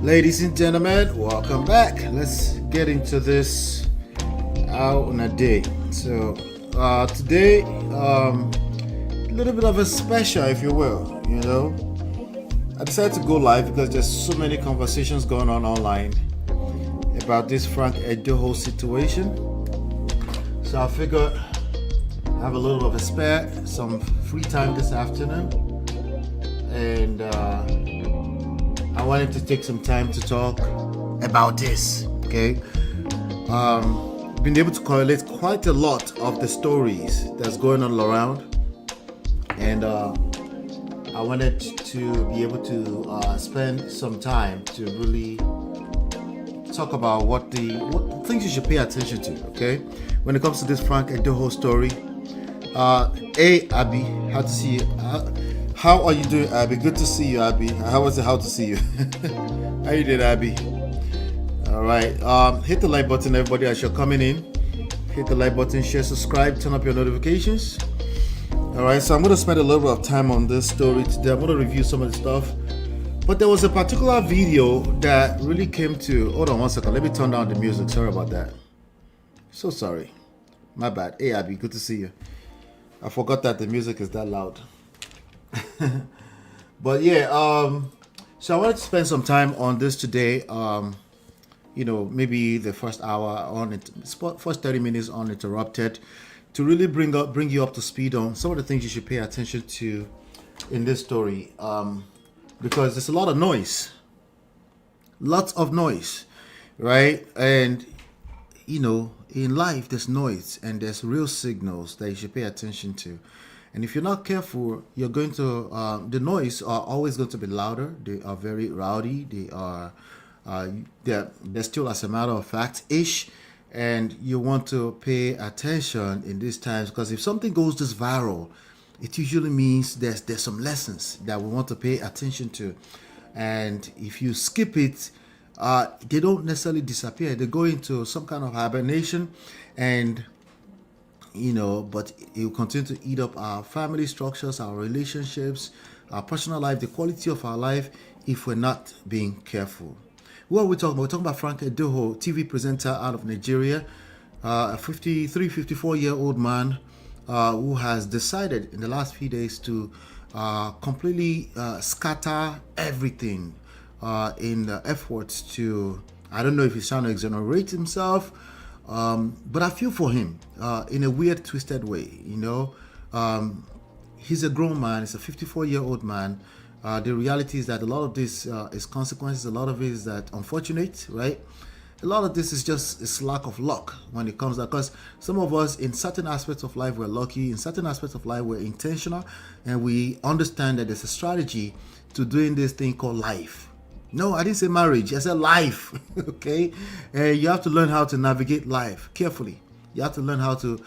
Ladies and gentlemen, welcome back. Let's get into this out on a day. So today, a little bit of a special, if you will. I decided to go live because there's so many conversations going on online about this Frank EDOHO situation. So I figured I have a little of a spare, some free time this afternoon, and I wanted to take some time to talk about this. Okay, been able to correlate quite a lot of the stories that's going on around, and I wanted to be able to spend some time to really talk about what things you should pay attention to. Okay, when it comes to this Frank EDOHO story. Hey Abby, how to see you? How are you doing, Abby? Good to see you, Abby. How was it? How to see you? How you doing, Abby? All right. Hit the like button, everybody, as you're coming in. Hit the like button, share, subscribe, turn up your notifications. All right. So I'm going to spend a little bit of time on this story today. I'm going to review some of the stuff. But there was a particular video that really came to. Hold on one second. Let me turn down the music. Sorry about that. So sorry. My bad. Hey, Abby. Good to see you. I forgot that the music is that loud. But yeah, so I wanted to spend some time on this today. Maybe the first hour on it, first 30 minutes uninterrupted, to really bring you up to speed on some of the things you should pay attention to in this story. Because there's a lot of noise, lots of noise, right? And in life there's noise and there's real signals that you should pay attention to. And if you're not careful, you're going to the noise are always going to be louder. They are very rowdy. They are they're still, as a matter of fact, ish. And you want to pay attention in these times, because if something goes this viral, it usually means there's some lessons that we want to pay attention to. And if you skip it, they don't necessarily disappear. They go into some kind of hibernation, and but it will continue to eat up our family structures, our relationships, our personal life, the quality of our life, if we're not being careful. What are we talking about? We're talking about Frank EDOHO, TV presenter out of Nigeria, a 54-year-old man who has decided in the last few days to completely scatter everything in the efforts to, I don't know if he's trying to exonerate himself, but I feel for him in a weird, twisted way. He's a grown man. He's a 54-year-old man. The reality is that a lot of this is consequences. A lot of it is that unfortunate, right? A lot of this is just lack of luck when it comes to that. Because some of us, in certain aspects of life, we're lucky. In certain aspects of life, we're intentional. And we understand that there's a strategy to doing this thing called life. No, I didn't say marriage. I said life. Okay? You have to learn how to navigate life carefully. You have to learn how to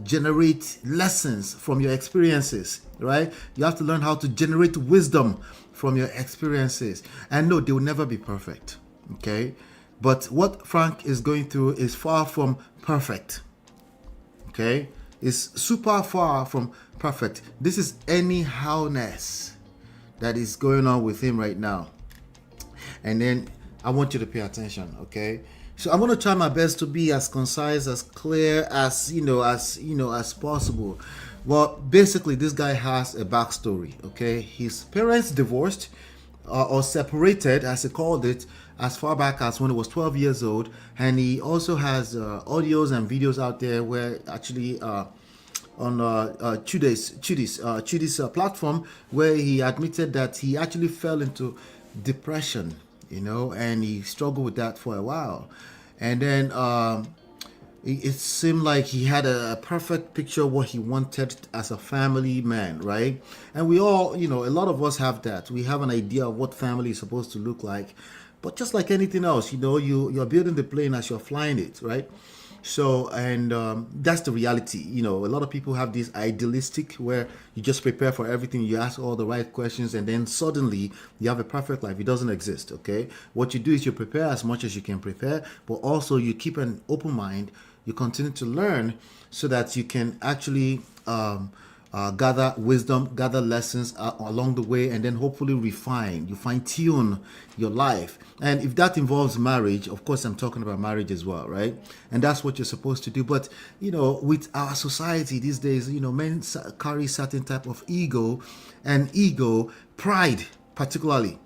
generate lessons from your experiences, right? You have to learn how to generate wisdom from your experiences. And no, they will never be perfect. Okay? But what Frank is going through is far from perfect. Okay? It's super far from perfect. This is anyhowness that is going on with him right now. And then I want you to pay attention, okay? So I'm going to try my best to be as concise, as clear as possible. Well, basically this guy has a backstory, okay? His parents divorced or separated, as he called it, as far back as when he was 12 years old. And he also has audios and videos out there where actually on Chudi's platform, where he admitted that he actually fell into depression, and he struggled with that for a while. And then it seemed like he had a perfect picture of what he wanted as a family man, right? And we all, a lot of us have that. We have an idea of what family is supposed to look like. But just like anything else, you're building the plane as you're flying it, right? So, and that's the reality. A lot of people have this idealistic where you just prepare for everything, you ask all the right questions, and then suddenly you have a perfect life. It doesn't exist, okay? What you do is you prepare as much as you can prepare, but also you keep an open mind. You continue to learn so that you can actually gather wisdom, gather lessons along the way, and then hopefully refine. You fine tune your life. And if that involves marriage, of course, I'm talking about marriage as well, right? And that's what you're supposed to do. But, with our society these days, men carry certain type of ego, and pride, particularly.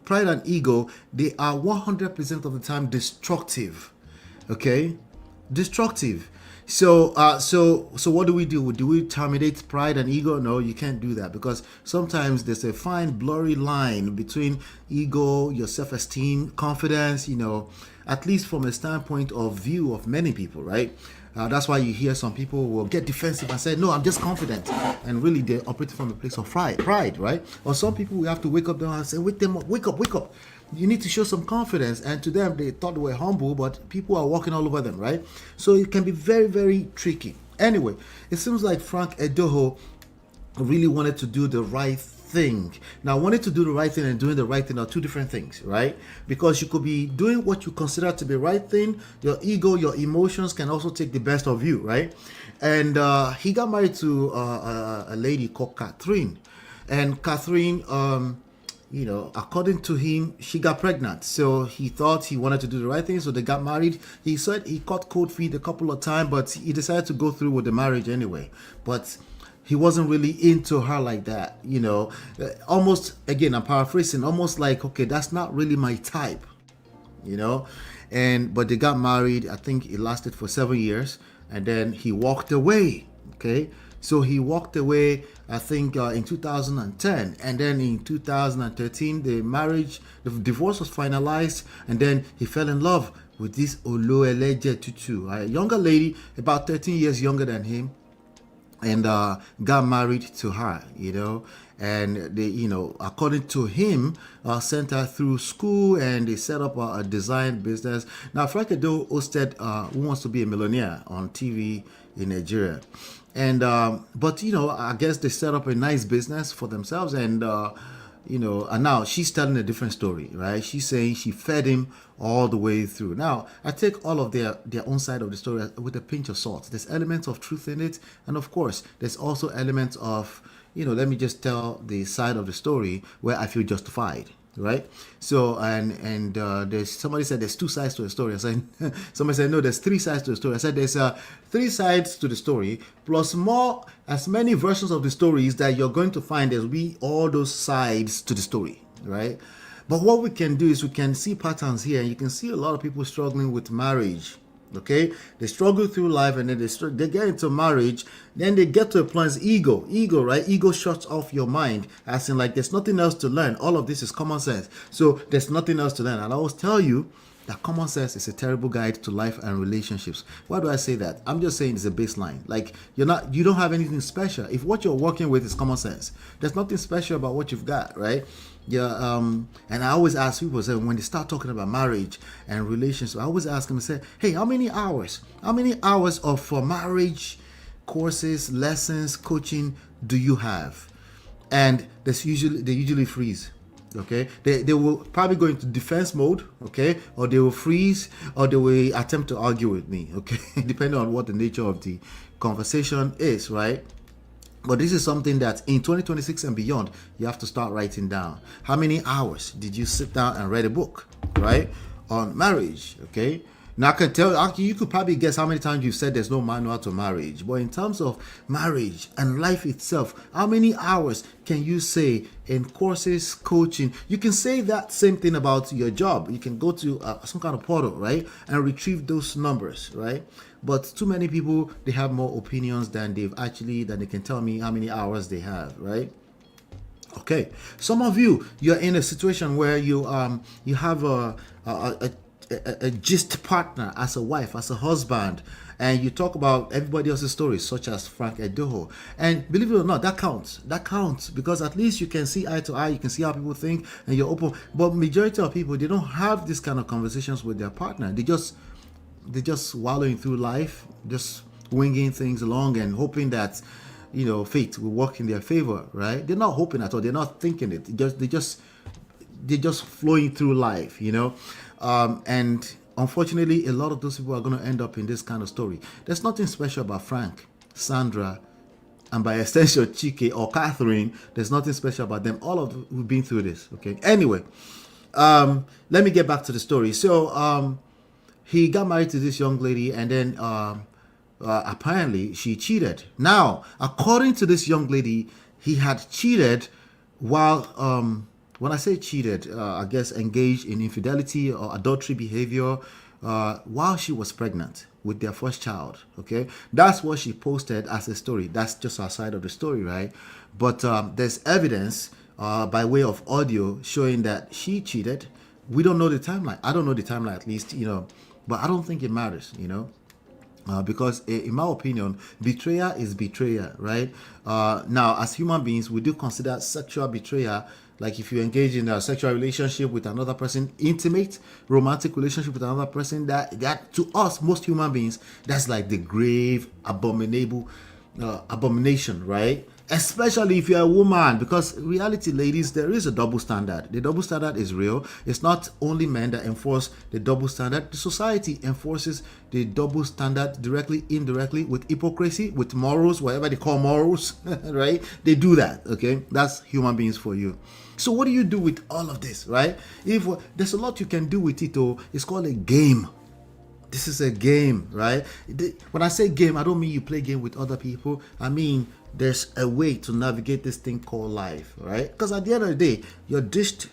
Pride and ego, they are 100% of the time destructive. Okay? Destructive. So what do we do? Do we terminate pride and ego? No, you can't do that, because sometimes there's a fine blurry line between ego, your self-esteem, confidence, at least from a standpoint of view of many people, right? That's why you hear some people will get defensive and say, no, I'm just confident. And really they're operating from a place of pride, right? Or some people, we have to wake up and say, wake them up, wake up, wake up. You need to show some confidence. And to them, they thought they were humble, but people are walking all over them, right? So it can be very, very tricky. Anyway, it seems like Frank EDOHO really wanted to do the right thing. Now, wanting to do the right thing and doing the right thing are two different things, right? Because you could be doing what you consider to be the right thing. Your ego, your emotions can also take the best of you, right? And he got married to a lady called Catherine. And Catherine, according to him, she got pregnant. So he thought he wanted to do the right thing. So they got married. He said he caught cold feet a couple of times, but he decided to go through with the marriage anyway. But he wasn't really into her like that, almost, again, I'm paraphrasing, almost like, okay, that's not really my type, but they got married. I think it lasted for 7 years, and then he walked away. Okay. So he walked away, I think, in 2010, and then in 2013, the divorce was finalized, and then he fell in love with this Oloeleje Tutu, a younger lady, about 13 years younger than him, and got married to her, and they, according to him, sent her through school, and they set up a design business. Now, Frank EDOHO hosted Who Wants to Be a Millionaire on TV in Nigeria. And but I guess they set up a nice business for themselves, and and now she's telling a different story, right? She's saying she fed him all the way through. Now, I take all of their own side of the story with a pinch of salt. There's elements of truth in it, and of course, there's also elements of, let me just tell the side of the story where I feel justified, right? So, and there's somebody said there's two sides to the story. I said, somebody said, no, there's three sides to the story. I said there's 3 sides to the story, plus as many versions of the stories that you're going to find. There'll be all those sides to the story, right? But what we can do is we can see patterns here. You can see a lot of people struggling with marriage. Okay, they struggle through life, and then they get into marriage. Then they get to a point, ego, right? Ego shuts off your mind, as in like there's nothing else to learn. All of this is common sense. So there's nothing else to learn. And I always tell you that common sense is a terrible guide to life and relationships. Why do I say that? I'm just saying it's a baseline. Like you don't have anything special. If what you're working with is common sense, there's nothing special about what you've got, right? Yeah, and I always ask people, say, when they start talking about marriage and relationships, I always ask them, say, hey, how many hours of marriage courses, lessons, coaching do you have? And they usually freeze. Okay, they will probably go into defense mode, okay, or they will freeze, or they will attempt to argue with me, okay, depending on what the nature of the conversation is, right? But this is something that in 2026 and beyond, you have to start writing down. How many hours did you sit down and read a book, right, on marriage, okay? Now, I can tell, you could probably guess how many times you've said there's no manual to marriage. But in terms of marriage and life itself, how many hours can you say in courses, coaching? You can say that same thing about your job. You can go to some kind of portal, right, and retrieve those numbers, right? But too many people, they have more opinions than they can tell me how many hours they have, right? Okay, some of you're in a situation where you have a gist partner, as a wife, as a husband, and you talk about everybody else's stories, such as Frank EDOHO. And believe it or not, that counts, because at least you can see eye to eye, you can see how people think, and you're open. But majority of people, they don't have this kind of conversations with their partner. They're just wallowing through life, just winging things along and hoping that fate will work in their favor, right? They're not hoping at all. They're not thinking it. They're just flowing through life, and unfortunately, a lot of those people are going to end up in this kind of story. There's nothing special about Frank, Sandra, and by extension Chike or Catherine, there's nothing special about them. All of we've been through this. Okay. Anyway, let me get back to the story. So he got married to this young lady, and then apparently she cheated. Now, according to this young lady, he had cheated while when I say cheated, I guess engaged in infidelity or adultery behavior while she was pregnant with their first child. Okay, that's what she posted as a story. That's just our side of the story, right? But there's evidence by way of audio showing that she cheated. We don't know the timeline. I don't know the timeline, at least, but I don't think it matters, because in my opinion, betrayal is betrayal, right? Now, as human beings, we do consider sexual betrayal, like if you engage in a sexual relationship with another person, intimate romantic relationship with another person, that to us, most human beings, that's like the grave abomination, right? Especially if you're a woman, because reality, ladies, there is a double standard. The double standard is real. It's not only men that enforce the double standard. The society enforces the double standard directly, indirectly, with hypocrisy, with morals, whatever they call morals, right? They do that, okay? That's human beings for you. So what do you do with all of this, right? If there's a lot you can do with it, it's called a game. This is a game, right? When I say game, I don't mean you play game with other people. I mean there's a way to navigate this thing called life, right? Because at the end of the day, you're dished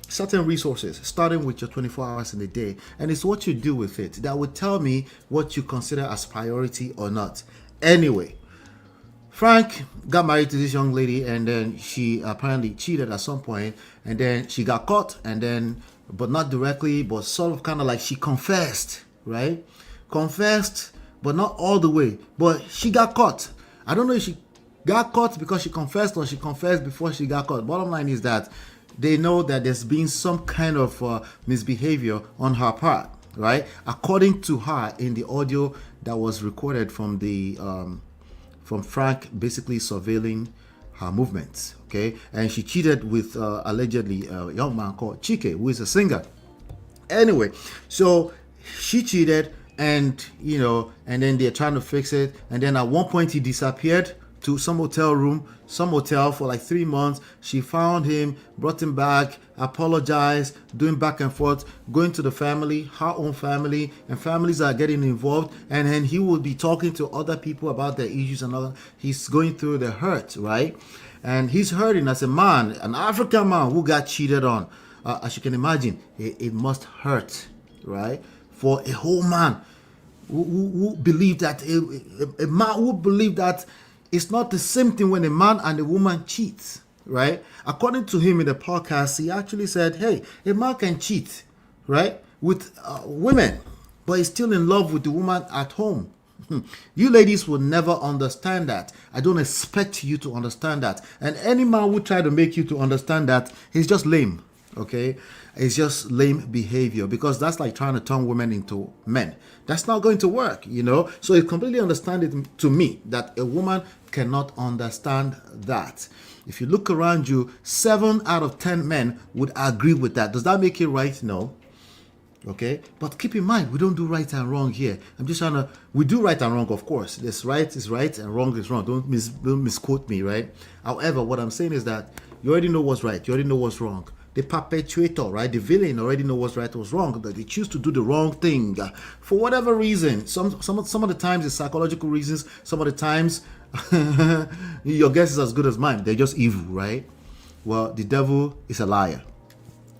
certain resources, starting with your 24 hours in a day, and it's what you do with it that will tell me what you consider as priority or not. Anyway, Frank got married to this young lady, and then she apparently cheated at some point, and then she got caught, and then, but not directly, but sort of kind of like she confessed, right? Confessed, but not all the way, but she got caught. I don't know if she got caught because she confessed or she confessed before she got caught. Bottom line is that they know that there's been some kind of misbehavior on her part, right? According to her, in the audio that was recorded from the from Frank basically surveilling her movements, okay? And she cheated with allegedly a young man called Chike, who is a singer. Anyway, so she cheated, and and then they're trying to fix it, and then at one point he disappeared to some hotel for like 3 months. She found him, brought him back, apologized, doing back and forth, going to the family, her own family, and families are getting involved, and then he will be talking to other people about their issues and all. He's going through the hurt, right? And he's hurting as a man, an African man who got cheated on. As you can imagine, it must hurt, right? For a whole man who believed that a man who believed that it's not the same thing when a man and a woman cheat, right? According to him in the podcast, he actually said, hey, a man can cheat, right, with women, but he's still in love with the woman at home. You ladies will never understand that. I don't expect you to understand that. And any man who try to make you to understand that, he's just lame, okay? It's just lame behavior, because that's like trying to turn women into men. That's not going to work, So it's completely understandable to me that a woman cannot understand that. If you look around you, 7 out of 10 men would agree with that. Does that make it right? No. Okay, but keep in mind, we don't do right and wrong here. I'm just trying to, we do right and wrong, of course. This right is right and wrong is wrong. Don't misquote me, right? However, what I'm saying is that you already know what's right. You already know what's wrong. The perpetuator, right? The villain already know what's right, what's wrong. That they choose to do the wrong thing for whatever reason. Some of the times it's psychological reasons. Some of the times your guess is as good as mine. They're just evil, right? Well, the devil is a liar.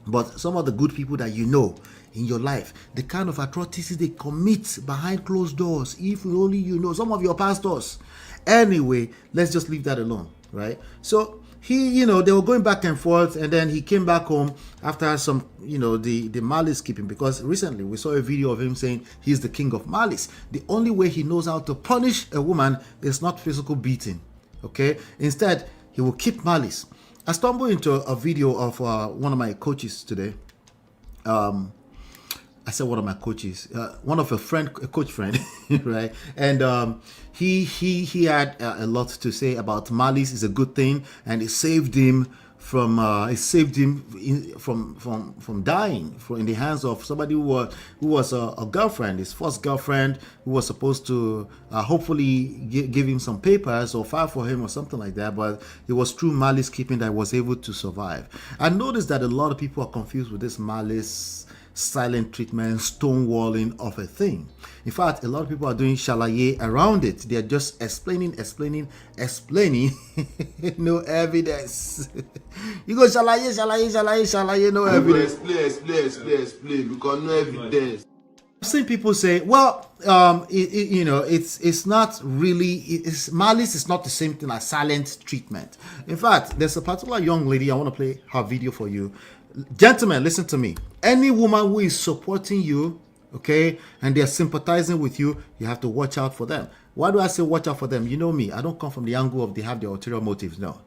But some of the good people that you know in your life, the kind of atrocities they commit behind closed doors, if only you know, some of your pastors. Anyway, let's just leave that alone, right? So he, they were going back and forth, and then he came back home after some, the malice keeping, because recently we saw a video of him saying he's the king of malice. The only way he knows how to punish a woman is not physical beating, okay? Instead, he will keep malice. I stumbled into a video of one of my coaches today. I said one of my coaches, one of a coach friend, right? And he had a lot to say about malice is a good thing, and it saved him it saved him from dying in the hands of somebody who was a girlfriend, his first girlfriend, who was supposed to hopefully give him some papers or file for him or something like that, but it was through malice keeping that was able to survive. I noticed that a lot of people are confused with this malice silent treatment, stonewalling of a thing. In fact, a lot of people are doing shalaye around it. They're just explaining, no evidence. You go shalaye, no evidence. Explain, because no evidence. I've seen people say, well, it's not really, malice is not the same thing as silent treatment. In fact, there's a particular young lady, I want to play her video for you. Gentlemen, listen to me. Any woman who is supporting you, okay, and they're sympathizing with you, you have to watch out for them. Why do I say watch out for them? You know me, I don't come from the angle of they have their ulterior motives. No,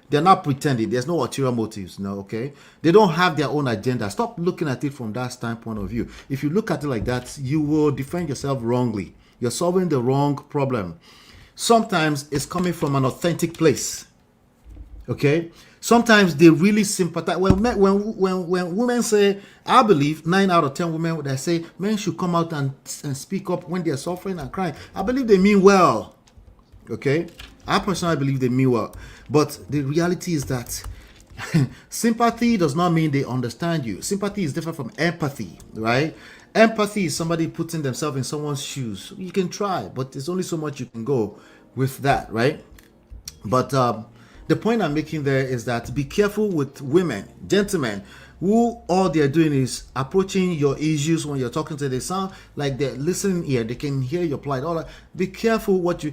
they're not pretending. There's no ulterior motives. No, okay, they don't have their own agenda. Stop looking at it from that standpoint of view. If you look at it like that, you will defend yourself wrongly. You're solving the wrong problem. Sometimes it's coming from an authentic place. Okay, sometimes they really sympathize. When women say, I believe 9 out of 10 women that say men should come out and speak up when they're suffering and crying, I believe they mean well. Okay, I personally believe they mean well, but the reality is that sympathy does not mean they understand you. Sympathy is different from empathy, right? Empathy is somebody putting themselves in someone's shoes. You can try, but there's only so much you can go with that, right? But the point I'm making there is that be careful with women, gentlemen, who all they're doing is approaching your issues when you're talking to them. They sound like they're listening here. They can hear your plight. All that. Be careful what you...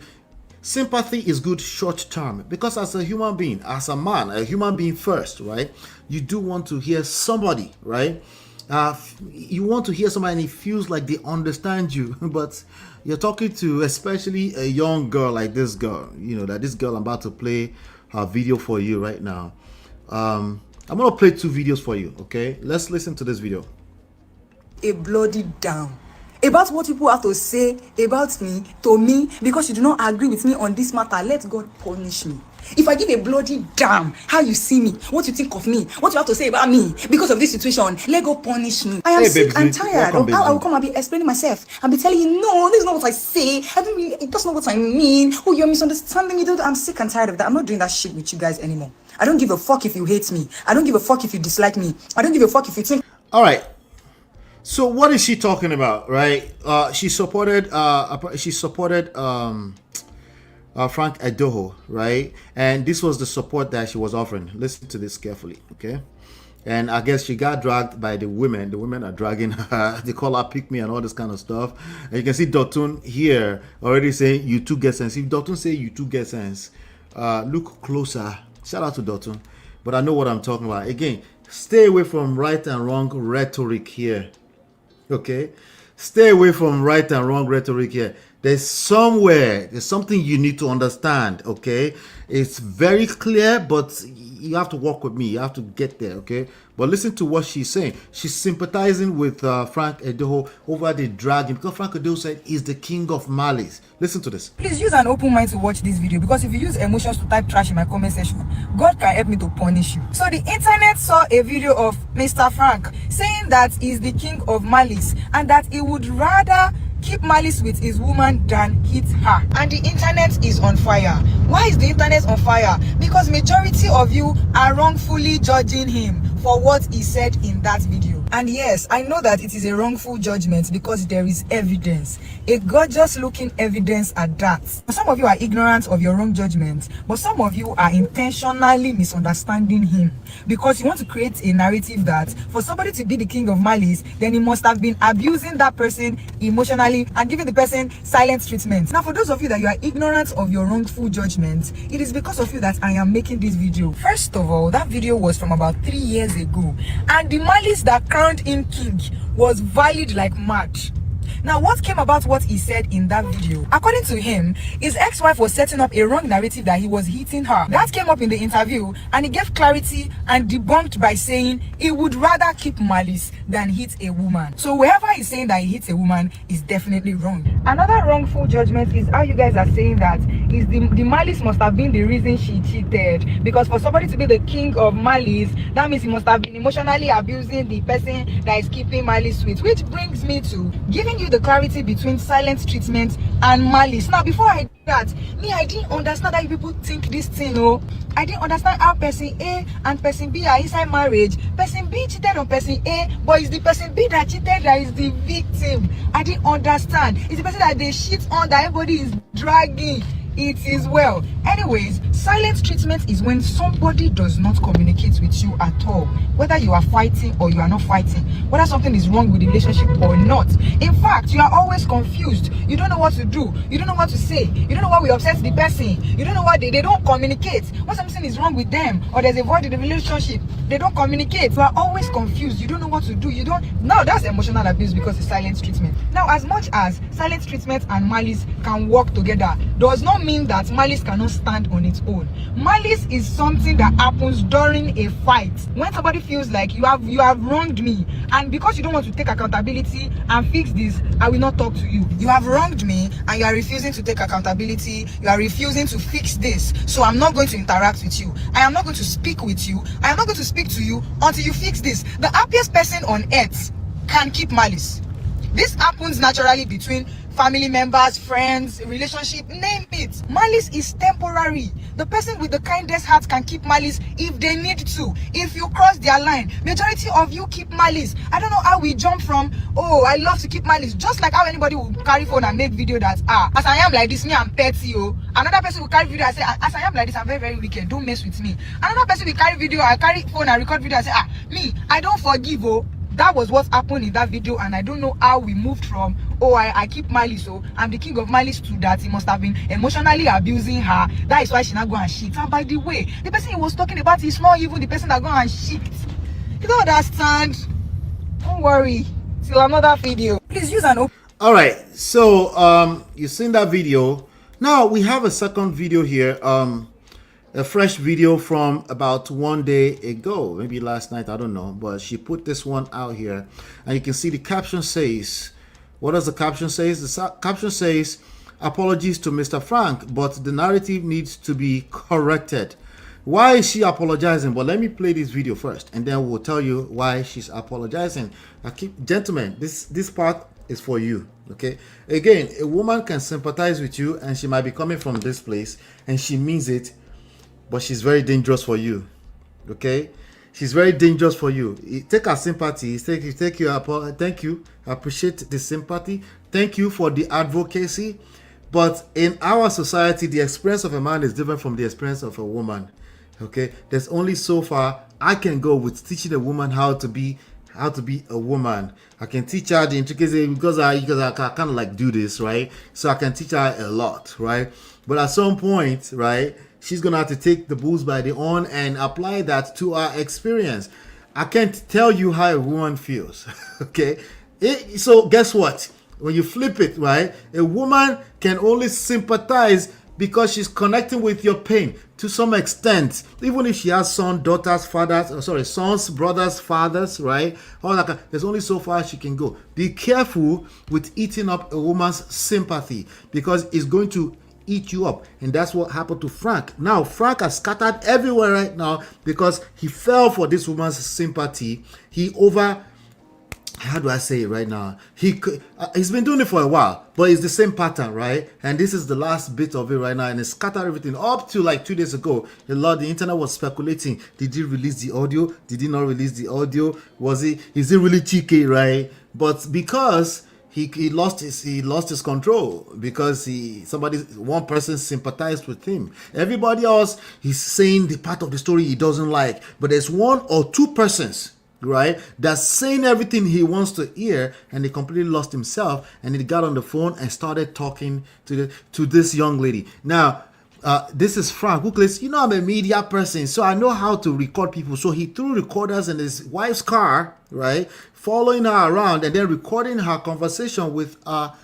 Sympathy is good short term, because as a human being, as a man, a human being first, right? You do want to hear somebody, right? You want to hear somebody and it feels like they understand you, but you're talking to especially a young girl like this girl, that this girl I'm about to play her video for you right now. I'm gonna play 2 videos for you, okay? Let's listen to this video. A bloody damn about what people have to say about me to me because you do not agree with me on this matter. Let God punish me. If I give a bloody damn how you see me, what you think of me, what you have to say about me because of this situation, let God punish me. I am sick and tired of how I will come and be explaining myself and be telling you, no, this is not what I say. That's not what I mean. Oh, you're misunderstanding me. I'm sick and tired of that. I'm not doing that shit with you guys anymore. I don't give a fuck if you hate me. I don't give a fuck if you dislike me. I don't give a fuck if you think. All right. So what is she talking about, right? She supported Frank EDOHO, right? And this was the support that she was offering. Listen to this carefully, okay? And I guess she got dragged by the women. The women are dragging her. They call her pick me and all this kind of stuff. And you can see Dotun here already saying you too get sense. If Dotun say you too get sense, look closer. Shout out to Dotun. But I know what I'm talking about. Again, stay away from right and wrong rhetoric here. Okay? Stay away from right and wrong rhetoric here. There's something you need to understand, okay? It's very clear, but you have to walk with me. You have to get there, okay? But listen to what she's saying. She's sympathizing with Frank EDOHO over the dragging, because Frank EDOHO said he's the king of malice. Listen to this. Please use an open mind to watch this video, because if you use emotions to type trash in my comment section, God can help me to punish you. So the internet saw a video of Mr. Frank saying that he's the king of malice and that he would rather keep malice with his woman than hit her. And the internet is on fire. Why is the internet on fire? Because majority of you are wrongfully judging him for what he said in that video. And yes, I know that it is a wrongful judgment because there is evidence, a gorgeous looking evidence at that. Some of you are ignorant of your wrong judgment, but some of you are intentionally misunderstanding him because you want to create a narrative that for somebody to be the king of malice, then he must have been abusing that person emotionally and giving the person silent treatment. Now, for those of you that you are ignorant of your wrongful judgment, it is because of you that I am making this video. First of all, that video was from about 3 years ago, and the malice that crowned him king was valid like mad. Now, what came about what he said in that video? According to him, his ex-wife was setting up a wrong narrative that he was hitting her. That came up in the interview, and he gave clarity and debunked by saying he would rather keep malice than hit a woman. So whoever is saying that he hits a woman is definitely wrong. Another wrongful judgment is how you guys are saying that is the malice must have been the reason she cheated, because for somebody to be the king of malice, that means he must have been emotionally abusing the person that is keeping malice with, which brings me to giving you the clarity between silent treatment and malice. Now, before I do that, I didn't understand how you people think this thing. Oh, I didn't understand how person A and person B are inside marriage. Person B cheated on person A, but it's the person B that cheated that is the victim. I didn't understand. It's the person that they shit on that everybody is dragging. It is well. Anyways, silent treatment is when somebody does not communicate with you at all, whether you are fighting or you are not fighting, whether something is wrong with the relationship or not. In fact, you are always confused. You don't know what to do. You don't know what to say. You don't know what will upset the person. You don't know what they don't communicate. When something is wrong with them or there's a void in the relationship, they don't communicate. You are always confused. You don't know what to do. Now that's emotional abuse because it's silent treatment. Now, as much as silent treatment and malice can work together, does not mean that malice cannot stand on its own. Malice is something that happens during a fight, when somebody feels like you have wronged me, and because you don't want to take accountability and fix this, I will not talk to you. You have wronged me and you are refusing to take accountability. You are refusing to fix this, so I'm not going to interact with you. I am not going to speak with you. I am not going to speak to you until you fix this. The happiest person on earth can keep malice. This happens naturally between family members, friends, relationship, name it. Malice is temporary. The person with the kindest heart can keep malice if they need to. If you cross their line, majority of you keep malice. I don't know how we jump from, oh, I love to keep malice, just like how anybody will carry phone and make video that, as I am like this, me, I'm petty, oh. Another person will carry video and say, as I am like this, I'm very, very wicked, don't mess with me. Another person will carry video, I carry phone and record video and say, me, I don't forgive, oh. That was what happened in that video, and I don't know how we moved from, oh, I keep malice, so I'm the king of malice, to that he must have been emotionally abusing her. That is why she not go and shit. And by the way, the person he was talking about is not even the person that go and shit. You don't understand? Don't worry. Till another video. Please use an open. All right. So you've seen that video. Now we have a second video here. A fresh video from about 1 day ago, maybe last night, I don't know, but she put this one out here, and you can see the caption says, what does the caption say? The caption says, apologies to Mr. Frank, but the narrative needs to be corrected. Why is she apologizing? But let me play this video first, and then we'll tell you why she's apologizing. Gentlemen, this part is for you. Okay, again, a woman can sympathize with you, and she might be coming from this place, and she means it, but she's very dangerous for you. Okay, she's very dangerous for you. Take her sympathy. Thank you. I appreciate the sympathy. Thank you for the advocacy. But in our society, the experience of a man is different from the experience of a woman. Okay, there's only so far I can go with teaching a woman how to be a woman. I can teach her the intricacies because I kind of like do this, right? So I can teach her a lot, right? But at some point, right, she's gonna have to take the bulls by the horn and apply that to her experience. I can't tell you how a woman feels. Okay, so guess what? When you flip it, right, a woman can only sympathize because she's connecting with your pain to some extent. Even if she has sons, daughters, sons, brothers, fathers, right? All that. There's only so far she can go. Be careful with eating up a woman's sympathy, because it's going to eat you up. And that's what happened to Frank. Now Frank has scattered everywhere right now because he fell for this woman's sympathy. How do I say it right now? He's been doing it for a while, but it's the same pattern, right? And this is the last bit of it right now, and it scattered everything up to like 2 days ago. The internet was speculating: did he release the audio? Did he not release the audio? Is it really cheeky, right? But because he lost his control, because one person sympathized with him. Everybody else, he's saying the part of the story he doesn't like, but there's one or two persons, right, that's saying everything he wants to hear, and he completely lost himself, and he got on the phone and started talking to this young lady. Now this is Frank who claims, I'm a media person, so I know how to record people. So he threw recorders in his wife's car, right, following her around and then recording her conversation with what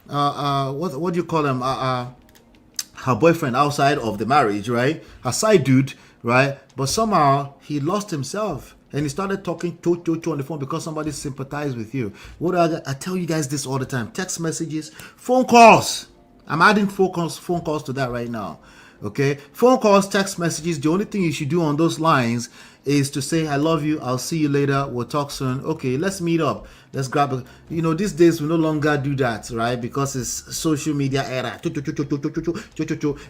do you call them, her boyfriend outside of the marriage, right, her side dude, right. But somehow he lost himself and he started talking to on the phone because somebody sympathized with you. What I tell you guys this all the time: text messages, phone calls. I'm adding phone calls to that right now. Okay, phone calls, text messages. The only thing you should do on those lines is to say, I love you, I'll see you later, we'll talk soon. Okay, let's meet up. Let's grab a, these days we no longer do that, right? Because it's social media era.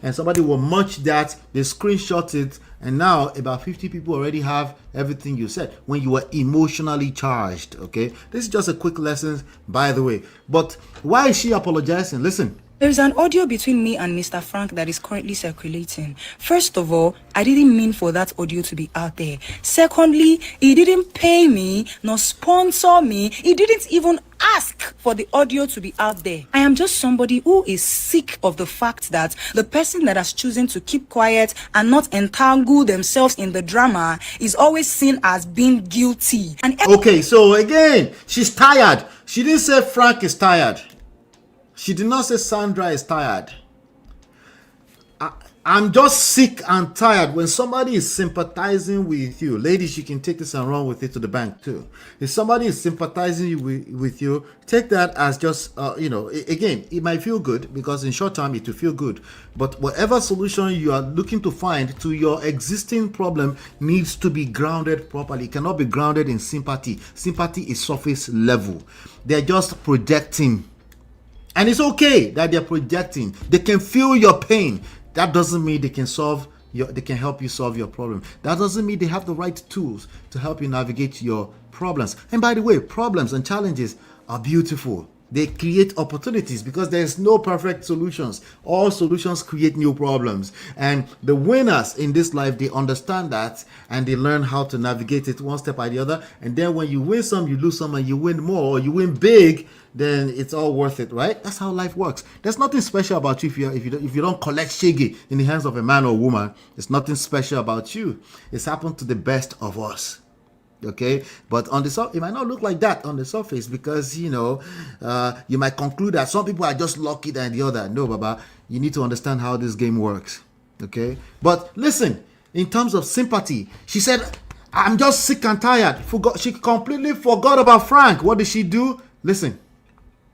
And somebody will munch that, they screenshot it, and now about 50 people already have everything you said when you were emotionally charged. Okay, this is just a quick lesson, by the way. But why is she apologizing? Listen. There is an audio between me and Mr. Frank that is currently circulating. First of all, I didn't mean for that audio to be out there. Secondly, he didn't pay me, nor sponsor me. He didn't even ask for the audio to be out there. I am just somebody who is sick of the fact that the person that has chosen to keep quiet and not entangle themselves in the drama is always seen as being guilty. Okay, so again, she's tired. She didn't say Frank is tired. She did not say Sandra is tired. I'm just sick and tired when somebody is sympathizing with you. Ladies, you can take this and run with it to the bank too. If somebody is sympathizing with you, take that as just, again, it might feel good because in short term it will feel good. But whatever solution you are looking to find to your existing problem needs to be grounded properly. It cannot be grounded in sympathy. Sympathy is surface level. They're just projecting. And it's okay that they're projecting. They can feel your pain. That doesn't mean they can help you solve your problem. That doesn't mean they have the right tools to help you navigate your problems. And by the way, problems and challenges are beautiful. They create opportunities because there's no perfect solutions. All solutions create new problems. And the winners in this life, they understand that and they learn how to navigate it one step by the other. And then when you win some, you lose some, and you win more, or you win big, then it's all worth it, right? That's how life works. There's nothing special about you if you don't collect shege in the hands of a man or woman. There's nothing special about you. It's happened to the best of us. Okay, but on the surface, it might not look like that on the surface because you might conclude that some people are just lucky than the other. No, Baba, you need to understand how this game works. Okay, but listen, in terms of sympathy, she said, "I'm just sick and tired." She completely forgot about Frank. What did she do? Listen.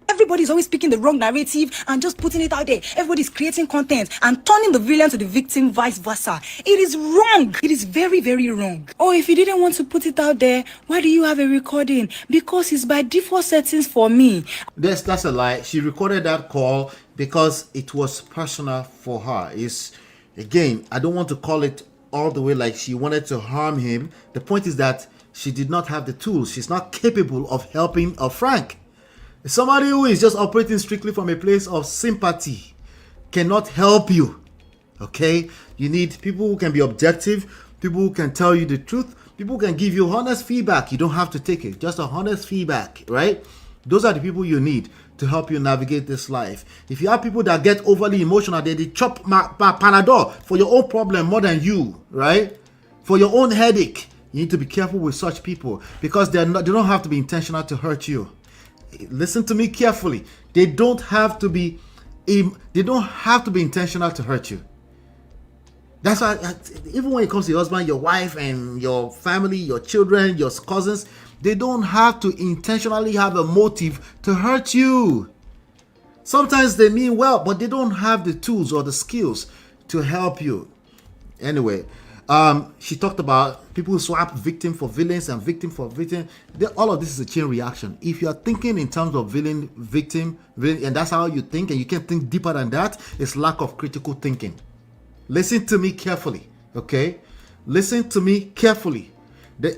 Everybody's always picking the wrong narrative and just putting it out there. Everybody's creating content and turning the villain to the victim, vice versa. It is wrong. It is very, very wrong. Oh, if you didn't want to put it out there, why do you have a recording? Because it's by default settings for me. That's a lie. She recorded that call because it was personal for her. Again, I don't want to call it all the way like she wanted to harm him. The point is that she did not have the tools. She's not capable of helping Frank. Somebody who is just operating strictly from a place of sympathy cannot help you. Okay? You need people who can be objective, people who can tell you the truth, people who can give you honest feedback. You don't have to take it, just a honest feedback, right? Those are the people you need to help you navigate this life. If you have people that get overly emotional, they chop Panadol for your own problem more than you, right? For your own headache. You need to be careful with such people because they don't have to be intentional to hurt you. Listen to me carefully. They don't have to be intentional to hurt you. That's why even when it comes to your husband, your wife, and your family, your children, your cousins, they don't have to intentionally have a motive to hurt you. Sometimes they mean well, but they don't have the tools or the skills to help you. Anyway, she talked about people who swap victim for villains and victim for victim. All of this is a chain reaction. If you are thinking in terms of villain, victim, and that's how you think, and you can't think deeper than that, it's lack of critical thinking. Listen to me carefully, okay? Listen to me carefully.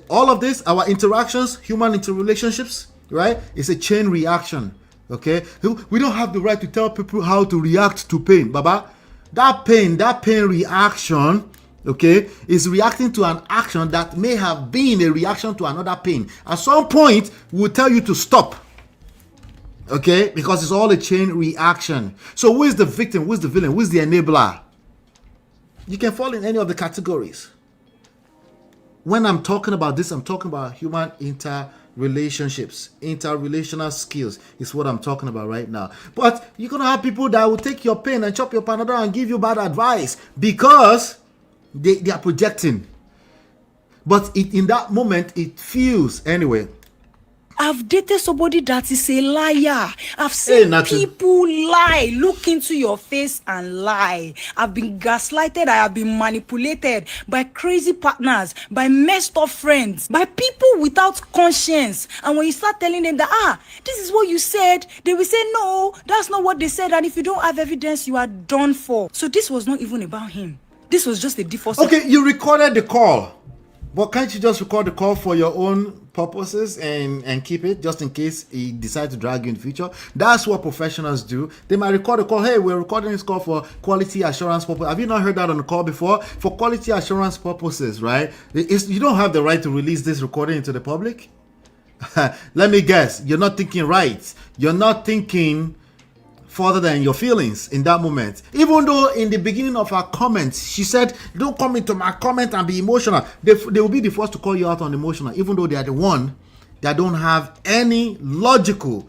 All of this, our interactions, human interrelationships, right? It's a chain reaction, okay? We don't have the right to tell people how to react to pain, Baba. That pain reaction, okay, is reacting to an action that may have been a reaction to another pain. At some point, we'll tell you to stop. Okay? Because it's all a chain reaction. So who is the victim? Who is the villain? Who is the enabler? You can fall in any of the categories. When I'm talking about this, I'm talking about human interrelationships, interrelational skills is what I'm talking about right now. But you're going to have people that will take your pain and chop your Panadol and give you bad advice because they are projecting. But in that moment, it feels anyway. I've dated somebody that is a liar. I've seen people lie, look into your face and lie. I've been gaslighted. I have been manipulated by crazy partners, by messed up friends, by people without conscience. And when you start telling them that, this is what you said, they will say, no, that's not what they said. And if you don't have evidence, you are done for. So this was not even about him. This was just a default. Okay, you recorded the call. But can't you just record the call for your own purposes and keep it just in case he decides to drag you in the future? That's what professionals do. They might record a call. Hey, we're recording this call for quality assurance purposes. Have you not heard that on the call before? For quality assurance purposes, right? You don't have the right to release this recording into the public. Let me guess. You're not thinking right. You're not thinking further than your feelings in that moment. Even though in the beginning of her comments, she said, don't come into my comment and be emotional. They will be the first to call you out on emotional, even though they are the one that don't have any logical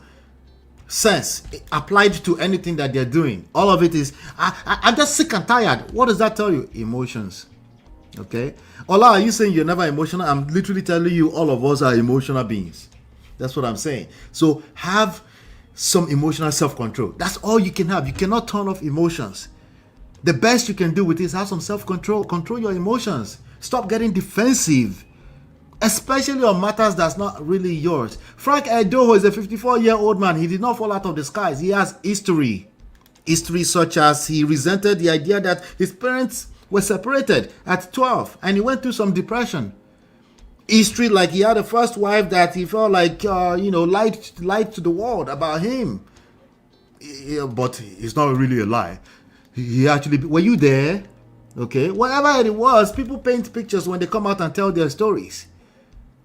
sense applied to anything that they're doing. All of it is, I'm just sick and tired. What does that tell you? Emotions. Okay? Ola, are you saying you're never emotional? I'm literally telling you all of us are emotional beings. That's what I'm saying. So have some emotional self-control. That's all you can have. You cannot turn off emotions. The best you can do with it is have some self-control. Control your emotions. Stop getting defensive, especially on matters that's not really yours. Frank EDOHO is a 54-year-old man. He did not fall out of the skies. He has history such as he resented the idea that his parents were separated at 12 and he went through some depression. History like he had a first wife that he felt like lied to the world about him, but it's not really a lie. He actually, were you there? Okay, whatever it was, people paint pictures when they come out and tell their stories.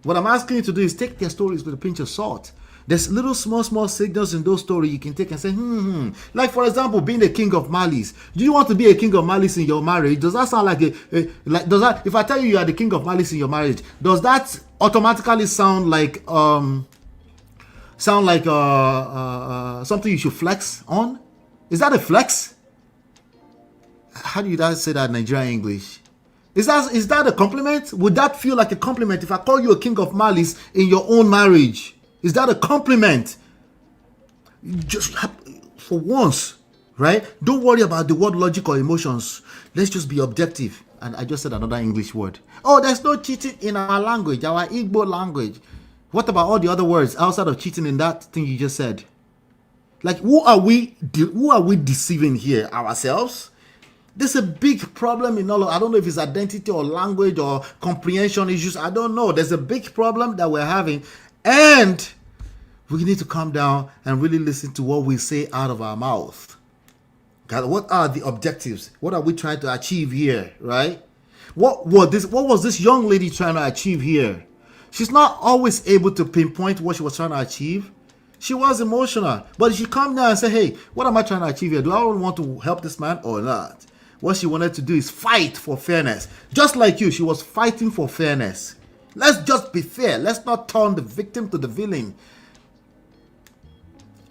What I'm asking you to do is take their stories with a pinch of salt. There's little small signals in those stories you can take and say, Like, for example, being a king of malice. Do you want to be a king of malice in your marriage? Does that sound like does that, if I tell you are the king of malice in your marriage, does that automatically sound like something you should flex on? Is that a flex? How do you say that in Nigerian English? Is that a compliment? Would that feel like a compliment if I call you a king of malice in your own marriage? Is that a compliment? Just for once, right? Don't worry about the word logic or emotions. Let's just be objective. And I just said another English word. Oh, there's no cheating in our language, our Igbo language. What about all the other words outside of cheating in that thing you just said? Like, who are we deceiving here? Ourselves? There's a big problem in all of, I don't know if it's identity or language or comprehension issues. I don't know. There's a big problem that we're having. And we need to calm down and really listen to what we say out of our mouth. God, what are the objectives? What are we trying to achieve here, right? What was this young lady trying to achieve here? She's not always able to pinpoint what she was trying to achieve. She was emotional. But she calmed down and said, hey, what am I trying to achieve here? Do I really want to help this man or not? What she wanted to do is fight for fairness. Just like you, she was fighting for fairness. Let's just be fair. Let's not turn the victim to the villain.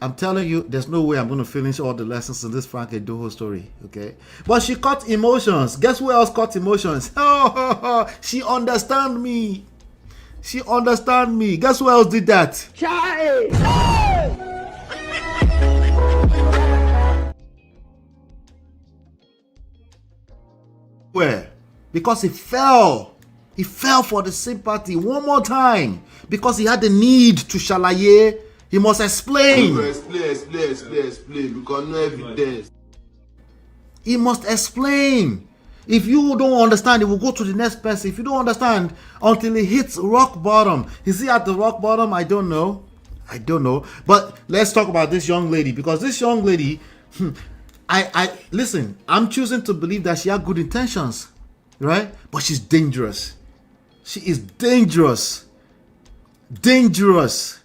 I'm telling you, there's no way I'm going to finish all the lessons in this Frank EDOHO story, okay? But she caught emotions. Guess who else caught emotions? Oh, she understand me. She understand me. Guess who else did that? Child. Where? Because he fell. He fell for the sympathy one more time. Because he had the need to shalaye. He must explain. Explain. Because no evidence. He must explain. If you don't understand, it will go to the next person. If you don't understand, until he hits rock bottom. Is he at the rock bottom? I don't know. But let's talk about this young lady. Because this young lady, listen, I'm choosing to believe that she had good intentions. Right? But she's dangerous. She is dangerous. Dangerous.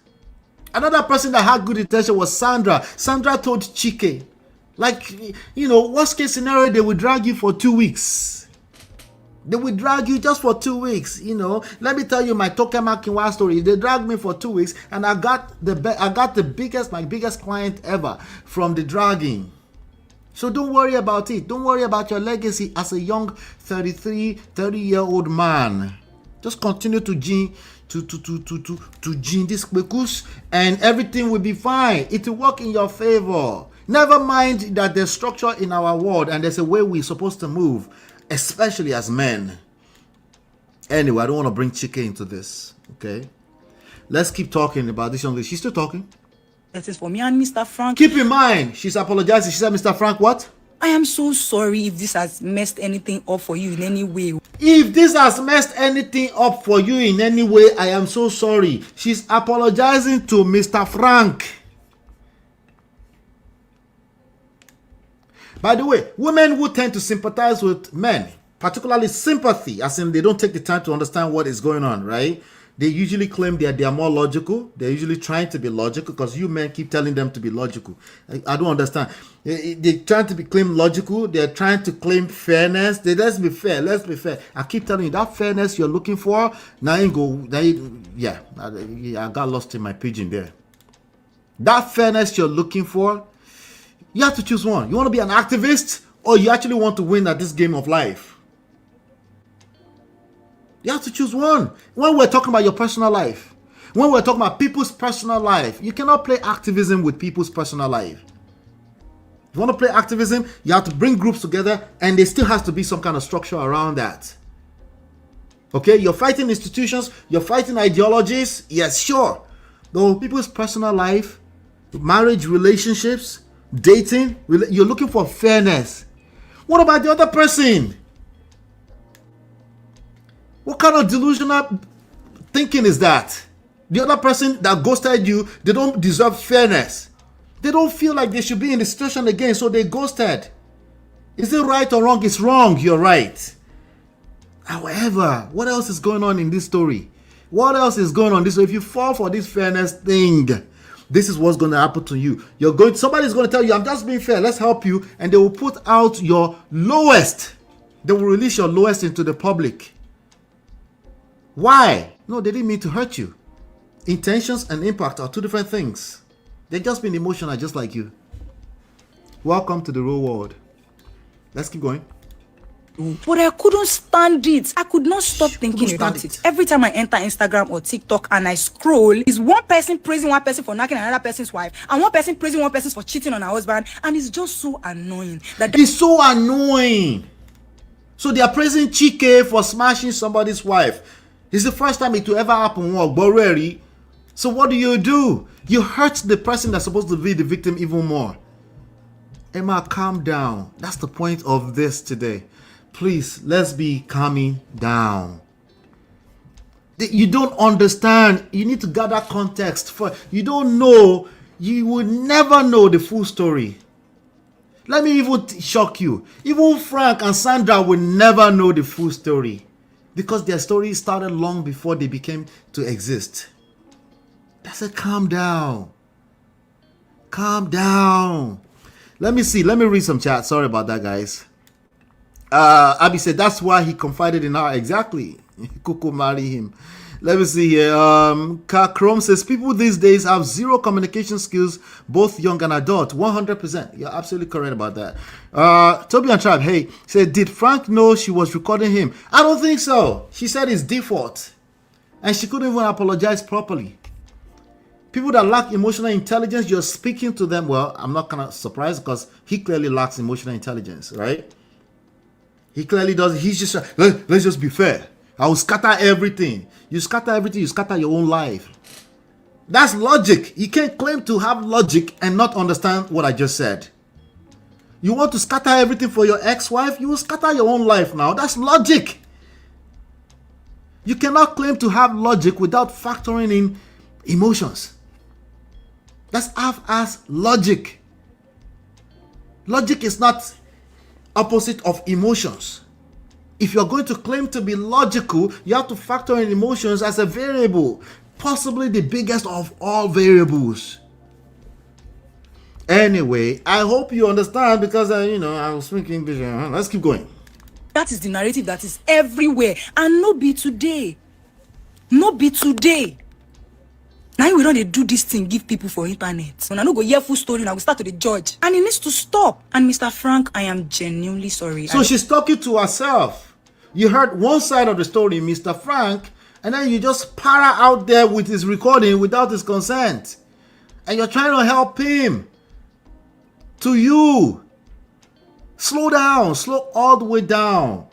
Another person that had good intention was Sandra. Sandra told Chike, like, worst case scenario, they will drag you for 2 weeks. They will drag you just for 2 weeks. You know, let me tell you my Tokema Kinwa story. They dragged me for 2 weeks, and I got my biggest client ever from the dragging. So don't worry about it. Don't worry about your legacy as a young 30-year-old man. Just continue to gene this quikus, and everything will be fine. It will work in your favor. Never mind that there's structure in our world and there's a way we're supposed to move, especially as men. Anyway, I don't want to bring Chike into this. Okay, let's keep talking about this young lady. She's still talking. That is for me and Mr. Frank. Keep in mind, she's apologizing. She said, Mr. Frank, what? I am so sorry if this has messed anything up for you in any way. If this has messed anything up for you in any way, I am so sorry. She's apologizing to Mr. Frank. By the way, women who tend to sympathize with men, particularly sympathy, as in they don't take the time to understand what is going on, right? They usually claim that they are more logical. They're usually trying to be logical because you men keep telling them to be logical. I don't understand. They're trying to claim logical. They're trying to claim fairness. Let's be fair. Let's be fair. I keep telling you that fairness you're looking for. Now I got lost in my pigeon there. That fairness you're looking for, you have to choose one. You want to be an activist, or you actually want to win at this game of life? You have to choose one. When we're talking about your personal life, when we're talking about people's personal life, you cannot play activism with people's personal life. If you want to play activism, you have to bring groups together, and there still has to be some kind of structure around that. Okay, you're fighting institutions, you're fighting ideologies, yes, sure. Though people's personal life, marriage, relationships, dating, you're looking for fairness. What about the other person? What kind of delusional thinking is that? The other person that ghosted you, they don't deserve fairness. They don't feel like they should be in the situation again, so they ghosted. Is it right or wrong? It's wrong, you're right. However, what else is going on in this story? What else is going on? So if you fall for this fairness thing, this is what's going to happen to you. Somebody's going to tell you, I'm just being fair, let's help you. And they will put out your lowest. They will release your lowest into the public. Why? No, they didn't mean to hurt you. Intentions and impact are two different things. They're just being emotional just like you. Welcome to the real world. Let's keep going. But I couldn't stand it. I could not stop thinking about it. Every time I enter Instagram or TikTok and I scroll, is one person praising one person for knocking another person's wife, and one person praising one person for cheating on her husband, and it's just so annoying. It's so annoying. So they are praising Chike for smashing somebody's wife. It's the first time it will ever happen. So what do? You hurt the person that's supposed to be the victim even more. Emma, calm down. That's the point of this today. Please, let's be calming down. You don't understand. You need to gather context. You don't know. You will never know the full story. Let me even shock you. Even Frank and Sandra will never know the full story, because their story started long before they became to exist. I said, calm down. Calm down. Let me see. Let me read some chat. Sorry about that, guys. Abby said, that's why he confided in her. Exactly. Kuku marry him. Let me see here. Chrome says, people these days have zero communication skills, both young and adult. 100%. You're absolutely correct about that. Toby and Tribe, hey, said, did Frank know she was recording him? I don't think so. She said it's default. And she couldn't even apologize properly. People that lack emotional intelligence, you're speaking to them. Well, I'm not kind of surprised because he clearly lacks emotional intelligence, right? He clearly does. He's just, let's just be fair. I will scatter everything. You scatter everything, you scatter your own life. That's logic. You can't claim to have logic and not understand what I just said. You want to scatter everything for your ex-wife? You will scatter your own life now. That's logic. You cannot claim to have logic without factoring in emotions. That's half-ass logic. Logic is not opposite of emotions. If you're going to claim to be logical, you have to factor in emotions as a variable, possibly the biggest of all variables. Anyway, I hope you understand, because I was speaking English. Let's keep going. That is the narrative that is everywhere. And no be today. No be today. Now we don't do this thing, give people for internet. When I no go hear full story, now we start to the judge. And it needs to stop. And Mr. Frank, I am genuinely sorry. So she's talking to herself. You heard one side of the story, Mr. Frank, and then you just para out there with his recording without his consent. And you're trying to help him. To you. Slow down. Slow all the way down.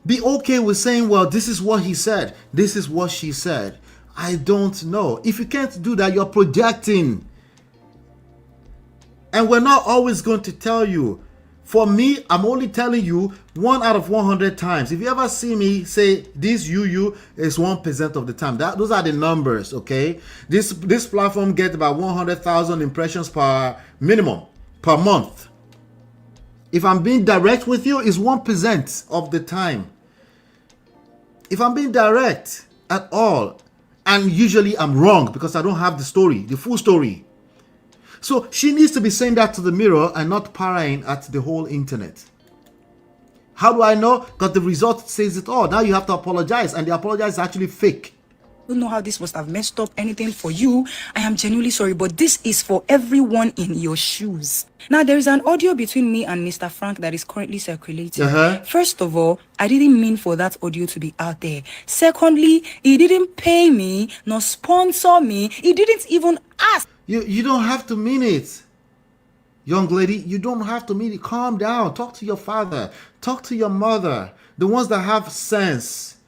Be okay with saying, well, this is what he said. This is what she said. I don't know. If you can't do that, you're projecting. And we're not always going to tell you. For me, I'm only telling you 1 out of 100 times. If you ever see me say this you is 1% of the time. Those are the numbers, okay? This platform gets about 100,000 impressions per minimum per month. If I'm being direct with you, it's 1% of the time. If I'm being direct at all, and usually I'm wrong because I don't have the story, the full story. So she needs to be saying that to the mirror and not parrying at the whole internet. How do I know? Because the result says it all. Now you have to apologize, and the apology is actually fake. I don't know how this must have messed up anything for you. I am genuinely sorry, but this is for everyone in your shoes. Now, there is an audio between me and Mr. Frank that is currently circulating. First of all, I didn't mean for that audio to be out there. Secondly, he didn't pay me, nor sponsor me. He didn't even ask. You don't have to mean it. Young lady, you don't have to mean it. Calm down. Talk to your father. Talk to your mother. The ones that have sense.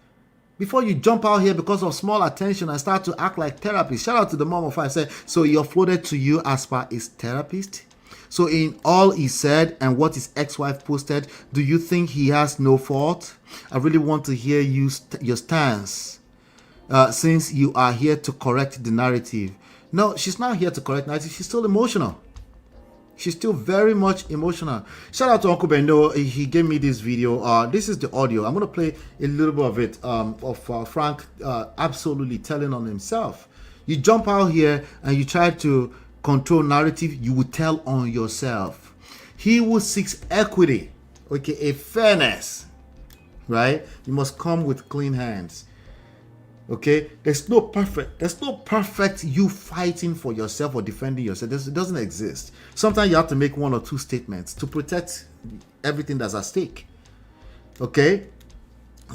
Before you jump out here because of small attention and start to act like therapist. Shout out to the mom of I said, so he offloaded to you as per his therapist? So in all he said and what his ex-wife posted, do you think he has no fault? I really want to hear your stance. Since you are here to correct the narrative. No, she's not here to correct narrative. She's still emotional. She's still very much emotional. Shout out to Uncle Bendo. He gave me this video. This is the audio. I'm going to play a little bit of it of Frank absolutely telling on himself. You jump out here and you try to control narrative, you will tell on yourself. He who seeks equity, okay, a fairness, right? You must come with clean hands. Okay, there's no perfect you fighting for yourself or defending yourself. It doesn't exist. Sometimes you have to make 1 or 2 statements to protect everything that's at stake. Okay,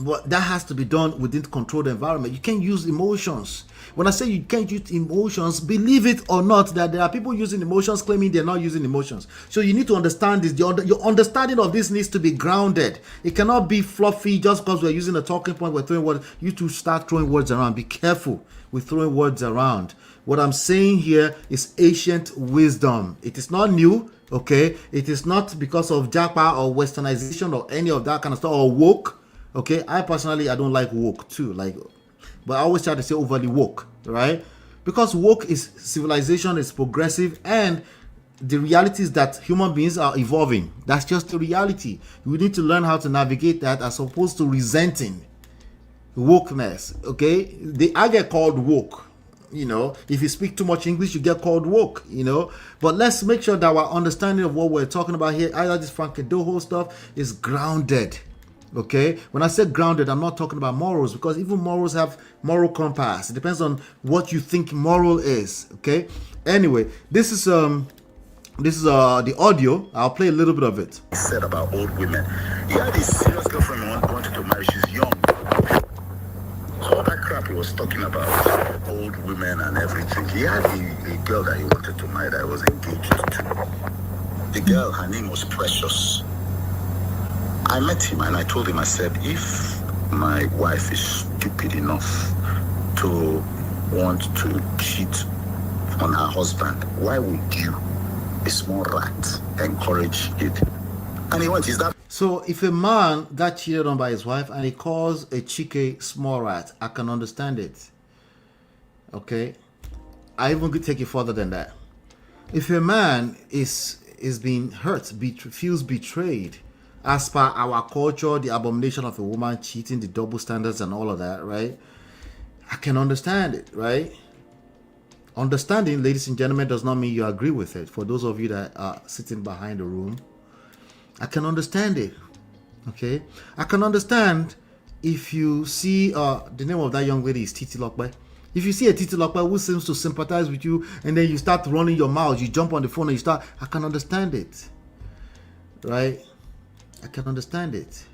but that has to be done within controlled environment. You can't use emotions. When I say you can't use emotions, believe it or not, that there are people using emotions claiming they're not using emotions. So you need to understand this. Your understanding of this needs to be grounded. It cannot be fluffy just because we're using a talking point, we're throwing words. You two start throwing words around. Be careful with throwing words around. What I'm saying here is ancient wisdom. It is not new, okay? It is not because of Japa or westernization or any of that kind of stuff or woke, okay? I don't like woke too, but I always try to say overly woke, right? Because woke is civilization, is progressive, and the reality is that human beings are evolving. That's just the reality. We need to learn how to navigate that as opposed to resenting wokeness, okay? I get called woke, you know. If you speak too much English, you get called woke, you know. But let's make sure that our understanding of what we're talking about here, either this Frank EDOHO stuff, is grounded. Okay, when I say grounded, I'm not talking about morals, because even morals have moral compass. It depends on what you think moral is. Okay, anyway, this is the audio. I'll play a little bit of it. He said about old women. He had a serious girlfriend he wanted to marry. She's young. So all that crap he was talking about, old women and everything. He had a girl that he wanted to marry that he was engaged to. The girl, her name was Precious. I met him and I told him, I said, if my wife is stupid enough to want to cheat on her husband, why would you, a small rat, encourage it? And he went, is that? So if a man got cheated on by his wife and he calls a chick a small rat, I can understand it. Okay? I even could take it further than that. If a man is being hurt, feels betrayed, as per our culture, the abomination of a woman cheating, the double standards and all of that, right? I can understand it, right? Understanding, ladies and gentlemen, does not mean you agree with it. For those of you that are sitting behind the room, I can understand it, Okay, I can understand if you see the name of that young lady is Titi Lokpe. If you see a Titi Lokpe who seems to sympathize with you, and then you start running your mouth, you jump on the phone and you start, I can understand it, right? I can understand it.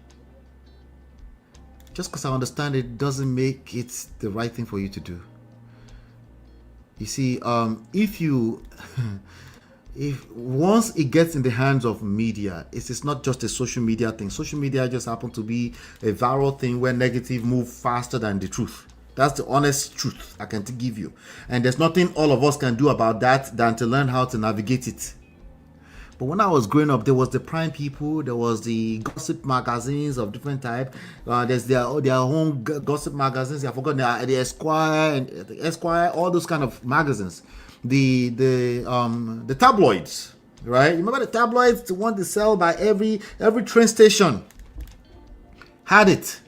Just because I understand it doesn't make it the right thing for you to do. You see, if once it gets in the hands of media, it's not just a social media thing. Social media just happens to be a viral thing where negative move faster than the truth. That's the honest truth I can give you. And there's nothing all of us can do about that than to learn how to navigate it. But when I was growing up, there was the Prime People, there was the gossip magazines of different type. There's their own gossip magazines. I forgot the Esquire and the Esquire, all those kind of magazines. The tabloids, right? You remember the tabloids, the one they sell by every train station had it,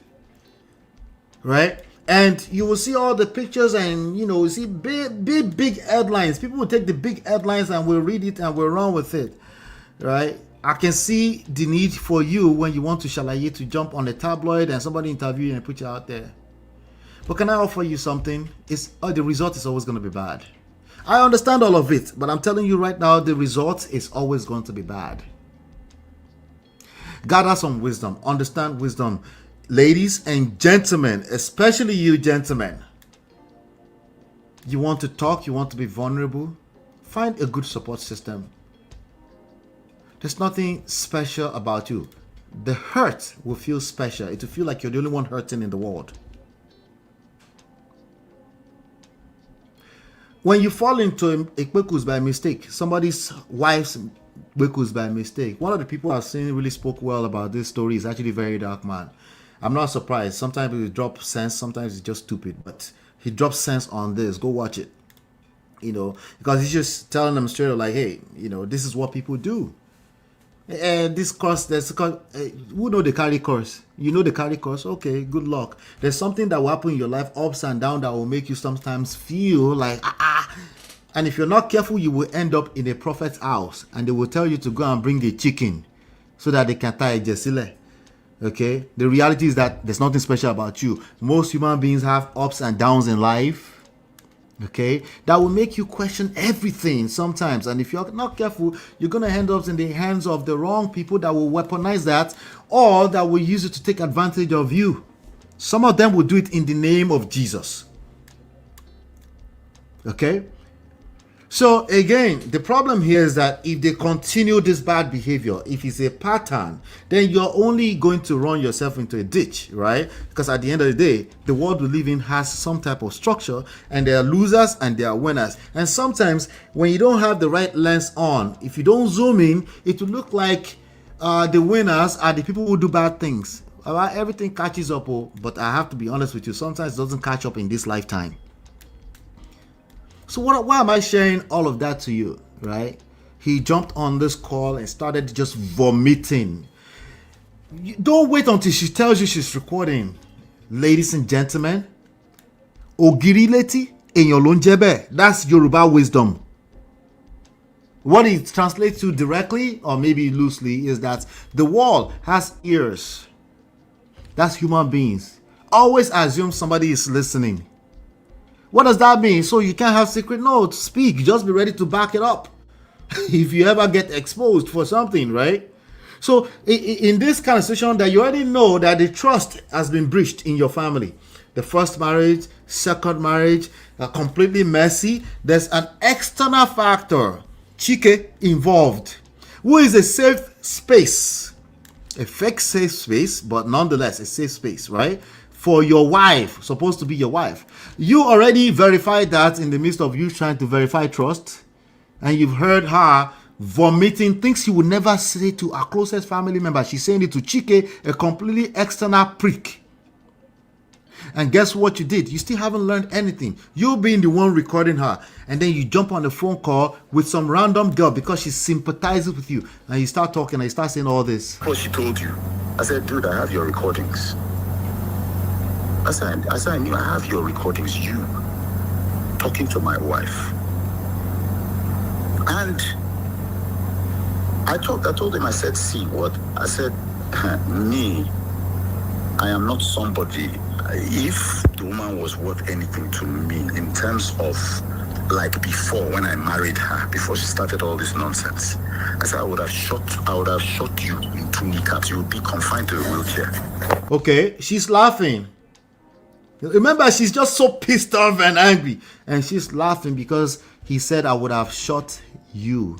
right? And you will see all the pictures, and you see big headlines. People will take the big headlines and will read it and will run with it. Right, I can see the need for you when you want to shalaye to jump on a tabloid and somebody interview you and put you out there. But can I offer you something? The result is always going to be bad. I understand all of it, but I'm telling you right now, the result is always going to be bad. Gather some wisdom, understand wisdom, ladies and gentlemen, especially you gentlemen. You want to talk, you want to be vulnerable, find a good support system. There's nothing special about you. The hurt will feel special. It will feel like you're the only one hurting in the world. When you fall into a kwekus by mistake, somebody's wife's kwekus by mistake, one of the people I've seen really spoke well about this story is actually a very dark man. I'm not surprised. Sometimes he drops sense, sometimes he's just stupid, but he drops sense on this. Go watch it. Because he's just telling them straight up like, hey, this is what people do. This course, who know the carry course? You know the carry course? Okay, good luck. There's something that will happen in your life, ups and downs, that will make you sometimes feel like, And if you're not careful, you will end up in a prophet's house, and they will tell you to go and bring a chicken so that they can tie a jesile. Okay? The reality is that there's nothing special about you. Most human beings have ups and downs in life. Okay, that will make you question everything sometimes, and if you're not careful, you're gonna end up in the hands of the wrong people that will weaponize that, or that will use it to take advantage of you. Some of them will do it in the name of Jesus. Okay, so again, the problem here is that if they continue this bad behavior, if it's a pattern, then you're only going to run yourself into a ditch, right? Because at the end of the day, the world we live in has some type of structure, and there are losers and there are winners. And sometimes when you don't have the right lens on, if you don't zoom in, it will look like the winners are the people who do bad things. Everything catches up, but I have to be honest with you, sometimes it doesn't catch up in this lifetime. So why am I sharing all of that to you, right? He jumped on this call and started just vomiting. Don't wait until she tells you she's recording. Ladies and gentlemen, Ogirileti enyolonjebe. That's Yoruba wisdom. What it translates to directly, or maybe loosely, is that the world has ears. That's human beings. Always assume somebody is listening. What does that mean? So you can't have secret notes. Speak. Just be ready to back it up if you ever get exposed for something, right? So in this kind of situation that you already know that the trust has been breached in your family, the first marriage, second marriage, completely messy. There's an external factor, Chike, involved, who is a safe space, a fake safe space, but nonetheless a safe space, right? For your wife, supposed to be your wife. You already verified that in the midst of you trying to verify trust, and you've heard her vomiting things she would never say to her closest family member. She's saying it to Chike, a completely external prick. And guess what you did? You still haven't learned anything. You being the one recording her, and then you jump on a phone call with some random girl because she sympathizes with you, and you start talking and you start saying all this. What she told you. I said, dude, I have your recordings. I said, I knew I have your recordings. You talking to my wife. And I told him, I said, see what? I said, Me, I am not somebody. If the woman was worth anything to me in terms of like before, when I married her, before she started all this nonsense, I said I would have shot you in 2 kneecaps. You would be confined to a wheelchair. Okay, she's laughing. Remember, she's just so pissed off and angry, and she's laughing because he said I would have shot you.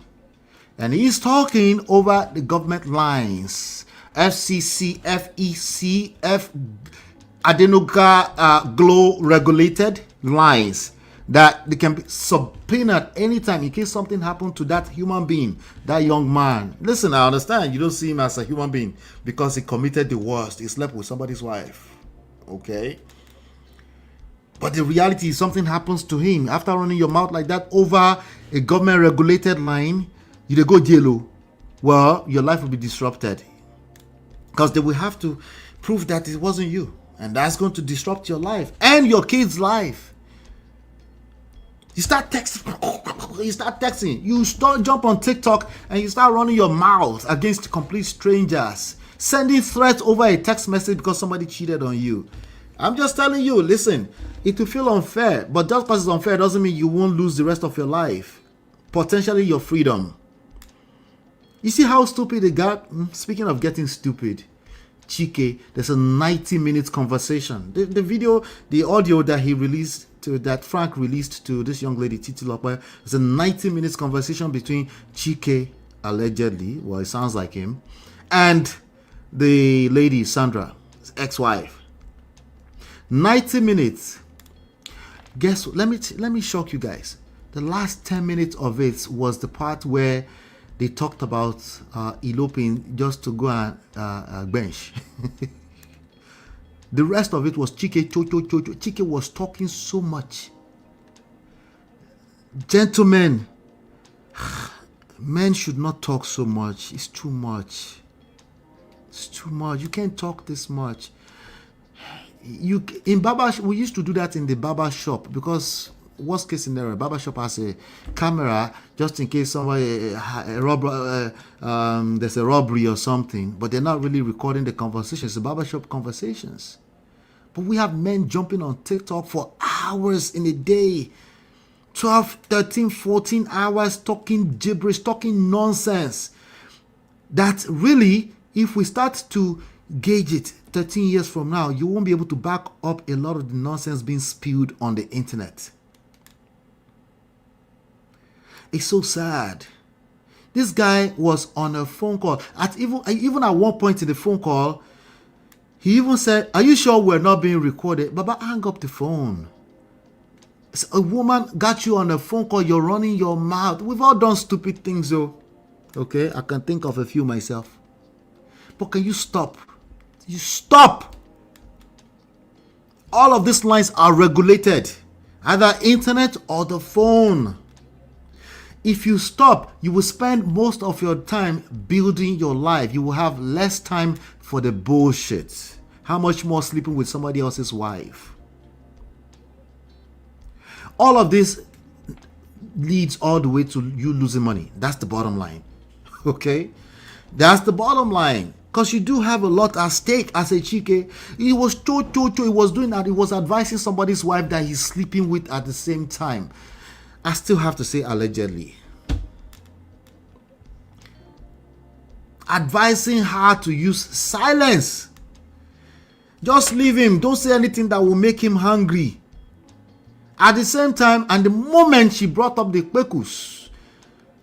And he's talking over the government lines. FCC, FEC, Adenoga Glow regulated lines that they can be subpoenaed anytime in case something happened to that human being, that young man. Listen, I understand you don't see him as a human being because he committed the worst. He slept with somebody's wife. Okay? But the reality is something happens to him after running your mouth like that over a government regulated line. You go jail. Well, your life will be disrupted because they will have to prove that it wasn't you, and that's going to disrupt your life and your kid's life. You start texting. You start jump on TikTok and you start running your mouth against complete strangers, sending threats over a text message because somebody cheated on you. I'm just telling you, listen, it will feel unfair, but just because it's unfair doesn't mean you won't lose the rest of your life, potentially your freedom. You see how stupid it got? Speaking of getting stupid, Chike, there's a 90-minute conversation. The video, the audio that he released, that Frank released to this young lady, Titi Lope, is a 90-minute conversation between Chike, allegedly, well, it sounds like him, and the lady, Sandra, his ex-wife. 90 minutes. Guess what? Let me shock you guys. The last 10 minutes of it was the part where they talked about eloping just to go and bench. The rest of it was Chike. Chike was talking so much. Gentlemen, men should not talk so much. It's too much. It's too much. You can't talk this much. We used to do that in the barber shop because worst case scenario, barber shop has a camera just in case somebody there's a robbery or something, but they're not really recording the conversations, the barber shop conversations. But we have men jumping on TikTok for hours in a day, 12, 13, 14 hours talking gibberish, talking nonsense. That really, if we start to gauge it 13 years from now, you won't be able to back up a lot of the nonsense being spewed on the internet. It's so sad. This guy was on a phone call. Even at one point in the phone call, he even said, "Are you sure we're not being recorded?" Baba, hang up the phone. A woman got you on a phone call, you're running your mouth. We've all done stupid things though. Okay, I can think of a few myself. But can you stop? You stop. All of these lines are regulated, either internet or the phone. If you stop, you will spend most of your time building your life. You will have less time for the bullshit. How much more sleeping with somebody else's wife? All of this leads all the way to you losing money. That's the bottom line. Okay? That's the bottom line. Because you do have a lot at stake as a Chike. He was he was doing that. He was advising somebody's wife that he's sleeping with at the same time. I still have to say allegedly. Advising her to use silence. Just leave him. Don't say anything that will make him hungry. At the same time, and the moment she brought up the kpekus,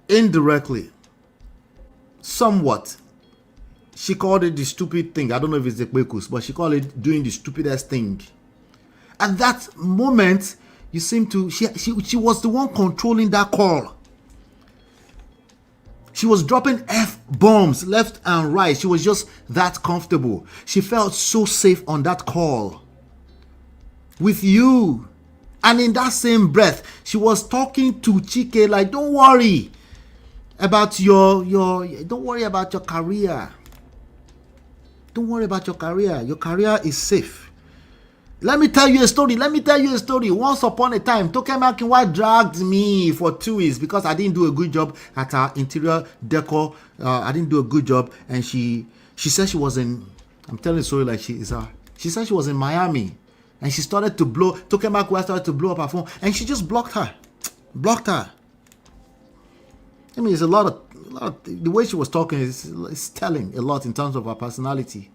indirectly, somewhat, she called it the stupid thing. I don't know if it's the kpekus, but she called it doing the stupidest thing. At that moment, you seem to, she was the one controlling that call. She was dropping F-bombs left and right. She was just that comfortable. She felt so safe on that call with you. And in that same breath, she was talking to Chike like, don't worry about your career. Don't worry about your career. Your career is safe. Let me tell you a story. Once upon a time, Toke Makinwa dragged me for 2 weeks because I didn't do a good job at her interior decor. I didn't do a good job, and she She said she was in, I'm telling the story like she is her. She said she was in Miami and she started to blow, Tokamak started to blow up her phone and she just blocked her. Blocked her. I mean, it's a lot of the way she was talking is telling a lot in terms of her personality.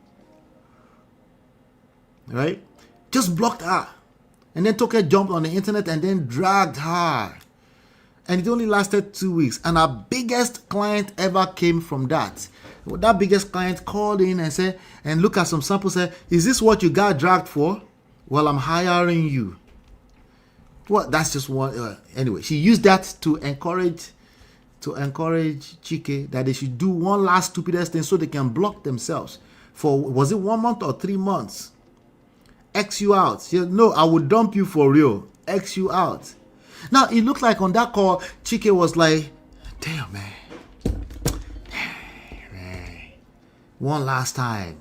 Right? Just blocked her. And then Toka jumped on the internet and then dragged her. And it only lasted 2 weeks. And our biggest client ever came from that. That biggest client called in and said, and look at some samples, said, is this what you got dragged for? Well, I'm hiring you. Well, that's just one. Anyway, she used that to encourage Chike that they should do one last stupidest thing so they can block themselves. For, was it 1 month or 3 months? X you out. She said, no, I will dump you for real. X you out. Now, it looked like on that call, Chike was like, damn, man. One last time.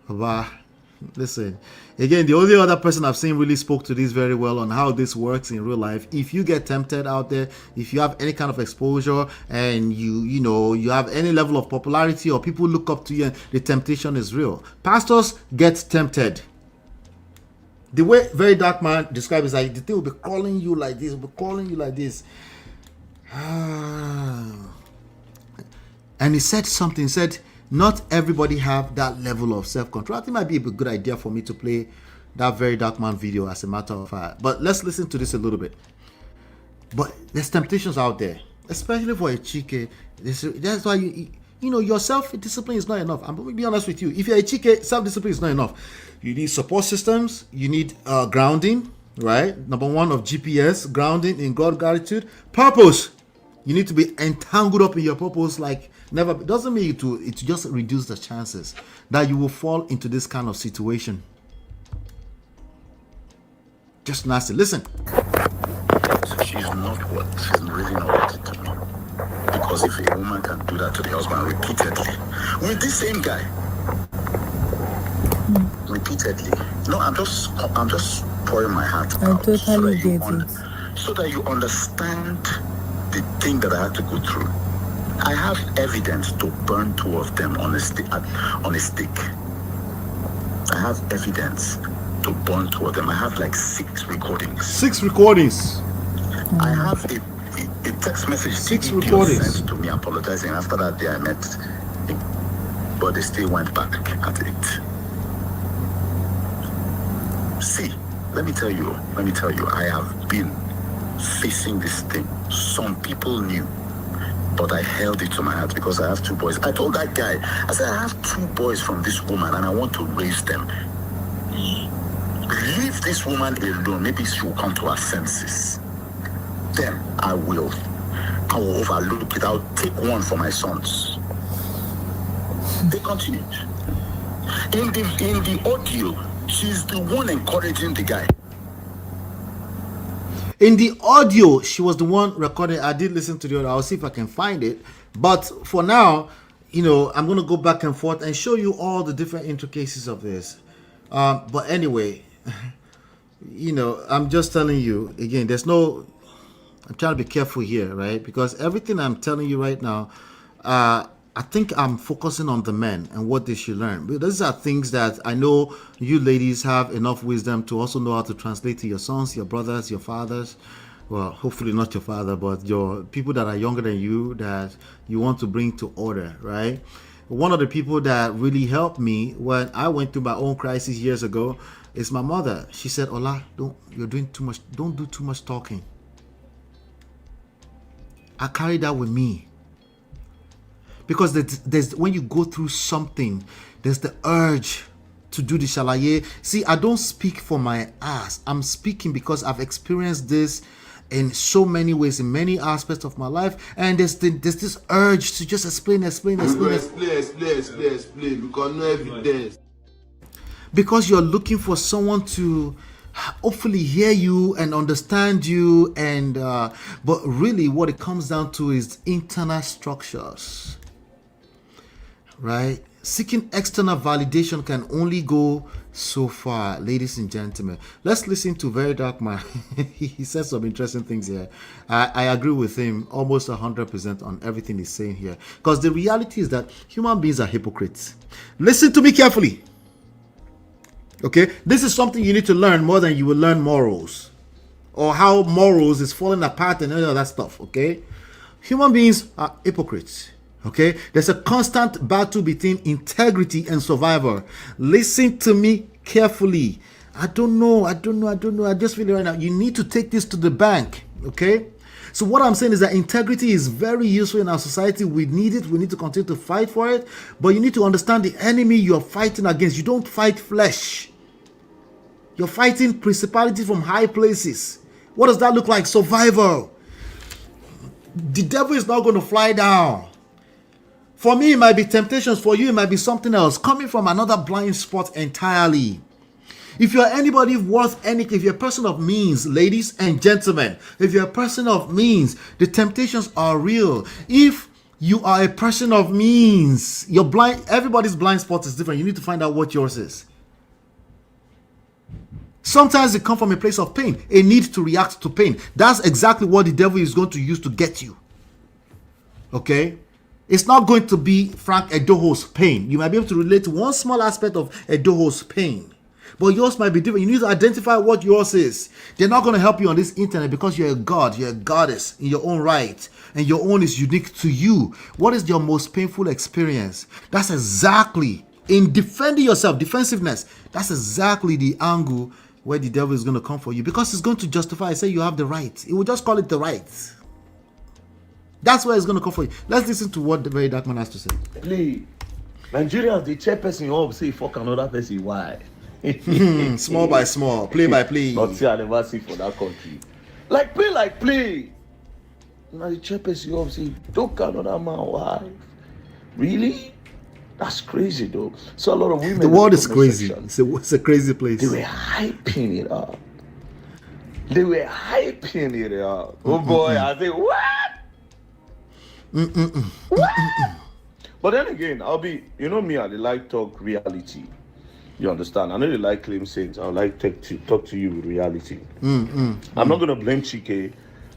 But listen, again, the only other person I've seen really spoke to this very well on how this works in real life. If you get tempted out there, if you have any kind of exposure and you have any level of popularity or people look up to you and the temptation is real. Pastors get tempted. The way Very Dark Man describes it is like the thing will be calling you like this, will be calling you like this. And he said something, said, not everybody have that level of self-control. I think it might be a good idea for me to play that Very Dark Man video as a matter of fact. But let's listen to this a little bit. But there's temptations out there, especially for a Chike. That's why your self-discipline is not enough. I'm going to be honest with you. If you're a Chike, self-discipline is not enough. You need support systems. You need grounding, right? Number one of GPS, grounding in God gratitude. Purpose. You need to be entangled up in your purpose like never. Doesn't mean it just reduce the chances that you will fall into this kind of situation. Just nasty. Listen. So she's really not worth it to me. Because if a woman can do that to the husband repeatedly, with this same guy, repeatedly. No, I'm just pouring my heart out. I totally get it. So that you understand the thing that I had to go through. I have evidence to burn two of them on a stick. I have evidence to burn two of them. I have like 6 recordings. 6 recordings. I have a text message 6 recordings sent to me apologizing after that day I met him, but they still went back at it. See, let me tell you, I have been facing this thing. Some people knew, but I held it to my heart because I have 2 boys. I told that guy, I said, I have 2 boys from this woman and I want to raise them. Leave this woman alone. Maybe she will come to her senses. Then I will overlook it. I'll take one for my sons. They continued. In the audio, she's the one encouraging the guy. In the audio, she was the one recording. I did listen to the audio. I'll see if I can find it. But for now, I'm going to go back and forth and show you all the different intricacies of this. But anyway, I'm just telling you, again, I'm trying to be careful here, right? Because everything I'm telling you right now, I think I'm focusing on the men and what they should learn. But these are things that I know you ladies have enough wisdom to also know how to translate to your sons, your brothers, your fathers. Well, hopefully not your father, but your people that are younger than you that you want to bring to order, right? One of the people that really helped me when I went through my own crisis years ago is my mother. She said, Ola, you're doing too much. Don't do too much talking. I carry that with me. Because there's when you go through something, there's the urge to do the shalaye. See, I don't speak for my ass. I'm speaking because I've experienced this in so many ways, in many aspects of my life. And there's this urge to just explain. Explain, because no evidence. Because you're looking for someone to hopefully hear you and understand you, and but really what it comes down to is internal structures, right? Seeking external validation can only go so far, ladies and gentlemen. Let's listen to Very Dark Man. He says some interesting things here. I agree with him almost 100% on everything he's saying here. Because the reality is that human beings are hypocrites. Listen to me carefully. Okay? This is something you need to learn more than you will learn morals. Or how morals is falling apart and all of that stuff. Okay? Human beings are hypocrites. Okay, there's a constant battle between integrity and survival. Listen to me carefully. I don't know. I just feel it right now. You need to take this to the bank. Okay, so what I'm saying is that integrity is very useful in our society. We need it. We need to continue to fight for it. But you need to understand the enemy you're fighting against. You don't fight flesh. You're fighting principalities from high places. What does that look like? Survival. The devil is not going to fly down. For me, it might be temptations. For you, it might be something else. Coming from another blind spot entirely. If you're anybody worth anything, if you're a person of means, ladies and gentlemen, if you're a person of means, the temptations are real. If you are a person of means, you're blind. Everybody's blind spot is different. You need to find out what yours is. Sometimes it comes from a place of pain, a need to react to pain. That's exactly what the devil is going to use to get you. Okay? It's not going to be Frank EDOHO's pain. You might be able to relate to one small aspect of EDOHO's pain. But yours might be different. You need to identify what yours is. They're not going to help you on this internet because you're a god, you're a goddess in your own right. And your own is unique to you. What is your most painful experience? That's exactly, in defending yourself, defensiveness, that's exactly the angle where the devil is going to come for you. Because it's going to justify, say you have the right. It will just call it the right. That's where it's going to come for you. Let's listen to what the Very Dark Man has to say. Play. Nigerians, the chairperson, you all say fuck another person. Why? Small by small, play by play. Not see, I never see for that country. Like play. Now the chairperson, you all say, don't another man wife. Really? That's crazy, though. So a lot of women. The world is crazy. It's a crazy place. They were hyping it up. Oh boy, I say what? But then again, I'll be, you know me, I like talk reality. You understand? I know you like claim saints. I like to talk to you with reality. I'm not going to blame Chike.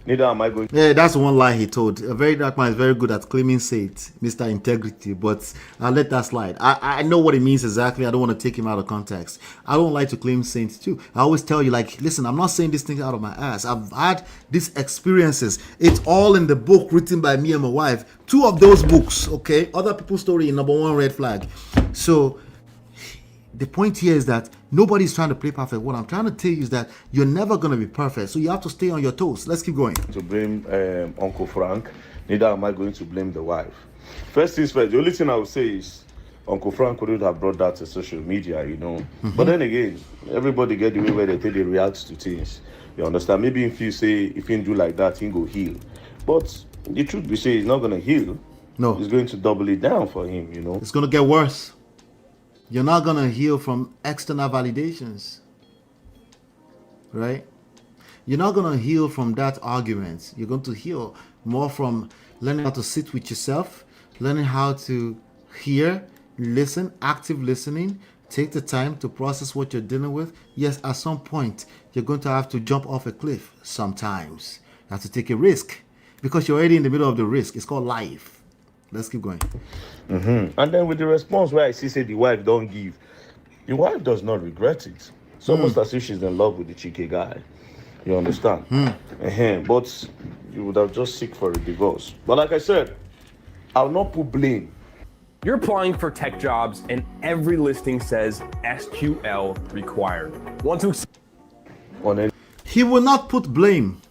Neither am I going. Yeah, that's one lie he told. A Very Dark Man is very good at claiming saints, Mr. Integrity, but I'll let that slide. I know what it means exactly. I don't want to take him out of context. I don't like to claim saints too. I always tell you, like, listen, I'm not saying this thing out of my ass. I've had these experiences. It's all in the book written by me and my wife. 2 of those books, okay? Other people's story in number 1 red flag. So the point here is that nobody's trying to play perfect. What I'm trying to tell you is that you're never going to be perfect. So you have to stay on your toes. Let's keep going. To blame Uncle Frank, neither am I going to blame the wife. First things first, the only thing I would say is Uncle Frank couldn't have brought that to social media, you know. But then again, everybody get the way where they react to things. You understand? Maybe if you say, if you do like that, he go heal. But the truth be said, he's not going to heal. No. He's going to double it down for him, you know. It's going to get worse. You're not going to heal from external validations, right? You're not going to heal from that argument. You're going to heal more from learning how to sit with yourself, learning how to hear, listen, active listening, take the time to process what you're dealing with. Yes, at some point, you're going to have to jump off a cliff sometimes. You have to take a risk because you're already in the middle of the risk. It's called life. Let's keep going. And then with the response where I see say the wife don't give, the wife does not regret it. It's almost as if she's in love with the Chike guy. You understand? But you would have just seek for a divorce. But like I said, I'll not put blame. You're applying for tech jobs and every listing says SQL required. Want to On any He will not put blame.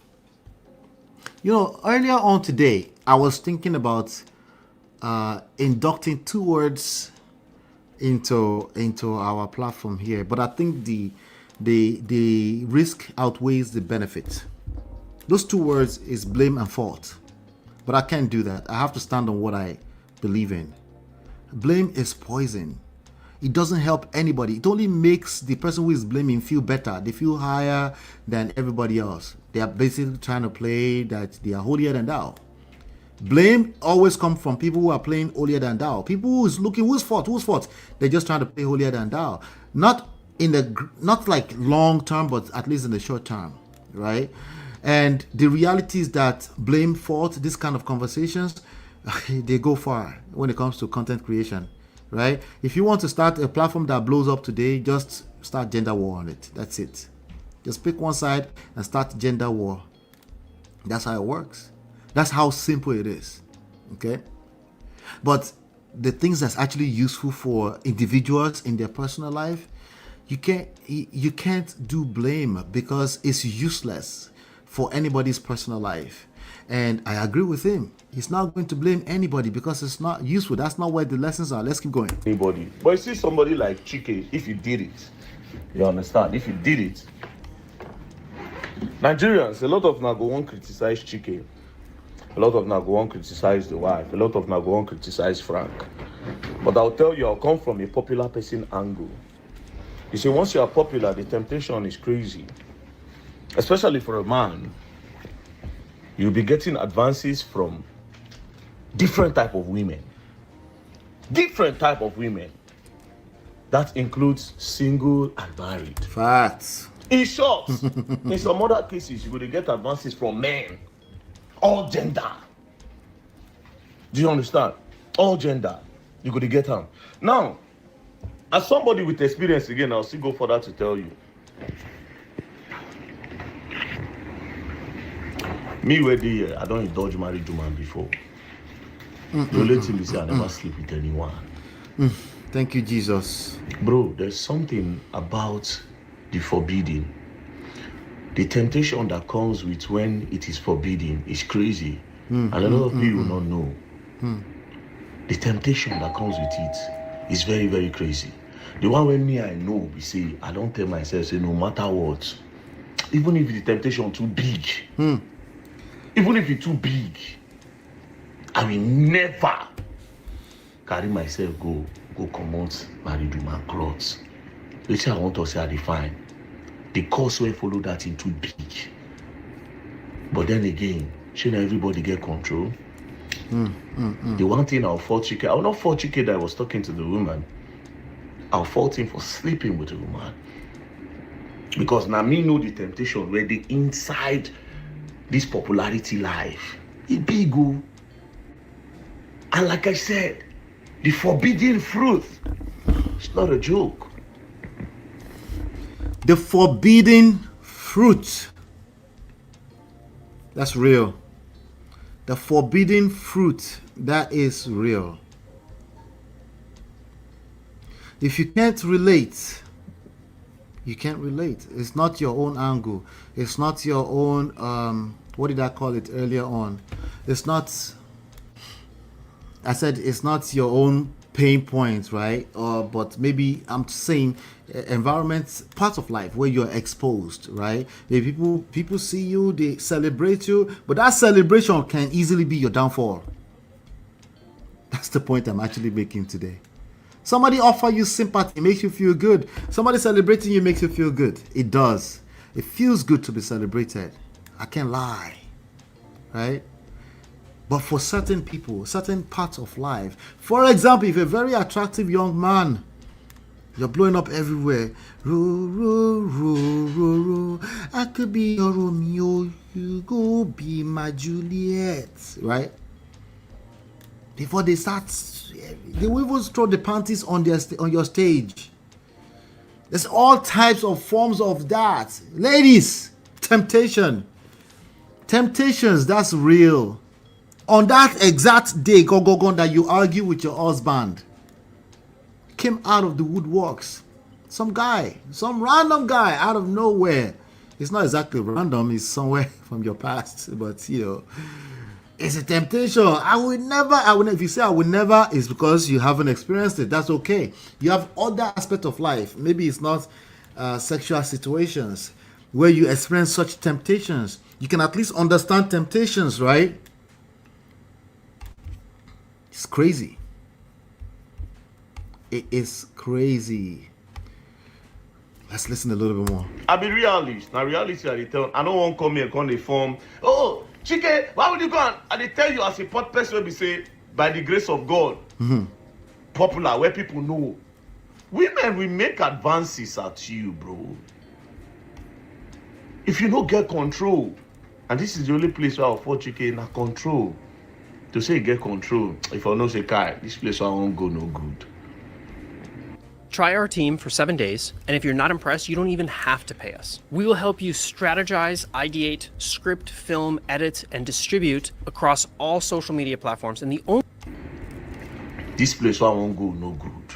You know, earlier on today, I was thinking about inducting 2 words into our platform here, but I think the risk outweighs the benefit. Those 2 words is blame and fault, but I can't do that. I have to stand on what I believe in. Blame is poison. It doesn't help anybody. It only makes the person who is blaming feel better. They feel higher than everybody else. They are basically trying to play that they are holier than thou. Blame always comes from people who are playing holier than thou. People who's looking who's fault. They're just trying to play holier than thou. Not like long term, but at least in the short term, right? And the reality is that blame, fault, this kind of conversations, they go far when it comes to content creation, right? If you want to start a platform that blows up today, just start gender war on it. That's it. Just pick one side and start gender war. That's how it works. That's how simple it is. Okay? But the things that's actually useful for individuals in their personal life, you can't do blame because it's useless for anybody's personal life. And I agree with him. He's not going to blame anybody because it's not useful. That's not where the lessons are. Let's keep going. Anybody. But you see somebody like Chike, if you did it, you understand? If you did it, Nigerians, a lot of now go on criticize Chike. A lot of now go on criticize the wife. A lot of now go on criticize Frank. But I'll tell you, I'll come from a popular person angle. You see, once you are popular, the temptation is crazy. Especially for a man. You'll be getting advances from different type of women. Different type of women. That includes single and married. Facts. In short, in some other cases, you're going to get advances from men. All gender. Do you understand? All gender. You're going to get them. Now, as somebody with experience, again, I'll still go further to tell you. Me, where I don't indulge married woman before. The only thing is I never sleep with anyone. Thank you, Jesus. Bro, there's something about the forbidden. The temptation that comes with when it is forbidden is crazy. And a lot of people don't know. The temptation that comes with it is very, very crazy. The one when me I know, we say, I don't tell myself, say no matter what, even if the temptation too big, even if it's too big, I will never carry myself go come out married woman clothes. Which I want to say I define. The course will follow that into big. But then again, shouldn't everybody get control? The one thing I'll fault Chike, I'll not fault Chike that I was talking to the woman. I'll fault him for sleeping with the woman. Because now me know the temptation where the inside this popularity life. It big go. And like I said, the forbidden fruit, it's not a joke. The forbidden fruit. That's real. The forbidden fruit, that is real. If you can't relate, you can't relate. It's not your own angle. It's not your own, what did I call it earlier on? It's not, I said it's not your own pain points, right? But maybe I'm saying environments, parts of life where you're exposed, right? Maybe people see you, they celebrate you, but that celebration can easily be your downfall. That's the point I'm actually making today. Somebody offer you sympathy, makes you feel good. Somebody celebrating you makes you feel good. It does. It feels good to be celebrated. I can't lie, right? But for certain people, certain parts of life, for example, if you're a very attractive young man, you're blowing up everywhere. I could be your Romeo, you go be my Juliet, right? Before they start, they will even throw the panties on your stage. There's all types of forms of that. Ladies, temptations, that's real. On that exact day, that you argue with your husband, came out of the woodworks. Some random guy out of nowhere. It's not exactly random, it's somewhere from your past, but it's a temptation. I would never, if you say I would never, it's because you haven't experienced it. That's okay. You have other aspects of life. Maybe it's not sexual situations where you experience such temptations. You can at least understand temptations, right? It's crazy. It is crazy. Let's listen a little bit more. I be realist. Now reality I tell. I don't want to come here and come the form. Oh, Chike, why would you go and they tell you as a pot person we say, by the grace of God, popular, where people know. Women will make advances at you, bro. If you don't get control, and this is the only place where I'll afford Chike in control. To say get control, if I know say, Kai, this place I won't go no good. Try our team for 7 days, and if you're not impressed, you don't even have to pay us. We will help you strategize, ideate, script, film, edit, and distribute across all social media platforms. And the only This place I won't go no good.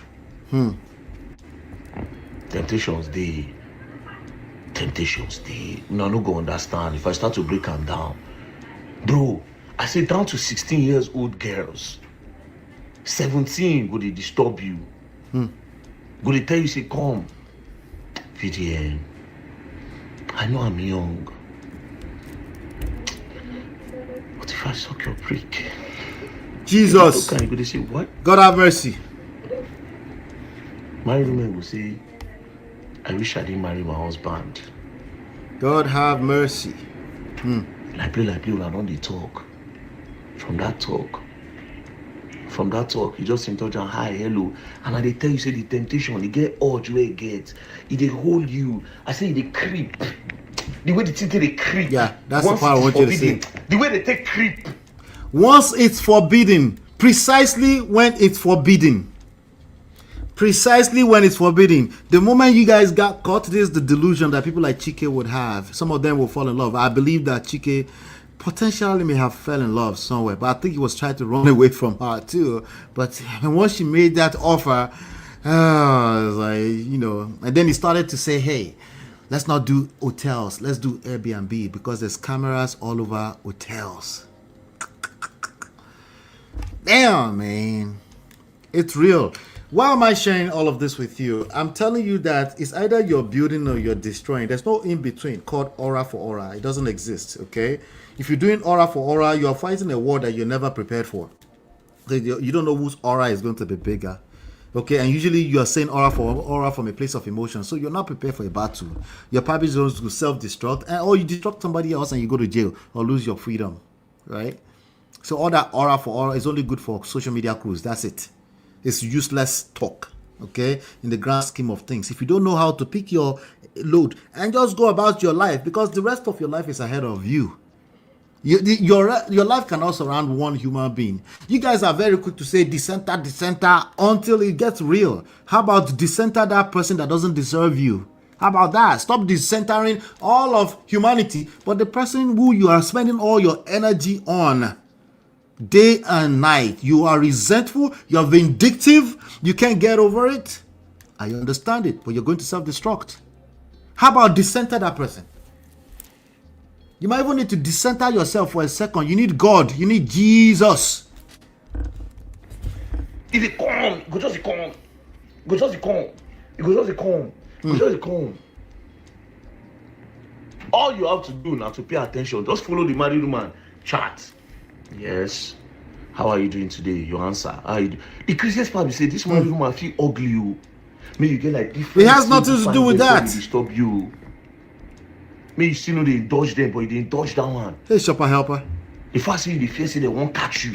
Temptations they. No, no go understand. If I start to break them down, bro, I say down to 16 years old girls, 17 go they disturb you. Go they tell you say come, VDN. I know I'm young, but if I suck your prick, Jesus, go they say what? God have mercy. Married women will say, I wish I didn't marry my husband. God have mercy. Like play, when I don't they talk. From that talk, you just in touch and hi, hello. And I they tell you, say the temptation, they get urge where it gets. It they hold you. I say they creep. The way they think they creep. Yeah, that's the part I want you to say. The way they take creep. Once it's forbidden, precisely when it's forbidden. Precisely when it's forbidden. The moment you guys got caught, this is the delusion that people like Chike would have. Some of them will fall in love. I believe that Chike potentially may have fell in love somewhere, but I think he was trying to run away from her too. But once she made that offer, it was like, you know, and then he started to say, hey, let's not do hotels, let's do Airbnb because there's cameras all over hotels. Damn, man, it's real. Why am I sharing all of this with you? I'm telling you that it's either you're building or you're destroying. There's no in between called aura for aura. It doesn't exist, okay? If you're doing aura for aura, you're fighting a war that you're never prepared for. You don't know whose aura is going to be bigger, okay? And usually you're saying aura for aura from a place of emotion, so you're not prepared for a battle. You're probably going to self-destruct, or you destruct somebody else and you go to jail or lose your freedom, right? So all that aura for aura is only good for social media crews. That's it. It's useless talk, okay, in the grand scheme of things. If you don't know how to pick your load and just go about your life, because the rest of your life is ahead of you. Your life cannot surround one human being. You guys are very quick to say dissenter until it gets real. How about dissenter that person that doesn't deserve you? How about that? Stop dissentering all of humanity, but the person who you are spending all your energy on, day and night, you are resentful, you're vindictive, you can't get over it. I understand it, but you're going to self-destruct. How about decenter that person? You might even need to decenter yourself for a second. You need God, you need Jesus. If it come, go just come. All you have to do now to pay attention, just follow the married woman, chat. Yes. How are you doing today? Your answer. How are you doing? The craziest part is say this married woman feel ugly. May you get like different. It has nothing to do with that. Disturb you. May you still know they dodge them, but you didn't dodge that one. Hey, shopper helper. The first thing you fear say they won't catch you.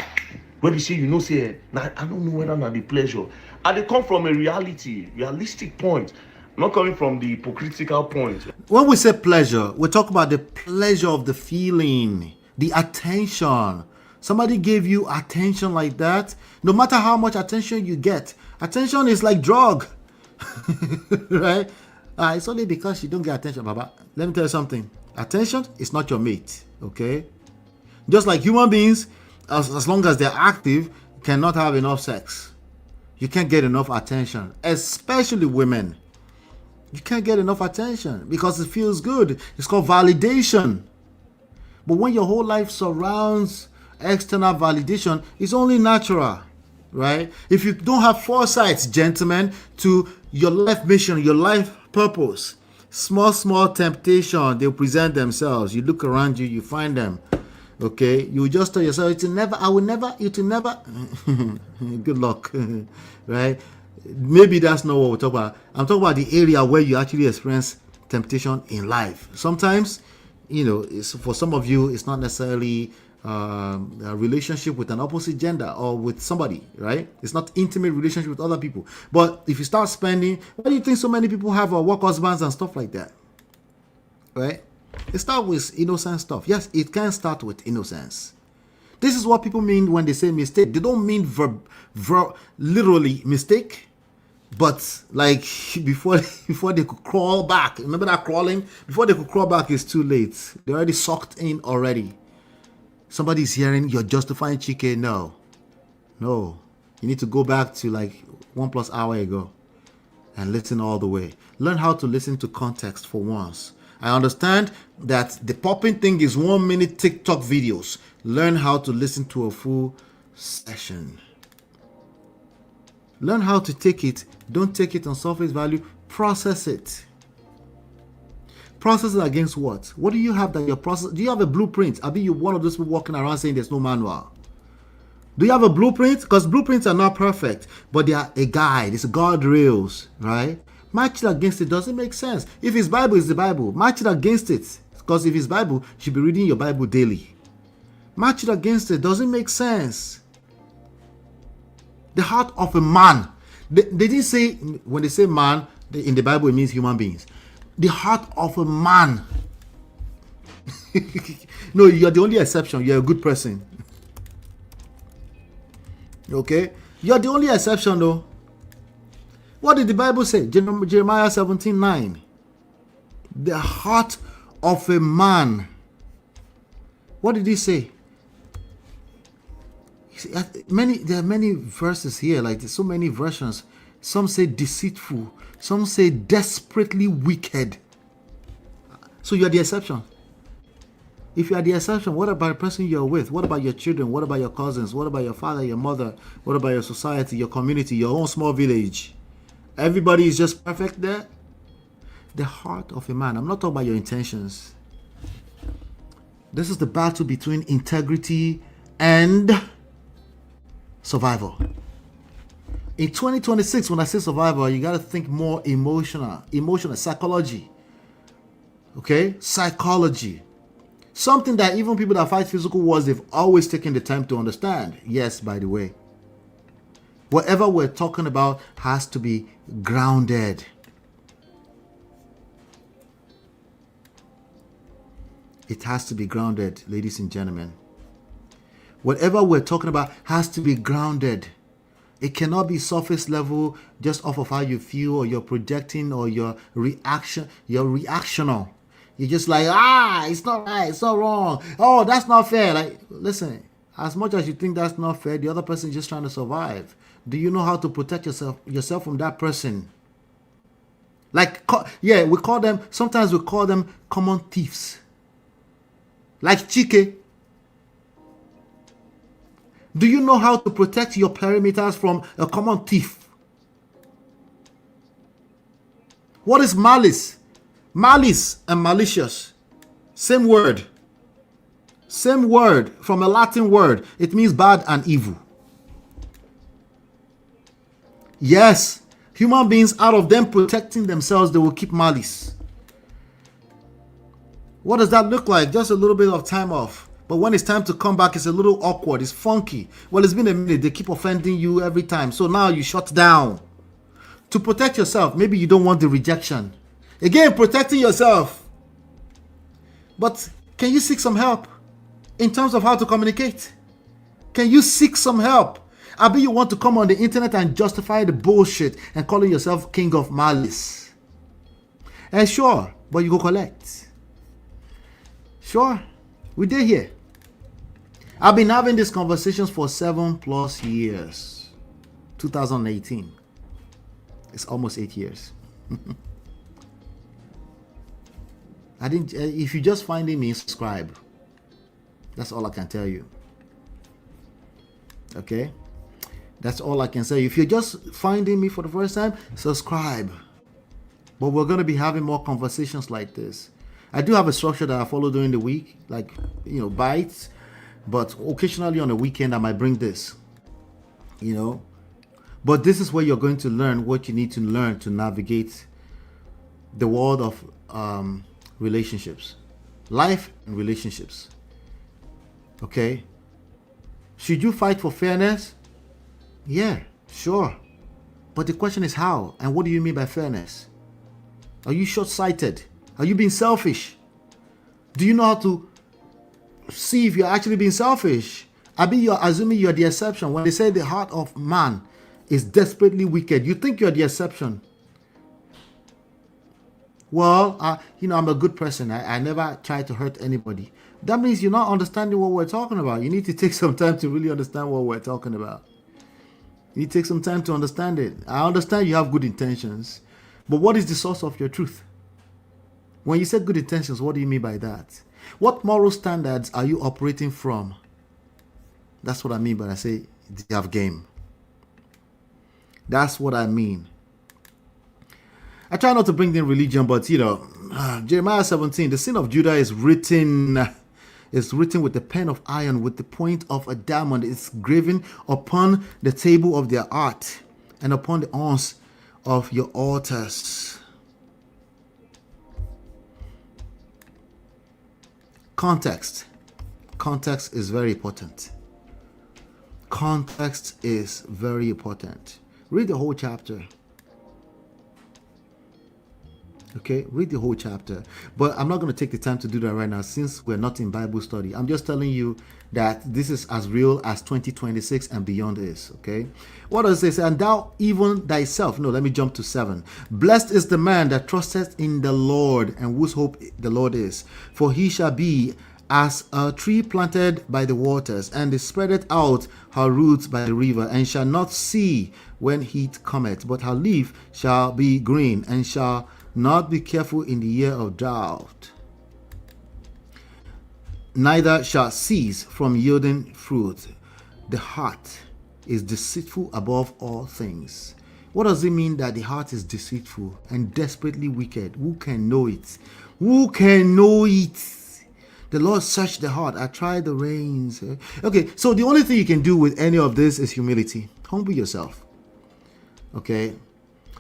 When you say you know say, nah, I don't know whether not the pleasure. And they come from a realistic point. Not coming from the hypocritical point. When we say pleasure, we talk about the pleasure of the feeling, the attention. Somebody gave you attention like that. No matter how much attention you get, attention is like drug, right? It's only because you don't get attention, Baba. Let me tell you something. Attention is not your mate, okay? Just like human beings, as long as they're active, cannot have enough sex. You can't get enough attention, especially women. You can't get enough attention because it feels good. It's called validation. But when your whole life surrounds external validation, it's only natural, right? If you don't have foresight, gentlemen, to your life mission, your life purpose, small temptation, they'll present themselves. You look around you, you find them. Okay, you just tell yourself, it will never. Good luck, right? Maybe that's not what we're talking about. I'm talking about the area where you actually experience temptation in life. Sometimes for some of you, it's not necessarily a relationship with an opposite gender or with somebody, right? It's not intimate relationship with other people. But if you start spending, why do you think so many people have work husbands and stuff like that, right? It starts with innocent stuff. Yes, it can start with innocence. This is what people mean when they say mistake. They don't mean literally mistake, but like before they could crawl back. Remember that crawling? Before they could crawl back, it's too late. They're already sucked in already. Somebody's hearing you're justifying Chike. No. You need to go back to like 1+ hour ago and listen all the way. Learn how to listen to context for once. I understand that the popping thing is 1 minute TikTok videos. Learn how to listen to a full session. Learn how to take it. Don't take it on surface value. Process it. Process it against what? What do you have that you're processing? Do you have a blueprint? Are you one of those people walking around saying there's no manual? Do you have a blueprint? Because blueprints are not perfect, but they are a guide. It's guardrails, right? Match it against it. Doesn't make sense. If it's Bible, it's the Bible. Match it against it. Because if it's Bible, you should be reading your Bible daily. Match it against it. Doesn't make sense. The heart of a man. They didn't say, when they say man, in the Bible, it means human beings. The heart of a man. No, you're the only exception. You're a good person. Okay? You're the only exception, though. What did the Bible say? Jeremiah 17:9. The heart of a man. What did he say? There are many verses here, like there's so many versions. Some say deceitful, some say desperately wicked. So you're the exception. If you are the exception, what about the person you're with? What about your children? What about your cousins? What about your father, your mother? What about your society, your community, your own small village? Everybody is just perfect there? The heart of a man. I'm not talking about your intentions. This is the battle between integrity and survival. In 2026, when I say survival, you got to think more emotional, psychology. Okay? Psychology. Something that even people that fight physical wars, they've always taken the time to understand. Yes, by the way. Whatever we're talking about has to be grounded. It has to be grounded, ladies and gentlemen. Whatever we're talking about has to be grounded. It cannot be surface level, just off of how you feel, or you're projecting, or your reaction. You're reactional. You're just like, it's not right, it's not wrong. Oh, that's not fair. Like, listen, as much as you think that's not fair, the other person is just trying to survive. Do you know how to protect yourself from that person? Like, sometimes we call them common thieves. Like Chike. Do you know how to protect your perimeters from a common thief? What is malice? Malice and malicious. Same word. Same word from a Latin word. It means bad and evil. Yes, human beings, out of them protecting themselves, they will keep malice. What does that look like? Just a little bit of time off. But when it's time to come back, it's a little awkward. It's funky. Well, it's been a minute. They keep offending you every time. So now you shut down. To protect yourself, maybe you don't want the rejection. Again, protecting yourself. But can you seek some help in terms of how to communicate? Can you seek some help? I bet you want to come on the internet and justify the bullshit and calling yourself king of malice. And sure, but you go collect. Sure, we did here. I've been having these conversations for 7+ years. 2018. It's almost 8 years. If you just finding me, subscribe. That's all I can tell you. Okay? That's all I can say. If you're just finding me for the first time, subscribe. But we're going to be having more conversations like this. I do have a structure that I follow during the week, like, bites. But occasionally on the weekend, I might bring this. But this is where you're going to learn what you need to learn to navigate the world of relationships. life and relationships. Okay? Should you fight for fairness? Yeah, sure. But the question is how, and what do you mean by fairness? Are you short-sighted? Are you being selfish? Do you know how to see if you're actually being selfish? I mean, you're assuming you're the exception. When they say the heart of man is desperately wicked, you think you're the exception. Well, I'm a good person. I never try to hurt anybody. That means you're not understanding what we're talking about. You need to take some time to really understand what we're talking about. You need to take some time to understand it. I understand you have good intentions, but what is the source of your truth? When you say good intentions, what do you mean by that? What moral standards are you operating from? That's what I mean when I say you have game. That's what I mean. I try not to bring in religion, but Jeremiah 17, the sin of Judah is written with the pen of iron, with the point of a diamond. It's graven upon the table of their art and upon the horns of your altars. Context. Context is very important. Context is very important. Read the whole chapter. Okay, read the whole chapter. But I'm not going to take the time to do that right now since we're not in Bible study. I'm just telling you that this is as real as 2026 and beyond is. Okay, what does it say? And thou even thyself. No, let me jump to 7. Blessed is the man that trusteth in the Lord, and whose hope the Lord is. For he shall be as a tree planted by the waters, and spreadeth out her roots by the river, and shall not see when heat cometh, but her leaf shall be green, and shall not be careful in the year of drought, neither shall cease from yielding fruit. The heart is deceitful above all things. What does it mean that the heart is deceitful and desperately wicked? Who can know it? Who can know it? The Lord searched the heart. I tried the reins. Okay, so the only thing you can do with any of this is humility. Humble yourself. Okay?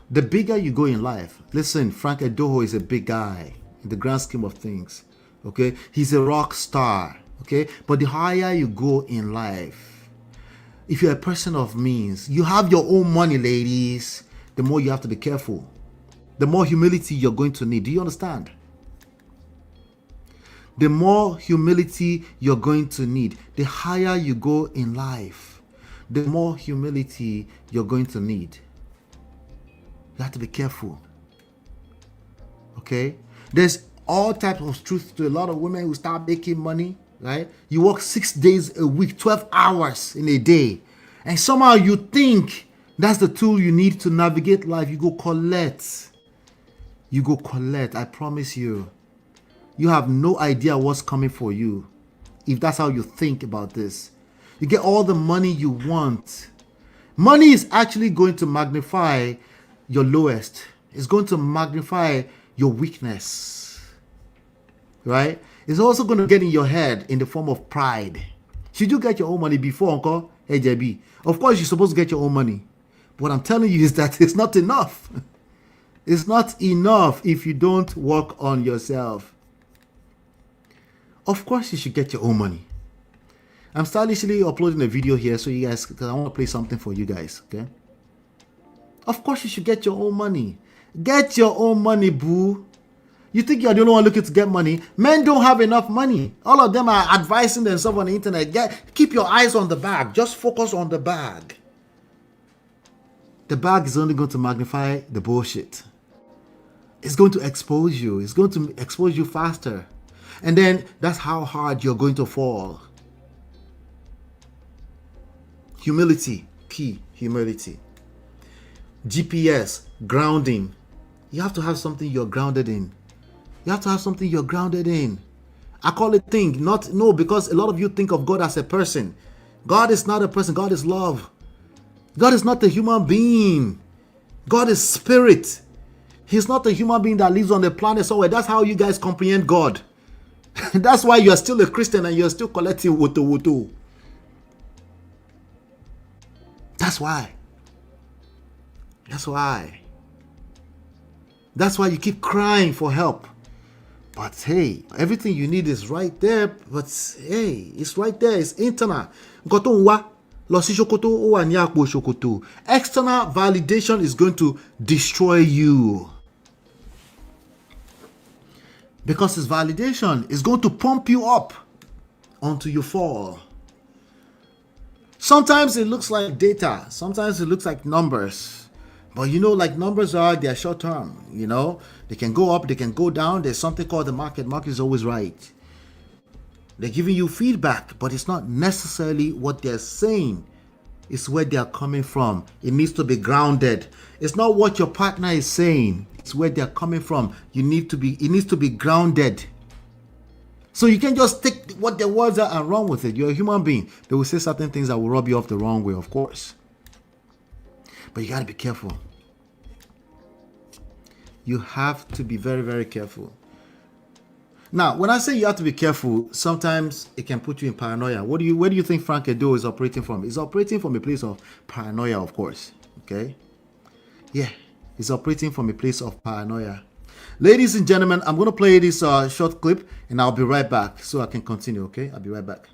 The bigger you go in life, listen, Frank EDOHO is a big guy in the grand scheme of things. Okay? He's a rock star. Okay? But the higher you go in life, if you're a person of means, you have your own money, ladies, the more you have to be careful. The more humility you're going to need. Do you understand? The more humility you're going to need. The higher you go in life, the more humility you're going to need. You have to be careful. Okay? There's all types of truth to a lot of women who start making money, right? You work 6 days a week, 12 hours in a day. And somehow you think that's the tool you need to navigate life. You go collect. You go collect. I promise you. You have no idea what's coming for you if that's how you think about this. You get all the money you want. Money is actually going to magnify your lowest. It's going to magnify your weakness. Right? It's also going to get in your head in the form of pride. Should you get your own money before, Uncle AJB? Of course, you're supposed to get your own money. But what I'm telling you is that it's not enough. It's not enough if you don't work on yourself. Of course, you should get your own money. I'm stylishly uploading a video here so you guys, because I want to play something for you guys, okay? Of course, you should get your own money. Get your own money, boo. You think you're the only one looking to get money? Men don't have enough money. All of them are advising themselves on the internet. Keep your eyes on the bag. Just focus on the bag. The bag is only going to magnify the bullshit. It's going to expose you. It's going to expose you faster. And then that's how hard you're going to fall. Humility, key, humility. GPS, grounding. You have to have something you're grounded in. You have to have something you're grounded in. I call it thing, because a lot of you think of God as a person. God is not a person. God is love. God is not a human being. God is spirit. He's not a human being that lives on the planet somewhere. That's how you guys comprehend God. That's why you are still a Christian and you're still collecting wutu. That's why. That's why. That's why you keep crying for help. But hey, everything you need is right there. But hey, it's right there. It's internal. External validation is going to destroy you. Because its validation is going to pump you up until you fall. Sometimes it looks like data. Sometimes it looks like numbers. But you know, like numbers they're short term. You know, they can go up, they can go down. There's something called the market. Market is always right. They're giving you feedback, but it's not necessarily what they're saying. It's where they're coming from. It needs to be grounded. It's not what your partner is saying. It's where they're coming from. It needs to be grounded. So you can't just take what their words are and run with it. You're a human being. They will say certain things that will rub you off the wrong way, of course. But you got to be careful. You have to be very, very careful. Now, when I say you have to be careful, sometimes it can put you in paranoia. Where do you think Frank Edo is operating from? He's operating from a place of paranoia, of course. Okay? Yeah, he's operating from a place of paranoia. Ladies and gentlemen, I'm going to play this short clip and I'll be right back so I can continue, okay? I'll be right back.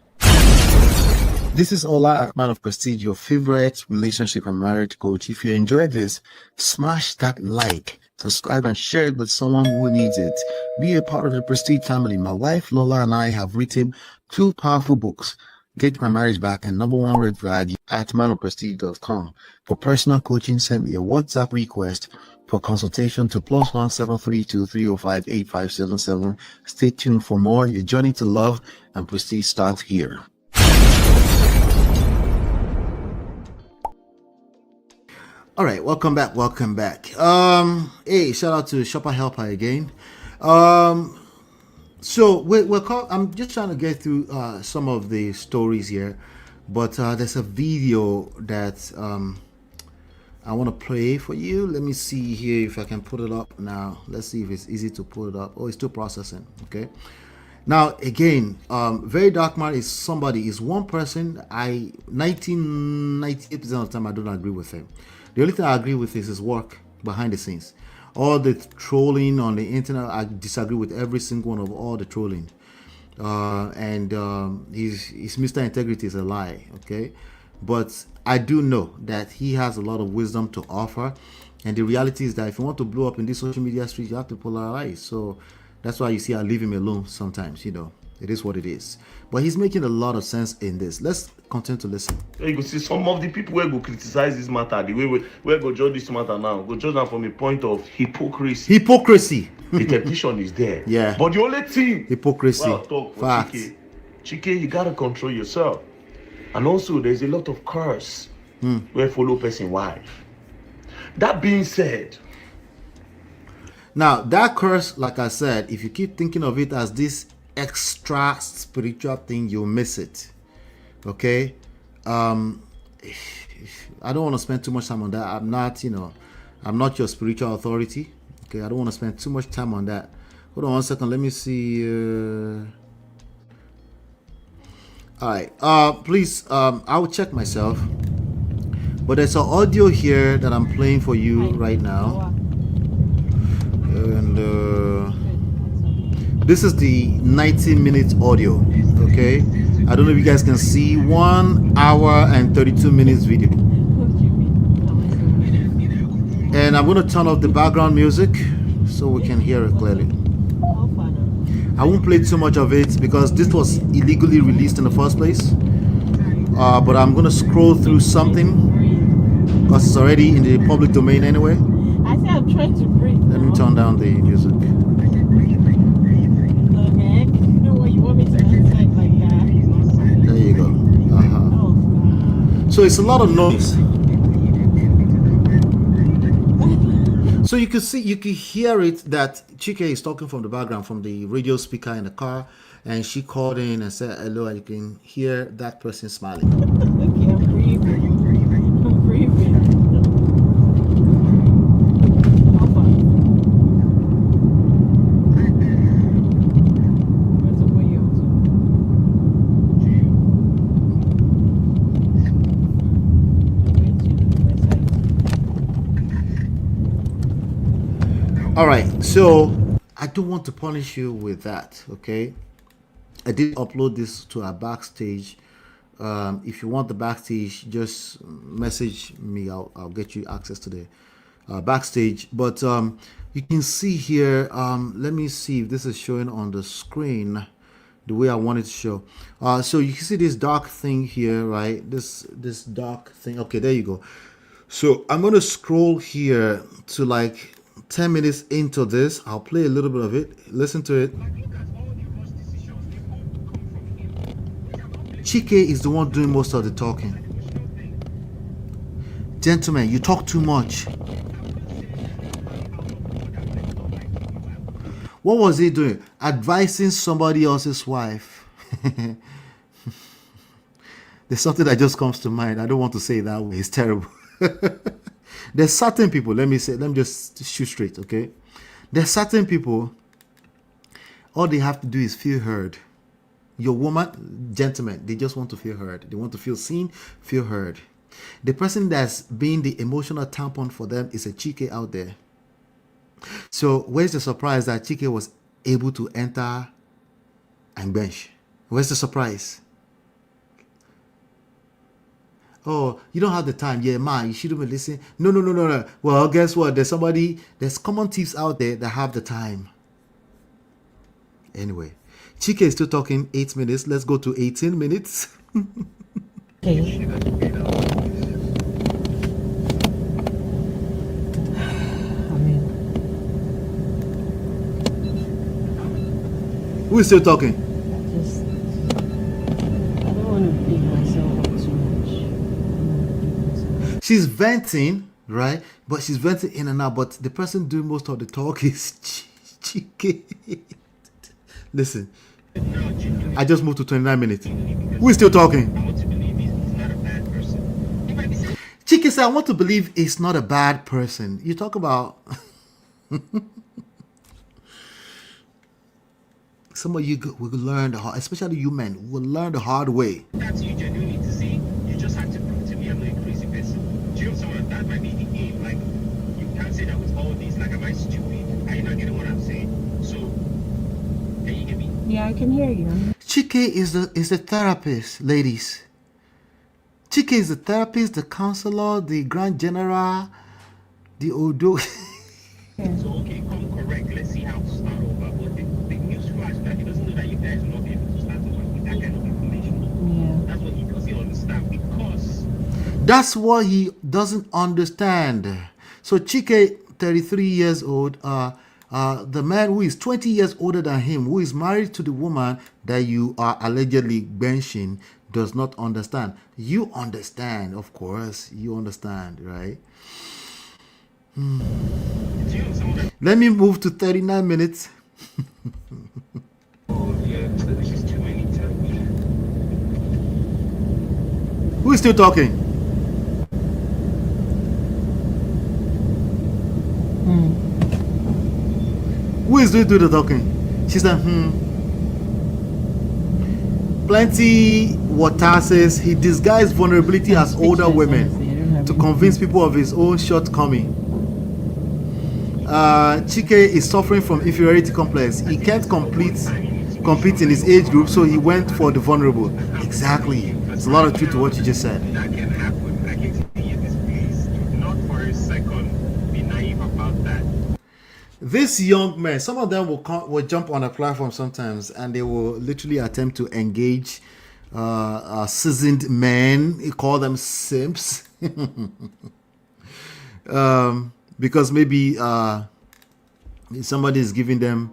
This is Ola, man of Prestige, your favorite relationship and marriage coach. If you enjoyed this, smash that like, subscribe and share it with someone who needs it. Be a part of the Prestige family. My wife Lola and I have written 2 powerful books, Get My Marriage Back and Number 1 Red Flag at manofprestige.com. For personal coaching, send me a WhatsApp request for consultation to +1 732 305 8577. Stay tuned for more. Your journey to love and prestige starts here. All right, welcome back. Hey, shout out to Shopper Helper again. So I'm just trying to get through some of the stories here, but there's a video that I want to play for you. Let me see here if I can put it up now. Let's see if it's easy to put it up. Oh, it's still processing. Okay. Now again, Very Dark Man is one person. 98% of the time I don't agree with him. The only thing I agree with is his work behind the scenes. All the trolling on the internet, I disagree with every single one of all the trolling. His Mr. Integrity is a lie, okay? But I do know that he has a lot of wisdom to offer. And the reality is that if you want to blow up in this social media street, you have to polarize. So that's why you see I leave him alone sometimes, you know. It is what it is. But he's making a lot of sense in this. Let's continue to listen. You go see some of the people who go criticize this matter, the way we go judge this matter now, go judge them from a point of hypocrisy. The temptation is there. Yeah. But the only thing, hypocrisy. Well, talk for Chike, you gotta control yourself. And also, there's a lot of curse where follow person wife. That being said, now that curse, like I said, if you keep thinking of it as this extra spiritual thing, you'll miss it. Okay. I don't want to spend too much time on that. I'm not your spiritual authority. Okay, I don't want to spend too much time on that. Hold on 1 second. Let me see. All right. Please. I will check myself. But there's an audio here that I'm playing for you right now, and this is the 90-minute audio. Okay. I don't know if you guys can see 1 hour and 32 minutes video. And I'm going to turn off the background music so we can hear it clearly. I won't play too much of it because this was illegally released in the first place. But I'm going to scroll through something because it's already in the public domain anyway. I said I'm trying to breathe. Let me turn down the music. Okay. You know what? You want me to answer it like that? There you go. So it's a lot of noise. So you can hear it that Chike is talking from the background, from the radio speaker in the car, and she called in and said hello, and you can hear that person smiling. Okay, I'm breathing. All right, so I don't want to punish you with that, okay? I did upload this to our backstage. If you want the backstage, just message me. I'll get you access to the backstage. But you can see here. Let me see if this is showing on the screen the way I want it to show. So you can see this dark thing here, right? This dark thing. Okay, there you go. So I'm going to scroll here to like 10 minutes into this. I'll play a little bit of it. Listen to it. Chike is the one doing most of the talking. Gentlemen, you talk too much. What was he doing? Advising somebody else's wife. There's something that just comes to mind. I don't want to say it that way. It's terrible. There's certain people, let me just shoot straight, okay? There's certain people, all they have to do is feel heard. Your woman, gentlemen, they just want to feel heard. They want to feel seen, feel heard. The person that's being the emotional tampon for them is a Chike out there. So where's the surprise that Chike was able to enter and bench? Where's the surprise? Oh, you don't have the time. Yeah, man, you shouldn't be listening. No. Well, guess what? There's common thieves out there that have the time. Anyway, Chike is still talking 8 minutes. Let's go to 18 minutes. Okay. Who is still talking? I don't want to beat myself up too much. She's venting, right? But she's venting in and out. But the person doing most of the talk is Chike. Listen, I just moved to 29 minutes. Who is still talking? Chike said, I want to believe he's not a bad person. You talk about... Some of you will learn the hard, especially you men, will learn the hard way. That's you genuinely to see. You just have to prove to me I'm not a crazy person. Do you know someone that might be the aim? Like, you can't say that with all these. Like, am I stupid? Are you not getting what I'm saying? So, can you get me? Yeah, I can hear you. Chike is the therapist, ladies. Chike is the therapist, the counselor, the grand general, the Odo. So, okay, come correct. Let's see how to start over. But the news flash that he doesn't know that you guys will not be able to start over with that kind of information. Yeah. That's what he doesn't understand because... That's what he doesn't understand. So Chike, 33 years old, the man who is 20 years older than him, who is married to the woman that you are allegedly benching, does not understand. You understand, of course. You understand, right? Let me move to 39 minutes. Who is still talking? Who is doing the talking? She said, Plenty Water says he disguised vulnerability as older women to convince people of his own shortcoming. Chike is suffering from inferiority complex. He can't compete in his age group, so he went for the vulnerable. Exactly. There's a lot of truth to what you just said. That can happen. I can tell you this, please. Do not for a second be naive about that. This young man, some of them will jump on a platform sometimes and they will literally attempt to engage seasoned men. You call them simps. Because maybe somebody is giving them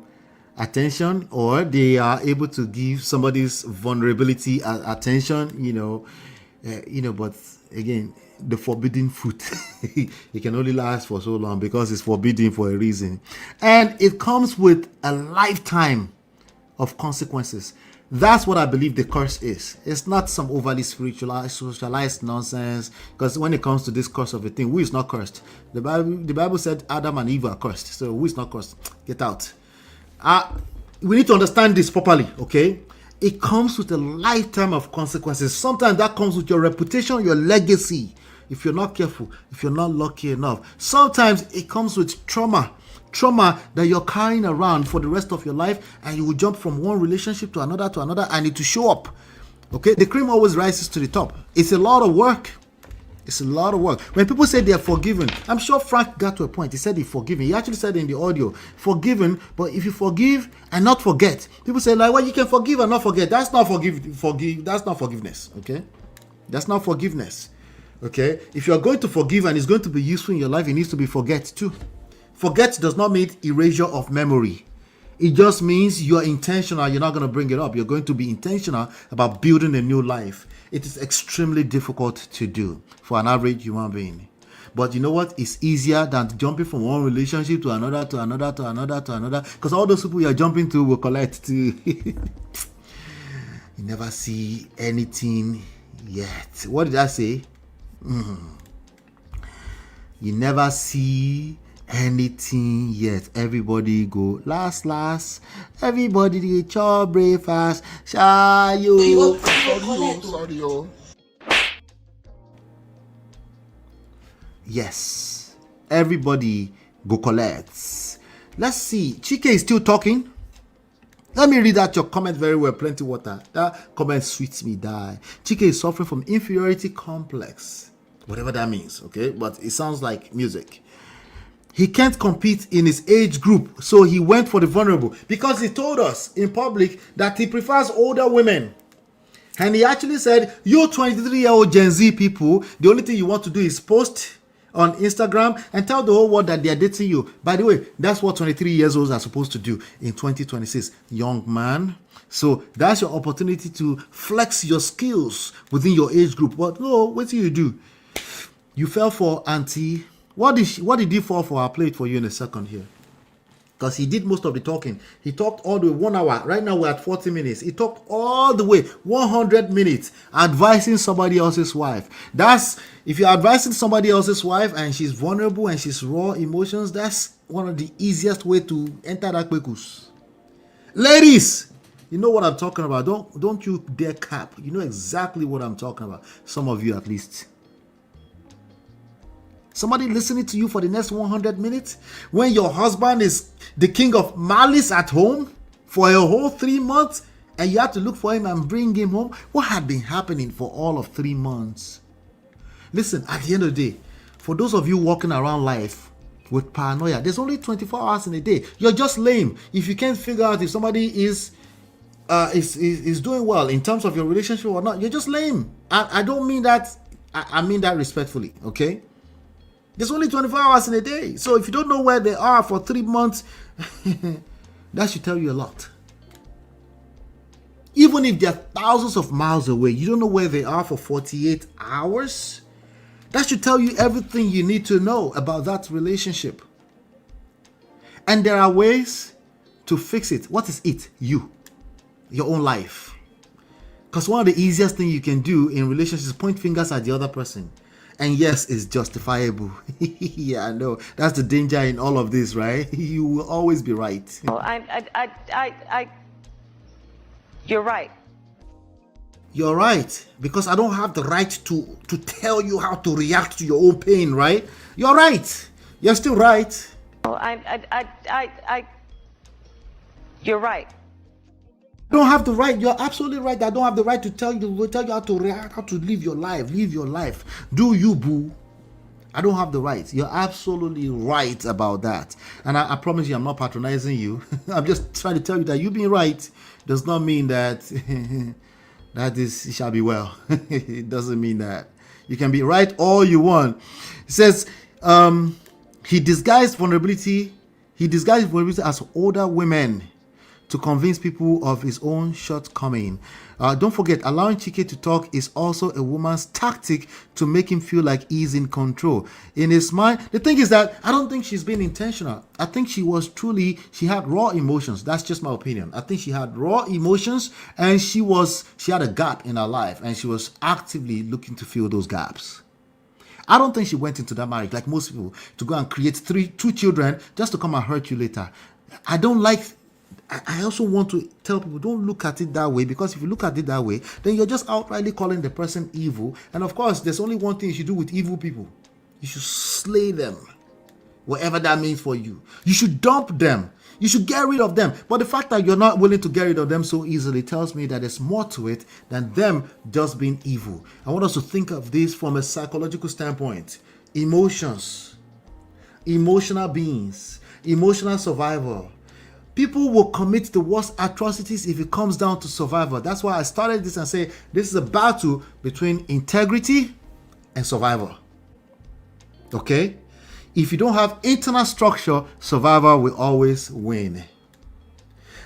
attention, or they are able to give somebody's vulnerability attention, but again, the forbidden fruit, it can only last for so long because it's forbidden for a reason. And it comes with a lifetime of consequences. That's what I believe the curse is. It's not some overly spiritualized, socialized nonsense. Because when it comes to this curse of a thing, who is not cursed? The Bible said Adam and Eve are cursed. So who is not cursed? Get out. We need to understand this properly, okay? It comes with a lifetime of consequences. Sometimes that comes with your reputation, your legacy. If you're not careful, if you're not lucky enough. Sometimes it comes with trauma. trauma that you're carrying around for the rest of your life, and you will jump from one relationship to another, and it will show up. Okay, the cream always rises to the top. It's a lot of work. It's a lot of work. When people say they are forgiven, I'm sure Frank got to a point. He said he's forgiven. He actually said in the audio, forgiven, but if you forgive and not forget, people say like, well, you can forgive and not forget. That's not forgive. That's not forgiveness. Okay, that's not forgiveness. Okay, if you are going to forgive and it's going to be useful in your life, it needs to be forget too. Forget does not mean erasure of memory. It just means you're intentional. You're not going to bring it up. You're going to be intentional about building a new life. It is extremely difficult to do for an average human being. But you know what? It's easier than jumping from one relationship to another, because all those people you're jumping to will collect too. You never see anything yet. What did I say? You never see anything yet. Everybody go last. Everybody get your breakfast. Sorry. Yes. Everybody go collect. Let's see. Chike is still talking. Let me read out your comment very well. Plenty water. That comment sweets me die. Chike is suffering from inferiority complex. Whatever that means. Okay. But it sounds like music. He can't compete in his age group, so he went for the vulnerable because he told us in public that he prefers older women. And he actually said, you 23-year-old Gen Z people, the only thing you want to do is post on Instagram and tell the whole world that they are dating you. By the way, that's what 23 years olds are supposed to do in 2026. Young man. So that's your opportunity to flex your skills within your age group. But no, what do you do? You fell for auntie. What did he fall for? I'll play it for you in a second here. Because he did most of the talking. He talked all the way 1 hour. Right now we're at 40 minutes. He talked all the way 100 minutes advising somebody else's wife. That's, if you're advising somebody else's wife and she's vulnerable and she's raw emotions, that's one of the easiest way to enter that kwekus. Ladies, you know what I'm talking about. Don't you dare cap. You know exactly what I'm talking about. Some of you at least. Somebody listening to you for the next 100 minutes when your husband is the king of malice at home for a whole 3 months and you have to look for him and bring him home. What had been happening for all of 3 months? Listen, at the end of the day, for those of you walking around life with paranoia, there's only 24 hours in a day. You're just lame if you can't figure out if somebody is doing well in terms of your relationship or not. You're just lame. I don't mean that. I mean that respectfully, okay? There's only 24 hours in a day. So if you don't know where they are for 3 months, that should tell you a lot. Even if they're thousands of miles away, you don't know where they are for 48 hours. That should tell you everything you need to know about that relationship. And there are ways to fix it. What is it? You. Your own life. Because one of the easiest things you can do in relationships is point fingers at the other person. And yes, it's justifiable. Yeah, I know. That's the danger in all of this, right? You will always be right. You're right. You're right. Because I don't have the right to tell you how to react to your own pain, right? You're right. You're still right. You're right. I don't have the right. You're absolutely right. I don't have the right to tell you how to react, how to live your life. Live your life. Do you, boo? I don't have the right. You're absolutely right about that. And I promise you, I'm not patronizing you. I'm just trying to tell you that you being right does not mean that it shall be well. It doesn't mean that. You can be right all you want. It says he disguised vulnerability as older women to convince people of his own shortcoming. Don't forget, allowing Chike to talk is also a woman's tactic to make him feel like he's in control. In his mind, the thing is that I don't think she's been intentional. I think she had raw emotions. That's just my opinion. I think she had raw emotions and she had a gap in her life and she was actively looking to fill those gaps. I don't think she went into that marriage like most people to go and create two children just to come and hurt you later. I also want to tell people, don't look at it that way, because if you look at it that way, then you're just outrightly calling the person evil. And of course, there's only one thing you should do with evil people. You should slay them whatever that means for you. You should dump them. You should get rid of them. But the fact that you're not willing to get rid of them so easily tells me that there's more to it than them just being evil. I want us to think of this from a psychological standpoint. Emotions, emotional beings, emotional survival. People will commit the worst atrocities if it comes down to survival. That's why I started this and say this is a battle between integrity and survival. Okay? If you don't have internal structure, survival will always win.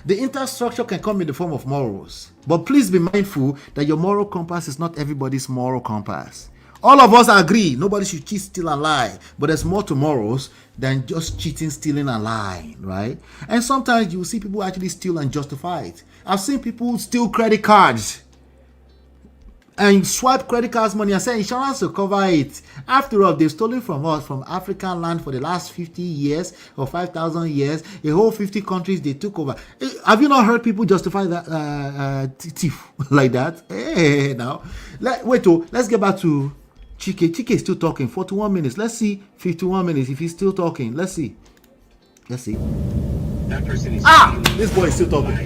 The internal structure can come in the form of morals. But please be mindful that your moral compass is not everybody's moral compass. All of us agree nobody should cheat, steal, and lie. But there's more to morals than just cheating, stealing, and lying, right? And sometimes you will see people actually steal and justify it. I've seen people steal credit cards and swipe credit cards money and say insurance will cover it. After all, they've stolen from us, from African land for the last 50 years or 5,000 years. A whole 50 countries they took over. Have you not heard people justify that thief like that? Hey, now. Let's get back to Chike. Chike is still talking. 41 minutes. Let's see 51 minutes if he's still talking. Let's see. That person is this boy is still talking.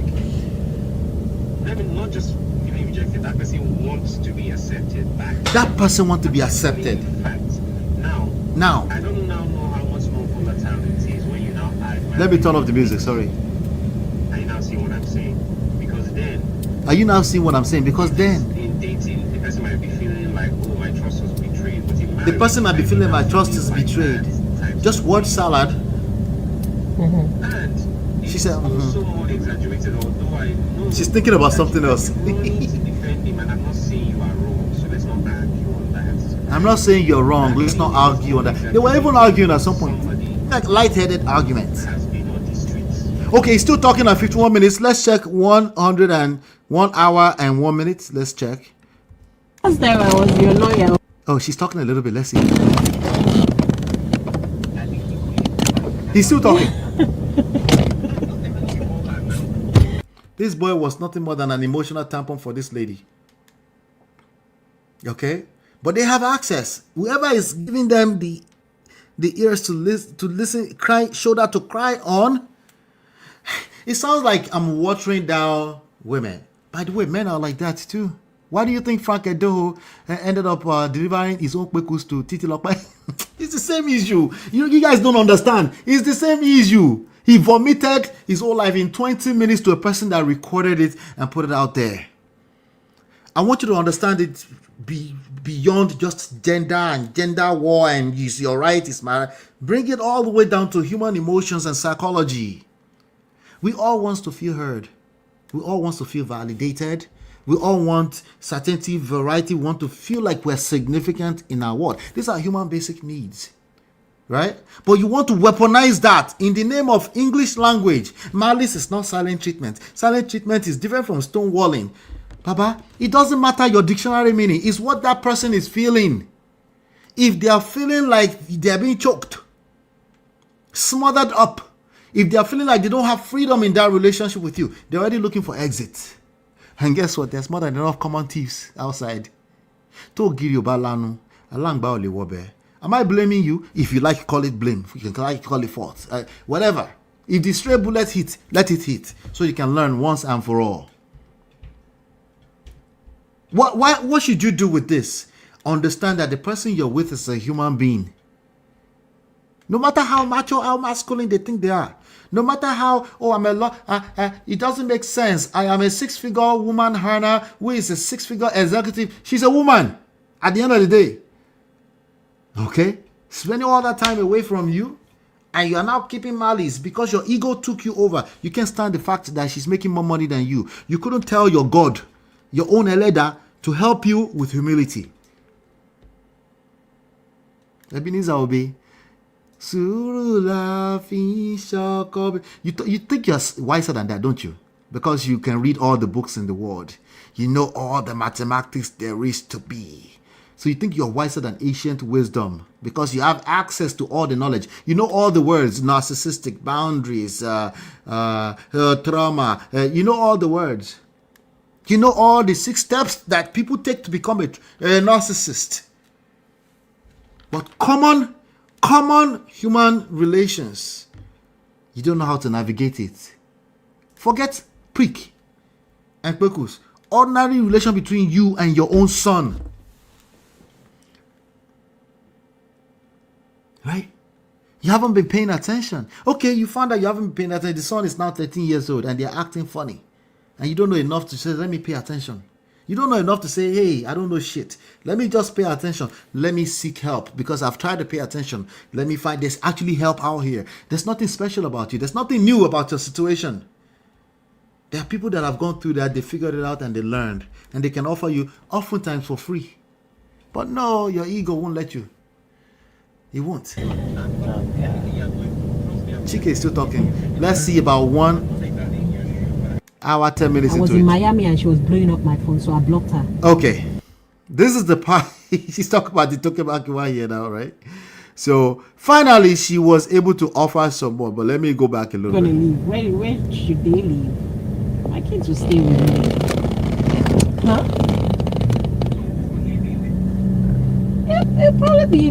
I mean, not just feeling rejected. That person wants to be accepted back. That person wants to be accepted. Now. I don't now know how much more volatile it is when you now add. Let me turn off the music. Sorry. Are you now seeing what I'm saying? Because then. Are you now seeing what I'm saying? Because then. In dating, the person might be feeling like, oh, my trust was betrayed. But in marriage, the person might be feeling my trust is betrayed. Just word salad. And she said, also more exaggerated, although I know she's thinking about something else. I'm not saying you're wrong. Let's not argue on that. They were even arguing at some point, like light-headed arguments. Okay, he's still talking at 51 minutes. Let's check 101 hour and 1 minute. Let's check. Last time I was your lawyer. Oh, she's talking a little bit. Let's see. He's still talking. This boy was nothing more than an emotional tampon for this lady. Okay? But they have access. Whoever is giving them the ears to listen, cry, shoulder to cry on. It sounds like I'm watering down women. By the way, men are like that too. Why do you think Frank EDOHO ended up delivering his own kwekus to Titi Lokpai? It's the same issue. You guys don't understand. It's the same issue. He vomited his whole life in 20 minutes to a person that recorded it and put it out there. I want you to understand it beyond just gender and gender war and is your right, is my. Bring it all the way down to human emotions and psychology. We all want to feel heard. We all want to feel validated. We all want certainty, variety. We want to feel like we're significant in our world. These are human basic needs, right? But you want to weaponize that in the name of English language. Malice is not silent treatment. Silent treatment is different from stonewalling. Baba, it doesn't matter your dictionary meaning. It's what that person is feeling. If they are feeling like they are being choked, smothered up, if they are feeling like they don't have freedom in that relationship with you, they're already looking for exit. And guess what? There's more than enough common thieves outside. Am I blaming you? If you like, call it blame. You can like call it fault. Whatever. If the stray bullet hits, let it hit. So you can learn once and for all. What should you do with this? Understand that the person you're with is a human being. No matter how macho, how masculine they think they are. No matter how, it doesn't make sense. I am a 6-figure woman earner who is a 6-figure executive. She's a woman at the end of the day. Okay? Spending all that time away from you and you are now keeping malice because your ego took you over. You can't stand the fact that she's making more money than you. You couldn't tell your God, your own Eleda, to help you with humility. Ebenezer Obey. You think you're wiser than that, don't you? Because you can read all the books in the world. You know all the mathematics there is to be. So you think you're wiser than ancient wisdom because you have access to all the knowledge. You know all the words, narcissistic, boundaries, trauma. You know all the words. You know all the 6 steps that people take to become a narcissist. But common Common human relations. You don't know how to navigate it. Forget prick and kpekus. Ordinary relation between you and your own son. Right? You haven't been paying attention. Okay, you found out you haven't been paying attention. The son is now 13 years old and they're acting funny. And you don't know enough to say, let me pay attention. You don't know enough to say, hey, I don't know shit. Let me just pay attention. Let me seek help because I've tried to pay attention. Let me find there's actually help out here. There's nothing special about you. There's nothing new about your situation. There are people that have gone through that. They figured it out and they learned. And they can offer you oftentimes for free. But no, your ego won't let you. It won't. Chike is still talking. Let's see about 1 hour, 10 minutes I was into in it. Miami and she was blowing up my phone, so I blocked her. Okay. This is the part she's talking about the Tokebakiwa here now, right? So finally she was able to offer some more. But let me go back a little Gonna bit. leave. Where should they leave? My kids will stay with me. Huh? It'll probably be,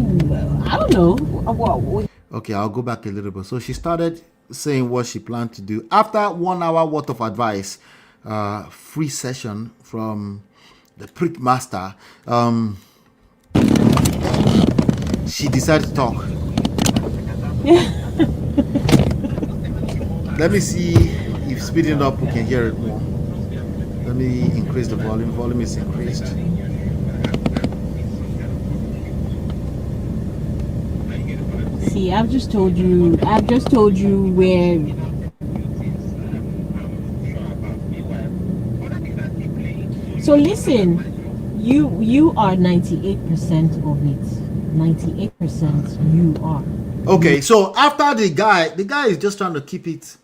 I don't know. Okay, I'll go back a little bit. So she started saying what she planned to do. After 1 hour worth of advice, free session from the prick master, she decided to talk. Let me see if speeding it up we can hear it more. Let me increase the volume. Volume is increased. See, I've just told you where. So listen, you are 98% of it. 98% you are. Okay, so after the guy is just trying to keep it,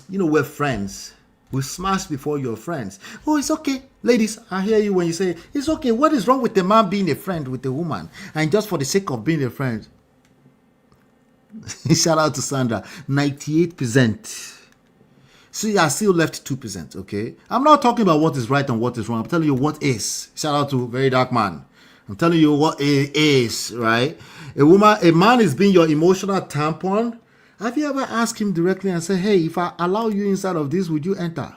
we're friends. We smash before you're friends. Oh, it's okay. Ladies, I hear you when you say, it's okay. What is wrong with the man being a friend with the woman? And just for the sake of being a friend. Shout out to Sandra. 98%. See, I still left 2%, okay? I'm not talking about what is right and what is wrong. I'm telling you what is. Shout out to Very Dark Man. I'm telling you what it is, right? A man is being your emotional tampon. Have you ever asked him directly and said, hey, if I allow you inside of this, would you enter?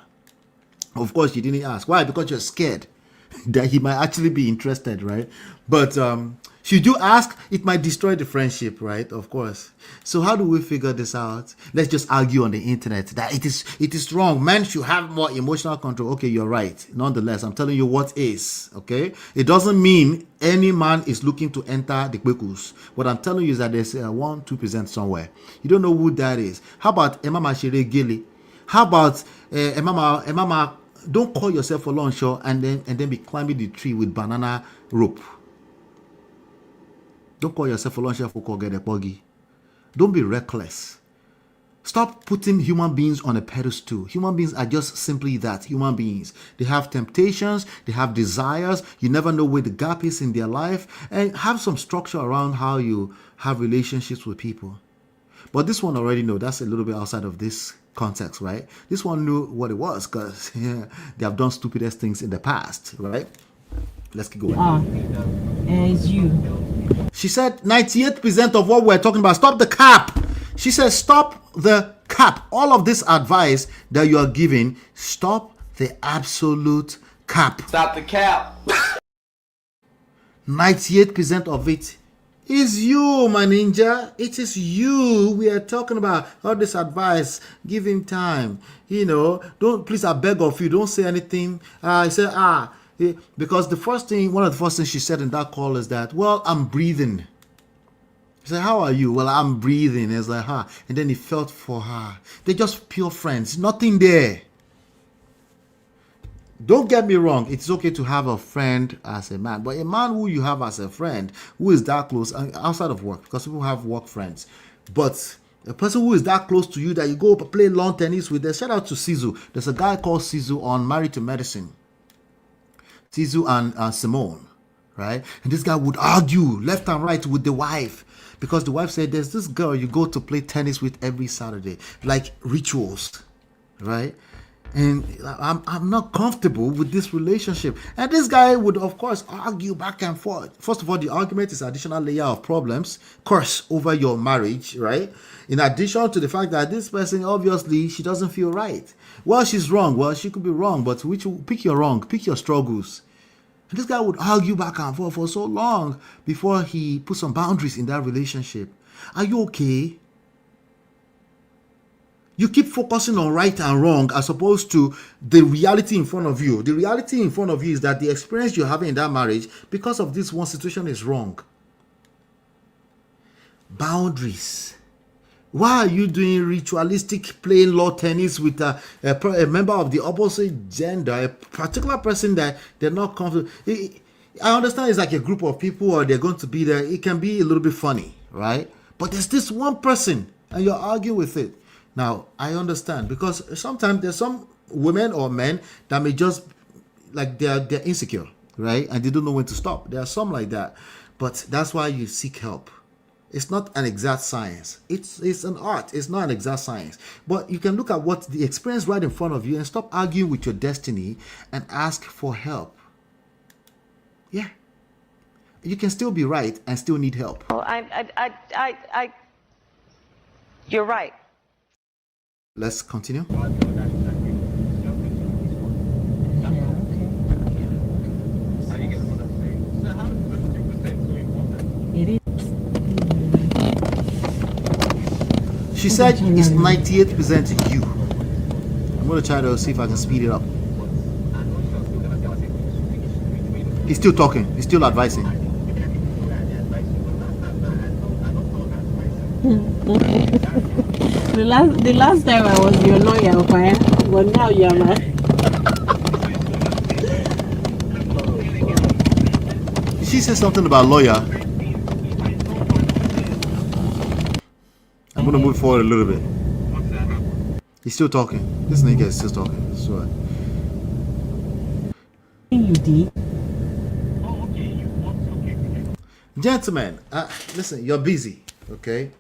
Of course, you didn't ask. Why? Because you're scared that he might actually be interested, right? But should you ask, it might destroy the friendship, right? Of course. So how do we figure this out? Let's just argue on the internet that it is wrong. Men should have more emotional control. Okay, you're right. Nonetheless, I'm telling you what is, okay? It doesn't mean any man is looking to enter the kwekus. What I'm telling you is that there's 1-2% somewhere. You don't know who that is. How about Emama Shere Gili? How about Emama, don't call yourself a launcher and then be climbing the tree with banana rope. Don't call yourself a launcher for call get a buggy. Don't be reckless. Stop putting human beings on a pedestal. Human beings are just simply that, human beings. They have temptations, they have desires. You never know where the gap is in their life. And have some structure around how you have relationships with people. But this one already know that's a little bit outside of this context, right? This one knew what it was because they have done stupidest things in the past, right? Let's keep going. It's you. She said 98% of what we're talking about. Stop the cap. She says stop the cap. All of this advice that you are giving, stop the absolute cap. Stop the cap. 98% of it is you, my ninja. It is you we are talking about. All this advice, give him time. Don't, please, I beg of you, don't say anything. I said, because one of the first things she said in that call is that, well, I'm breathing. He said, how are you? Well, I'm breathing. It's like, and then he felt for her. They're just pure friends. Nothing there. Don't get me wrong. It's okay to have a friend as a man. But a man who you have as a friend, who is that close, outside of work, because people have work friends. But a person who is that close to you that you go play lawn tennis with, shout out to Sizu. There's a guy called Sizu on Married to Medicine. Sizu and Simone, right? And this guy would argue left and right with the wife because the wife said, there's this girl you go to play tennis with every Saturday, like rituals, right? and I'm not comfortable with this relationship. And this guy would, of course, argue back and forth. First of all, the argument is additional layer of problems, curse over your marriage, right? In addition to the fact that this person, obviously, she doesn't feel right. Well, she's wrong. Well, she could be wrong, but pick your wrong, pick your struggles. And this guy would argue back and forth for so long before he put some boundaries in that relationship. Are you okay? You keep focusing on right and wrong as opposed to the reality in front of you. The reality in front of you is that the experience you're having in that marriage, because of this one situation, is wrong. Boundaries. Why are you doing ritualistic playing law tennis with a member of the opposite gender, a particular person that they're not comfortable? I understand it's like a group of people or they're going to be there. It can be a little bit funny, right? But there's this one person and you're arguing with it. Now, I understand because sometimes there's some women or men that may just, like, they're insecure, right? And they don't know when to stop. There are some like that. But that's why you seek help. It's not an exact science. It's an art. It's not an exact science. But you can look at what the experience right in front of you and stop arguing with your destiny and ask for help. Yeah. You can still be right and still need help. Well, you're right. Let's continue. She said it's 98% you. I'm going to try to see if I can speed it up. He's still talking. He's still advising. The last time I was your lawyer, okay? But now you're my. She said something about lawyer. I'm gonna move forward a little bit. He's still talking. This nigga is still talking. That's right. You did. Gentlemen, listen, you're busy, okay?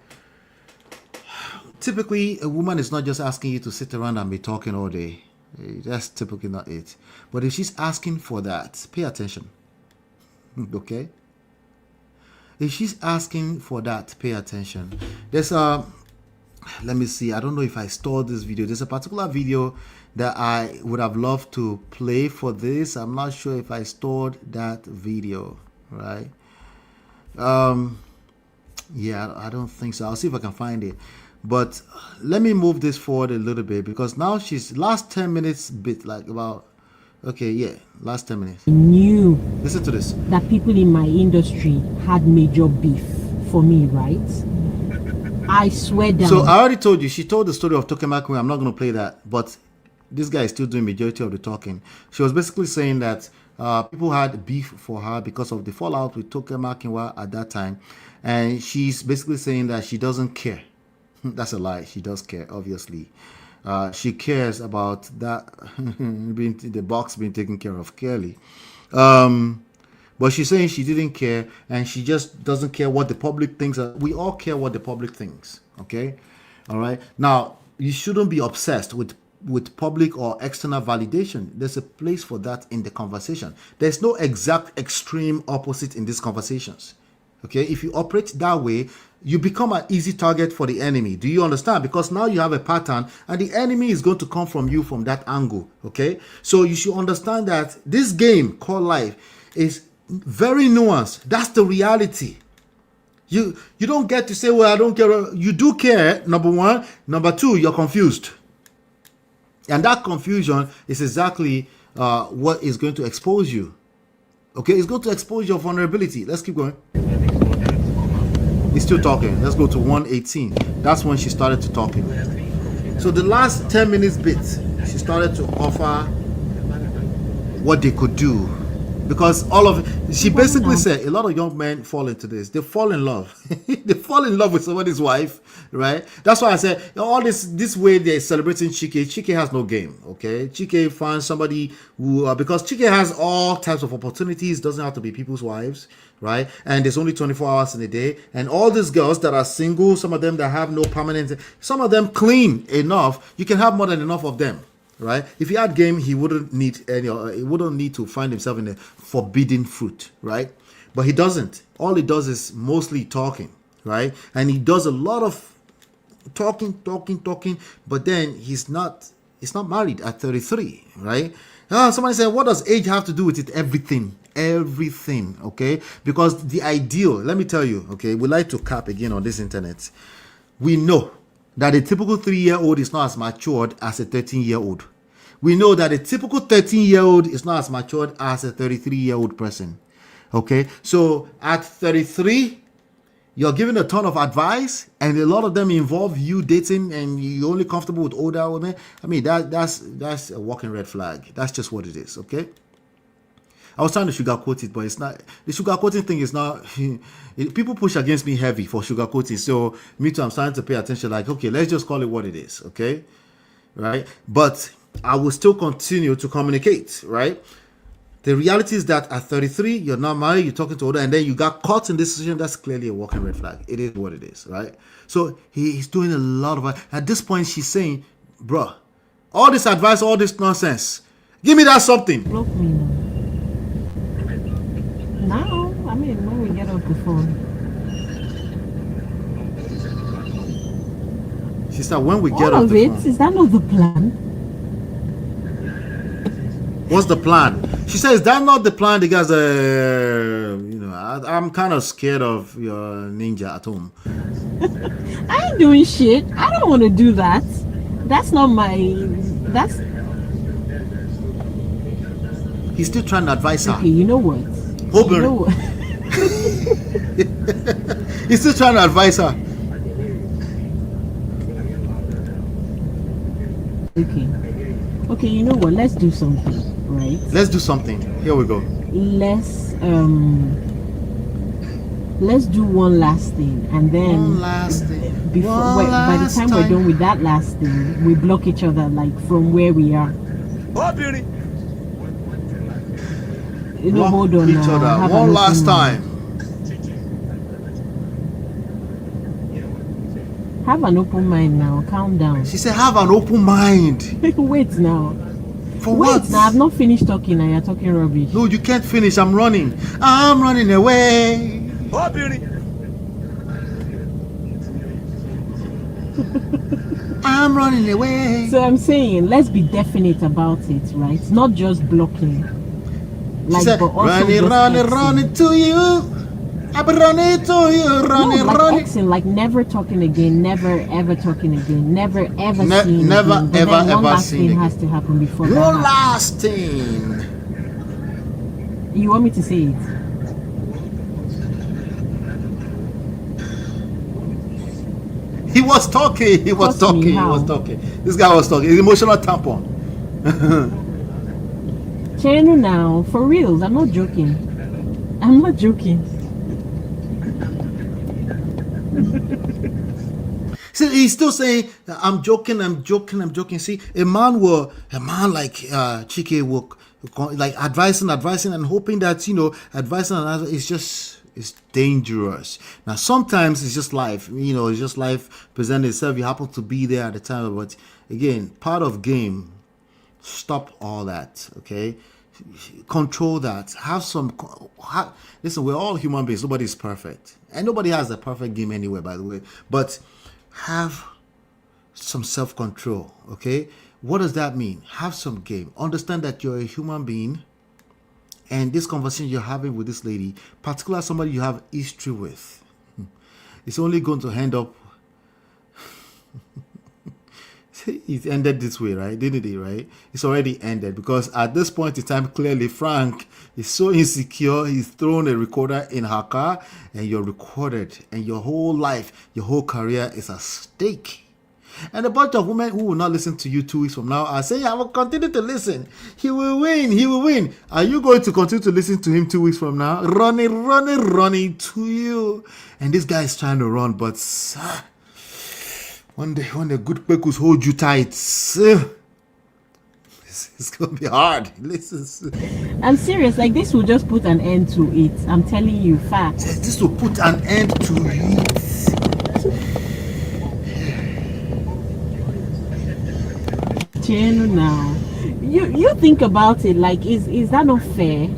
Typically, a woman is not just asking you to sit around and be talking all day. That's typically not it. But if she's asking for that, pay attention. Okay? If she's asking for that, pay attention. There's let me see. I don't know if I stored this video. There's a particular video that I would have loved to play for this. I'm not sure if I stored that video, right? Yeah, I don't think so. I'll see if I can find it. But let me move this forward a little bit because now she's last 10 minutes bit like about, okay, yeah, last 10 minutes. Knew. Listen to this. That people in my industry had major beef for me, right? I swear down. So I already told you, she told the story of Tokemaku. I'm not going to play that, but this guy is still doing majority of the talking. She was basically saying that people had beef for her because of the fallout with Tokemakiwa at that time. And she's basically saying that she doesn't care. That's a lie. She does care, obviously. She cares about that the box being taken care of clearly. But she's saying she didn't care and she just doesn't care what the public thinks. We all care what the public thinks. Okay? All right? Now, you shouldn't be obsessed with public or external validation. There's a place for that in the conversation. There's no exact extreme opposite in these conversations. Okay? If you operate that way, you become an easy target for the enemy. Do you understand? Because now you have a pattern and the enemy is going to come from you from that angle. Okay? So you should understand that this game called life is very nuanced. That's the reality. You don't get to say, well, I don't care. You do care, number one. Number two, you're confused. And that confusion is exactly what is going to expose you. Okay? It's going to expose your vulnerability. Let's keep going. He's still talking. Let's go to 118. That's when she started to talking. So the last 10 minutes bit, she started to offer what they could do. Because all of it, she basically said a lot of young men fall into this. They fall in love. They fall in love with somebody's wife, right? That's why I said all this way they're celebrating Chike. Chike has no game, okay? Chike finds somebody who, because Chike has all types of opportunities, doesn't have to be people's wives, right? And there's only 24 hours in a day. And all these girls that are single, some of them that have no permanent, some of them clean enough, you can have more than enough of them. right? If he had game, he wouldn't need any. He wouldn't need to find himself in a forbidden fruit, right? But he doesn't. All he does is mostly talking, right? And he does a lot of talking. But then he's not married at 33, right? Somebody said, what does age have to do with it? Everything, okay? Because the ideal, let me tell you, okay, we like to cap again on this internet. We know that a typical 3-year-old is not as matured as a 13-year-old. We know that a typical 13-year-old is not as matured as a 33-year-old person. Okay, so at 33, you're giving a ton of advice, and a lot of them involve you dating, and you're only comfortable with older women. I mean, that's a walking red flag. That's just what it is. Okay. I was trying to sugarcoat it, but it's not. The sugarcoating thing is not. People push against me heavy for sugarcoating, so me too. I'm starting to pay attention. Like, okay, let's just call it what it is. Okay, right? But I will still continue to communicate. Right? The reality is that at 33, you're not married. You're talking to older, and then you got caught in this situation. That's clearly a walking red flag. It is what it is. Right? So he's doing a lot of. At this point, she's saying, "Bruh, all this advice, all this nonsense. Give me that something." Block me now. Now, I mean, when we get off the phone. Sister, when we get All off of the it, phone. is that not the plan? What's the plan? She says, is that not the plan? The guys, I'm kind of scared of your ninja at home. I ain't doing shit. I don't want to do that. That's not my. That's. He's still trying to advise her. Okay, you know what? Hold You on. know what? He's still trying to advise her. Okay, you know what? Let's do something, right? Let's do something. Here we go. Let's do one last thing, and then One last thing. by the time we're done with that last thing, we block each other like from where we are. You know, hold on. Each other. Have One an last open time. mind. Have an open mind now. Calm down. She said, have an open mind. Wait now. For Wait what? now. I've not finished talking and you're talking rubbish. No, you can't finish. I'm running. I'm running away. Oh, beauty. I'm running away. So I'm saying, let's be definite about it, right? Not just blocking. She said, but also running to you. I'm running to you, running. Exing, like never talking again, never ever talking again, never ever seeing never again. But ever then one ever last seen thing again. has to happen before No that happens. last thing. You want me to say it? He was talking. This guy was talking. He's emotional tampon. Channel now, for reals. I'm not joking. See, he's still saying, I'm joking. See, a man like Chike will like advising and hoping that, advising and it's dangerous. Now, sometimes it's just life, it's just life presenting itself. You happen to be there at the time, but again, part of game, stop all that, okay? Control that. Listen, we're all human beings. Nobody's perfect. And nobody has a perfect game anywhere, by the way. But have some self-control, okay? What does that mean? Have some game. Understand that you're a human being, and this conversation you're having with this lady, particularly somebody you have history with, it's only going to end up it ended this way, right? Didn't it, right? It's already ended, because at this point in time, clearly Frank is so insecure, he's thrown a recorder in her car, and you're recorded, and your whole life, your whole career is at stake. And a bunch of women who will not listen to you 2 weeks from now are saying, I will continue to listen. He will win. Are you going to continue to listen to him 2 weeks from now? Running to you. And this guy is trying to run, but when the good pekus hold you tight, it's going to be hard. Listen. I'm serious. Like, this will just put an end to it. I'm telling you, facts. This will put an end to it. Chenu now. You think about it, like, is that not fair?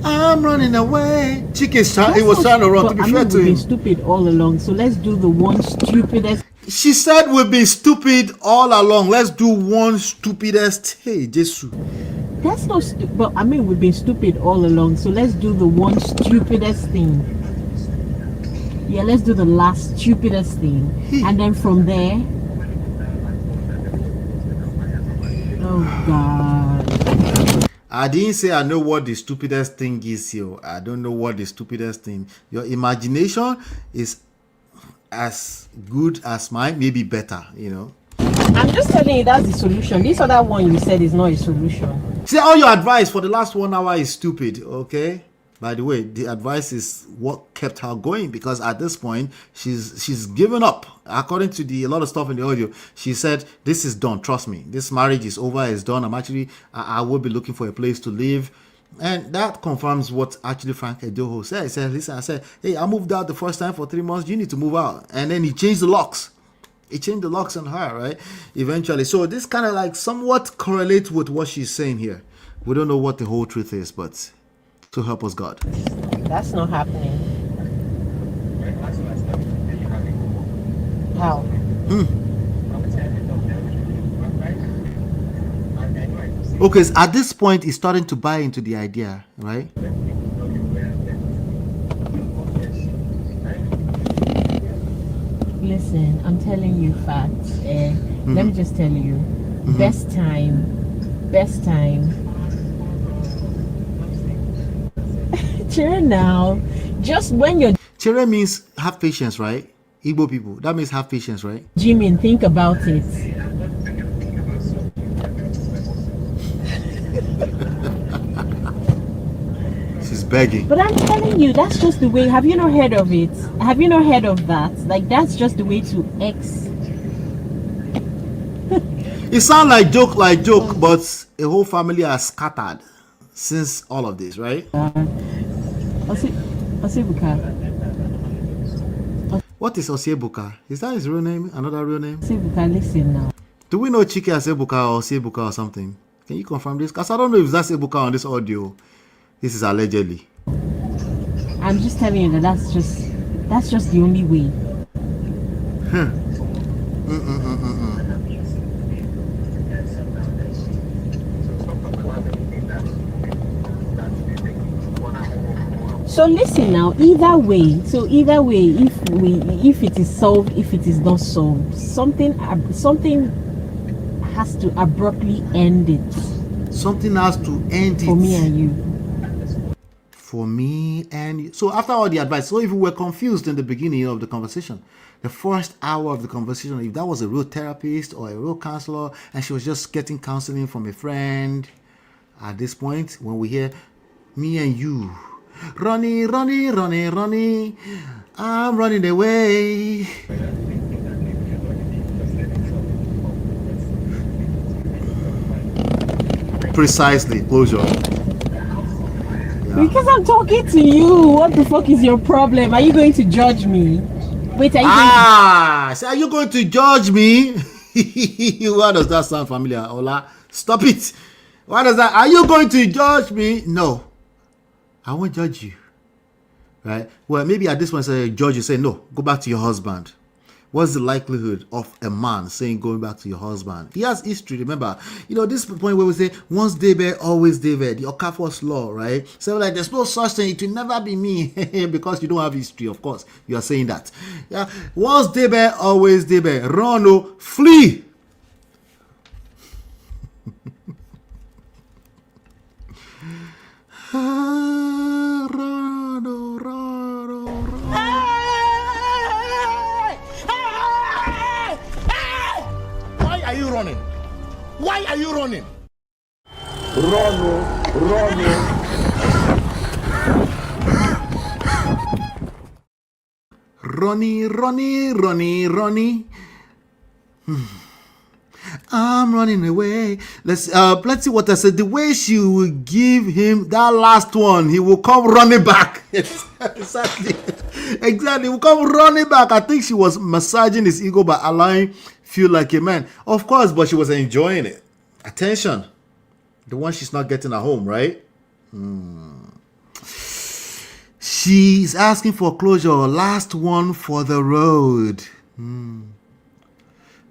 I'm running away. He was trying to run, to be fair to we've him. been stupid all along, so let's do the one stupidest. She said we've been stupid all along. Let's do one stupidest. Hey, Jesus. That's not stupid. But I mean, we've been stupid all along, so let's do the one stupidest thing. Yeah, let's do the last stupidest thing. And then from there. Oh, God. I didn't say I know what the stupidest thing is here. I don't know what the stupidest thing. Your imagination is as good as mine, maybe better, you know. I'm just telling you that's the solution. This other one you said is not a solution. See, all your advice for the last 1 hour is stupid, okay? By the way, the advice is what kept her going, because at this point she's given up. According to a lot of stuff in the audio, she said, this is done, trust me, this marriage is over, it's done. I will be looking for a place to live. And that confirms what actually Frank EDOHO said. He said, listen, I said, hey, I moved out the first time for 3 months, you need to move out. And then he changed the locks. He changed the locks on her, right? Eventually. So this kind of like somewhat correlates with what she's saying here. We don't know what the whole truth is, but to help us God. That's not happening. How? Okay, so at this point, he's starting to buy into the idea, right? Listen, I'm telling you facts. Let me just tell you. Best time. Chere now. Just when you're... Chere means have patience, right? Igbo people. That means have patience, right? Jimmy, think about it. She's begging. But I'm telling you, that's just the way. Have you not heard of it? Have you not heard of that? Like, that's just the way to X. It sounds like joke, but a whole family are scattered since all of this, right? Osibuka. What is Osiebuka? Is that his real name? Another real name? Osibuka, listen now. Do we know Chike as Ebuka or Osiebuka or something? Can you confirm this? Because I don't know if that's Ebuka on this audio. This is allegedly. I'm just telling you that that's just the only way. So listen now, either way, if it is solved, if it is not solved, something has to abruptly end it. Something has to end it. For me and you. For me and you. So after all the advice, so if we were confused in the beginning of the conversation, the first hour of the conversation, if that was a real therapist or a real counselor and she was just getting counseling from a friend, at this point, when we hear me and you, Ronnie, I'm running away. Precisely, closure. Yeah. Because I'm talking to you. What the fuck is your problem? Are you going to judge me? Wait, are you going to judge me? Why does that sound familiar, Ola? Stop it. Why does that? Are you going to judge me? No. I won't judge you, right? Well, maybe at this point, say judge, you say, no, go back to your husband. What's the likelihood of a man saying going back to your husband? He has history, remember. You know, this point where we say, once David, always David, the Okafor's law, right? So like, there's no such thing, it will never be me, because you don't have history, of course. You are saying that. Yeah, once David, always David. Run, oh, flee. Why are you running? Why are you running? Ronnie. I'm running away. Let's see what I said. The way she will give him that last one, he will come running back. Exactly. He will come running back. I think she was massaging his ego by allowing feel like a man. Of course, but she was enjoying it. Attention. The one she's not getting at home, right? She's asking for closure. Last one for the road.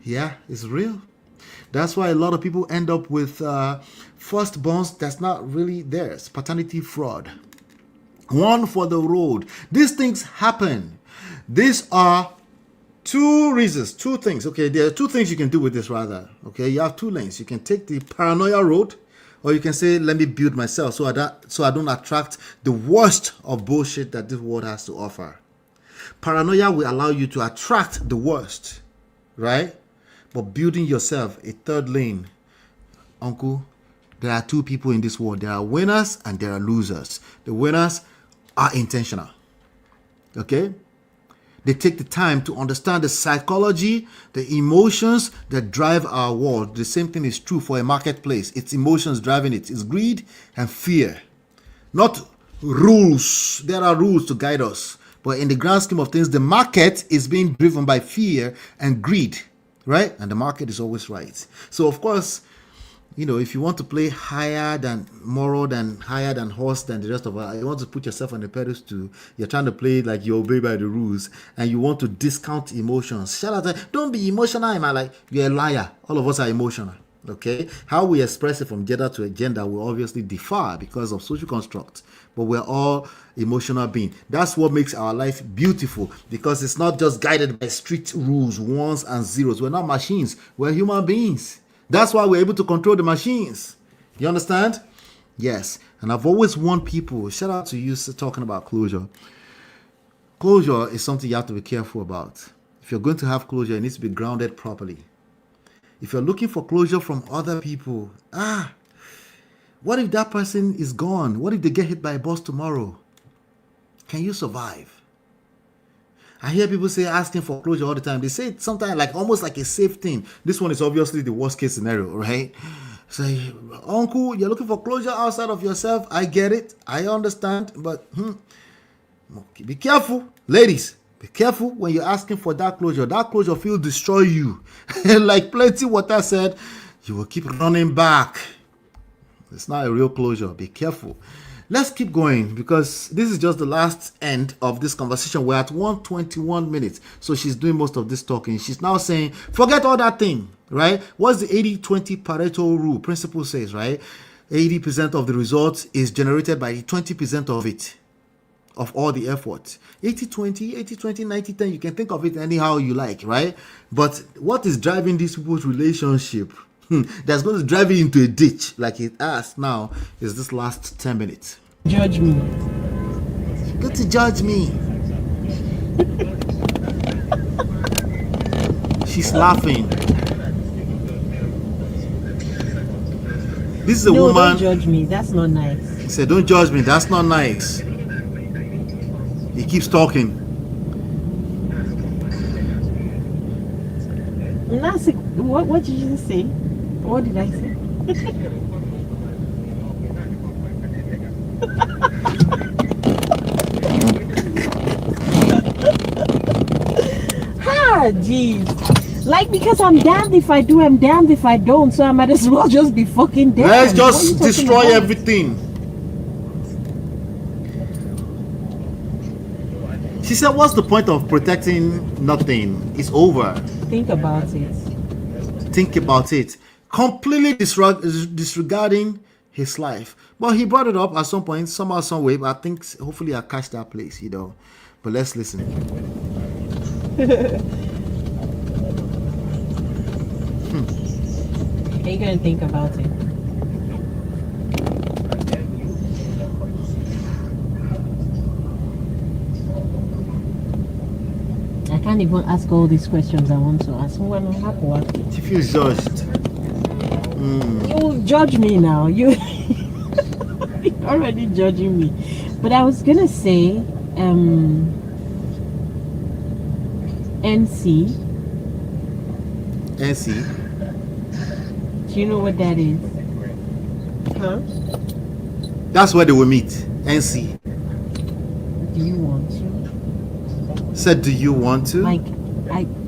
Yeah, it's real. That's why a lot of people end up with firstborns that's not really theirs. Paternity fraud. One for the road. These things happen. These are two reasons, two things. Okay, there are two things you can do with this rather. Okay, you have two lanes. You can take the paranoia road, or you can say, let me build myself so I don't attract the worst of bullshit that this world has to offer. Paranoia will allow you to attract the worst, right? But building yourself a third lane, uncle, there are two people in this world. There are winners and there are losers. The winners are intentional. Okay? They take the time to understand the psychology, the emotions that drive our world. The same thing is true for a marketplace. It's emotions driving it. It's greed and fear. Not rules. There are rules to guide us. But in the grand scheme of things, the market is being driven by fear and greed. Right? And the market is always right. So, of course, you know, if you want to play higher than moral, than higher than horse, than the rest of us, you want to put yourself on the pedestal, you're trying to play like you obey by the rules, and you want to discount emotions. Shout out, don't be emotional in my life. You're a liar. All of us are emotional. Okay? How we express it from gender to gender will obviously differ because of social construct. But we're all emotional beings. That's what makes our life beautiful, because it's not just guided by strict rules, ones and zeros. We're not machines. We're human beings. That's why we're able to control the machines. You understand? Yes. And I've always warned people, shout out to you talking about closure. Closure is something you have to be careful about. If you're going to have closure, it needs to be grounded properly. If you're looking for closure from other people, what if that person is gone? What if they get hit by a bus tomorrow? Can you survive? I hear people say asking for closure all the time. They say it sometimes like almost like a safe thing. This one is obviously the worst case scenario, right? Say, uncle, you're looking for closure outside of yourself. I get it. I understand. But okay, be careful. Ladies, be careful when you're asking for that closure. That closure will destroy you. Like Plenty Water said, you will keep running back. It's not a real closure. Be careful. Let's keep going, because this is just the last end of this conversation. We're at 121 minutes. So she's doing most of this talking. She's now saying, forget all that thing, right? What's the 80-20 Pareto rule? Principle says, right? 80% of the results is generated by 20% of it, of all the effort. 80-20, 80-20, 90-10, you can think of it anyhow you like, right? But what is driving these people's relationship that's going to drive you into a ditch like it has now is this last 10 minutes. Judge me. Good to judge me. She's laughing. This is a woman. Don't judge me. That's not nice. He said, don't judge me. That's not nice. He keeps talking. What did you say? What did I say? Jeez. Like, because I'm damned if I do, I'm damned if I don't, so I might as well just be fucking dead. Let's just destroy everything. She said, what's the point of protecting nothing? It's over. Think about it. Think about it. Completely disregarding his life. But he brought it up at some point, somehow, some way. But I think hopefully I'll catch that place, you know. But let's listen. Are you gonna think about it? I can't even ask all these questions I want to ask. She feels judged. You judge me now. You're already judging me. But I was gonna say, NC. NC. Do you know what that is? Huh? That's where they will meet. NC. Do you want to? Said, do you want to? Like,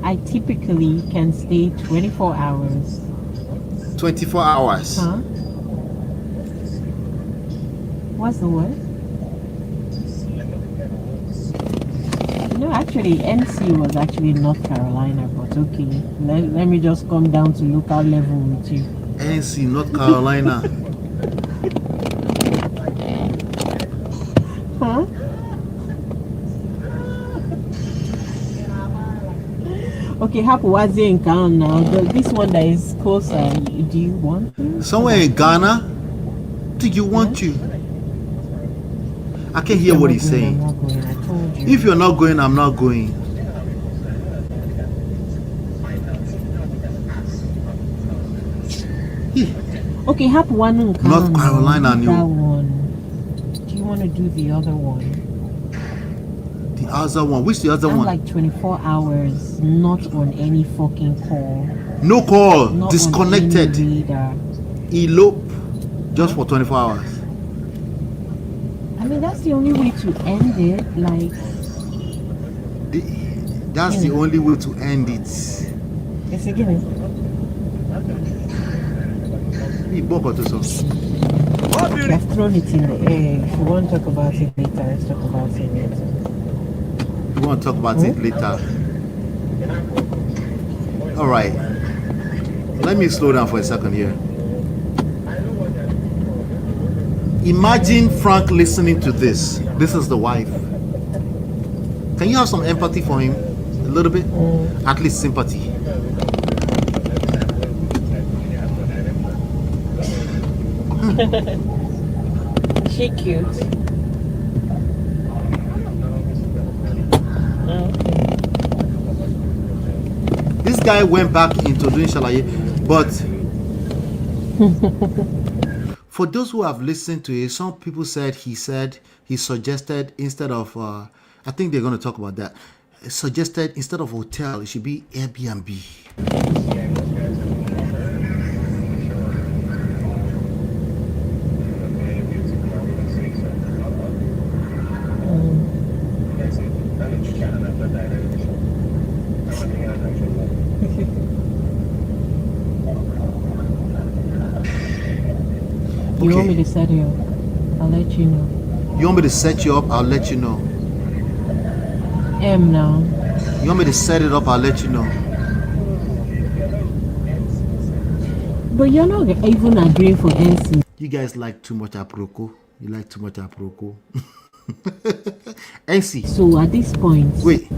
I typically can stay 24 hours 24 hours. Huh? What's the word? No, actually, NC was actually North Carolina, but okay. Let me just come down to local level with you. NC, North Carolina. Huh? Okay, Hapuwazi in Ghana now. This one that is closer, do you want to? Somewhere in Ghana? Do you want to? I can't hear what he's saying. I'm not going. I told you. If you're not going, I'm not going. Okay, Hapuwanu in Ghana. North Carolina, that no. one. Do you want to do the other one? The other one? Which the other I'm one? like 24 hours, not on any fucking call. No call. Not Disconnected. On any radar. Elope. Just for 24 hours. I mean, that's the only way to end it. Like, that's the only way to end it. It's again. I've thrown it in the air. If you want to talk about it later, let's talk about it later. You want to talk about it later? All right. Let me slow down for a second here. Imagine Frank listening to this. This is the wife. Can you have some empathy for him? A little bit? At least sympathy. She cute. This guy went back into doing shalaye, but for those who have listened to it, some people said he suggested instead of I think they're going to talk about that. Suggested instead of hotel, it should be Airbnb. You want me to set you up? I'll let you know. You want me to set you up? I'll let you know. Now. You want me to set it up? I'll let you know. But you're not even agreeing for NC. You guys like too much aproko. You like too much aproko. NC. So at this point. Wait.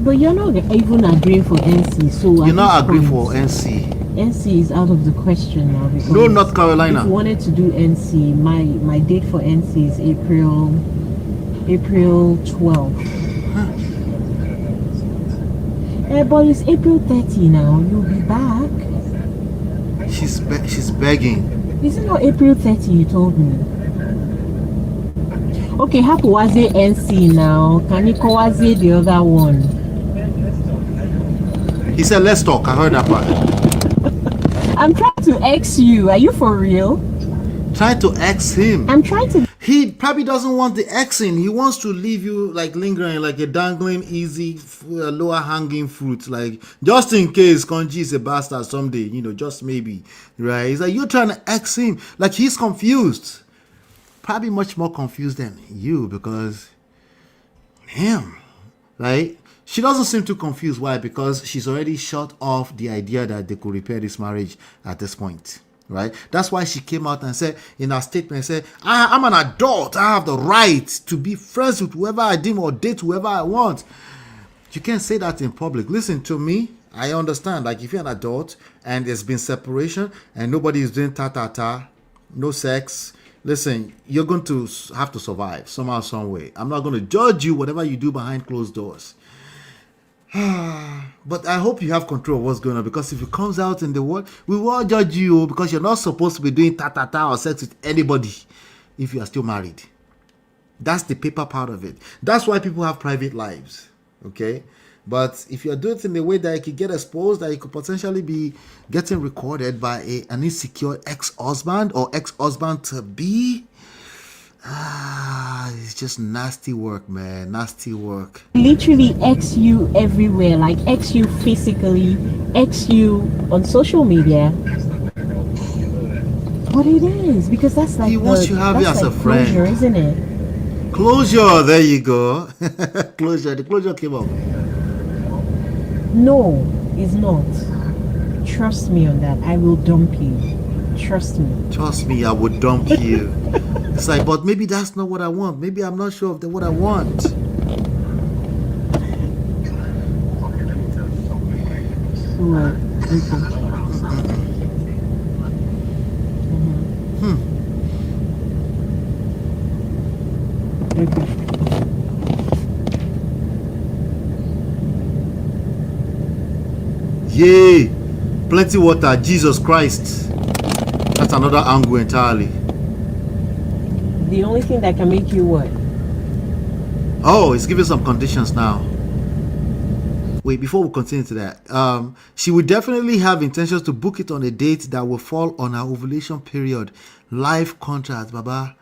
But you're not even agreeing for NC. So you're not agreeing for NC. NC is out of the question now because no, North Carolina. If you wanted to do NC, my date for NC is April 12th. But it's April 30 now. You'll be back. She's begging. Is it not April 30 you told me? Okay, Hapuwazi NC now. Kanikowazi the other one. He said, let's talk. I heard that part. I'm trying to X you. Are you for real? Trying to X him. I'm trying to. He probably doesn't want the Xing. He wants to leave you like lingering, like a dangling, easy, lower hanging fruit. Like, just in case Konji is a bastard someday, just maybe. Right? He's like, you're trying to X him. Like, he's confused. Probably much more confused than you because him. Right? She doesn't seem too confused. Why? Because she's already shut off the idea that they could repair this marriage at this point. Right? That's why she came out and said in her statement, said, I'm an adult. I have the right to be friends with whoever I deem or date whoever I want. You can't say that in public. Listen to me. I understand. Like if you're an adult and there's been separation and nobody is doing ta-ta-ta, no sex, listen, you're going to have to survive somehow, some way. I'm not going to judge you, whatever you do behind closed doors. But I hope you have control of what's going on, because if it comes out in the world, we will all judge you because you're not supposed to be doing ta-ta-ta or sex with anybody if you are still married. That's the paper part of it. That's why people have private lives, okay? But if you're doing it in a way that you could get exposed, that you could potentially be getting recorded by an insecure ex-husband or ex-husband to be, it's just nasty work, man. Nasty work. Literally X you everywhere, like X you physically, X you on social media. But it is, because that's like He wants you to have you as a friend, closure, isn't it? Closure. There you go. Closure. The closure came up. No, it's not. Trust me on that. I will dump you. Trust me. Trust me, I would dump you. It's like, but maybe that's not what I want. Maybe I'm not sure of what I want. What? Yay! Plenty water. Jesus Christ. That's another angle entirely. The only thing that can make you what? Oh, it's giving some conditions now. Wait, before we continue to that, she would definitely have intentions to book it on a date that will fall on her ovulation period. Life contract, Baba.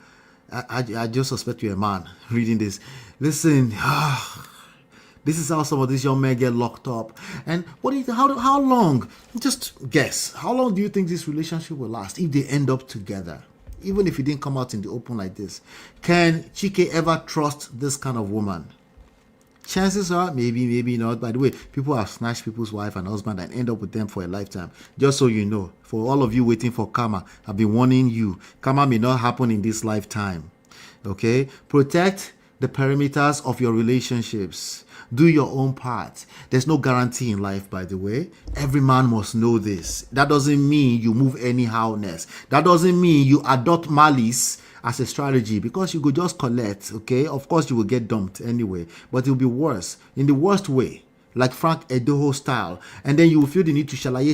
I just suspect you're a man reading this. Listen, this is how some of these young men get locked up. And what do you think? How long? Just guess. How long do you think this relationship will last if they end up together? Even if it didn't come out in the open like this. Can Chike ever trust this kind of woman? Chances are, maybe not. By the way, people have snatched people's wife and husband and end up with them for a lifetime. Just so you know, for all of you waiting for karma, I've been warning you. Karma may not happen in this lifetime. Okay? Protect the perimeters of your relationships. Do your own part. There's no guarantee in life, by the way. Every man must know this. That doesn't mean you move anyhowness. That doesn't mean you adopt malice as a strategy, because you could just collect, okay? Of course, you will get dumped anyway, but it will be worse, in the worst way, like Frank EDOHO style. And then you will feel the need to shalaye,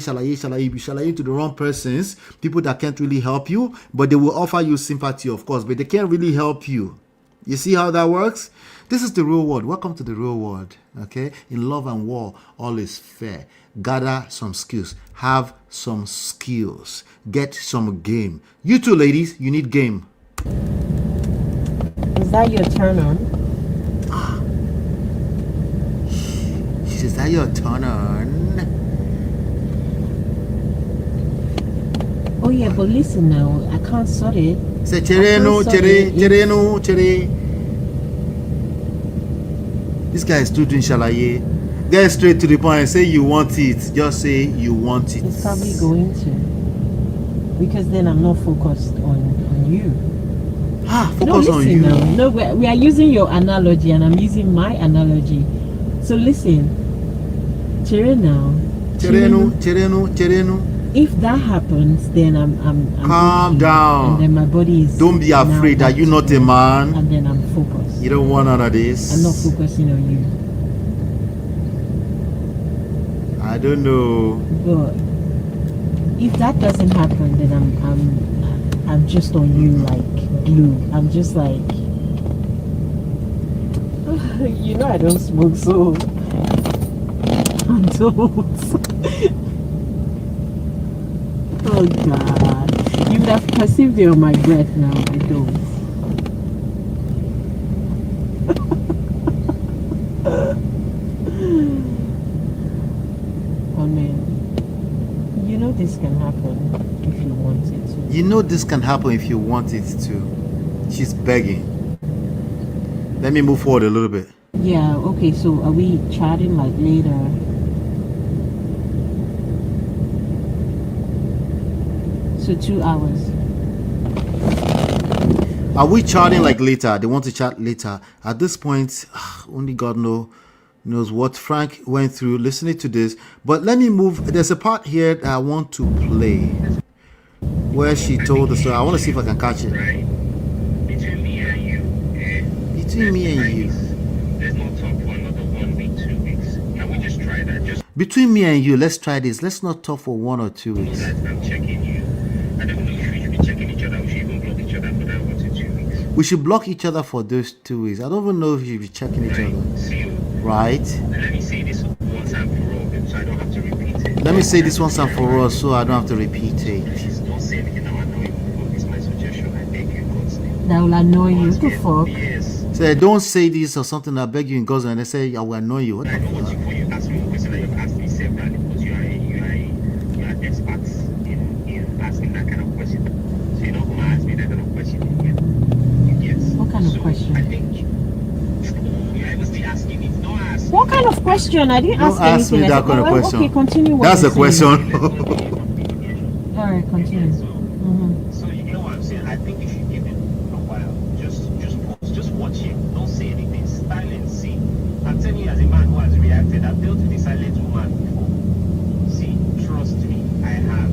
be shalaye to the wrong persons, people that can't really help you, but they will offer you sympathy, of course, but they can't really help you. You see how that works? This is the real world. Welcome to the real world, okay? In love and war, all is fair. Gather some skills. Have some skills. Get some game. You too, ladies, you need game. Is that your turn on? Is that your turn on? Oh yeah, but listen now, I can't sort it. Say Chereno. This guy is too doing shalaye. Get straight to the point and say you want it. Just say you want it. It's probably going to. Because then I'm not focused on you. Focus on you. No, we are using your analogy and I'm using my analogy. So listen. Chereno. If that happens, then I'm calm down. And then my body is. Don't be afraid. Are you not a man? And then I'm focused. You don't want none of this. I'm not focusing on you. I don't know. But if that doesn't happen, then I'm just on you like glue. I'm just like, you know, I don't smoke, so I don't. Oh God, you would have perceived it on my breath now. I don't. Oh man, you know this can happen if you want it to. You know this can happen if you want it to. She's begging. Let me move forward a little bit. Yeah, okay, so are we chatting like later? So 2 hours. Are we chatting like later? They want to chat later. At this point, only God knows what Frank went through listening to this. But let me move. There's a part here that I want to play where she told the story. I want to see if I can catch it. Between me and you. Between me and you. Let's not talk for another 1 week, 2 weeks. Can we just try that? Just Between me and you, let's try this. Let's not talk for 1 or 2 weeks. I'm checking you. I don't know if we should be checking each other. We should even block each other for that 1 to 2 weeks. We should block each other for those 2 weeks. I don't even know if we should be checking each other. Right? Let me say this once and for all, so I don't have to repeat it. Let me say this once and for all so I don't have to repeat it. Please don't say anything now. I know you will. It's my suggestion. I beg you, God's name. That will annoy you. What the fuck? Yes. Say, don't say this or something. I beg you in God's name. And they say, I will annoy you. What the I know what you asked me a question that you've asked me severally because you are experts in asking that kind of question. So you're not going to ask me that kind of question again. Yes. What kind of question? I think I was still asking it. Don't ask. What kind of question? I didn't Don't ask me anything. that kind of question. Okay, continue. What That's you're the question. All right, continue. So you get what I'm saying? I think you should give it a while. Just pause. Just watch him. Don't say anything. Silence. See. I'm telling you as a man who has reacted. I've dealt with a silent woman before. See, trust me, I have.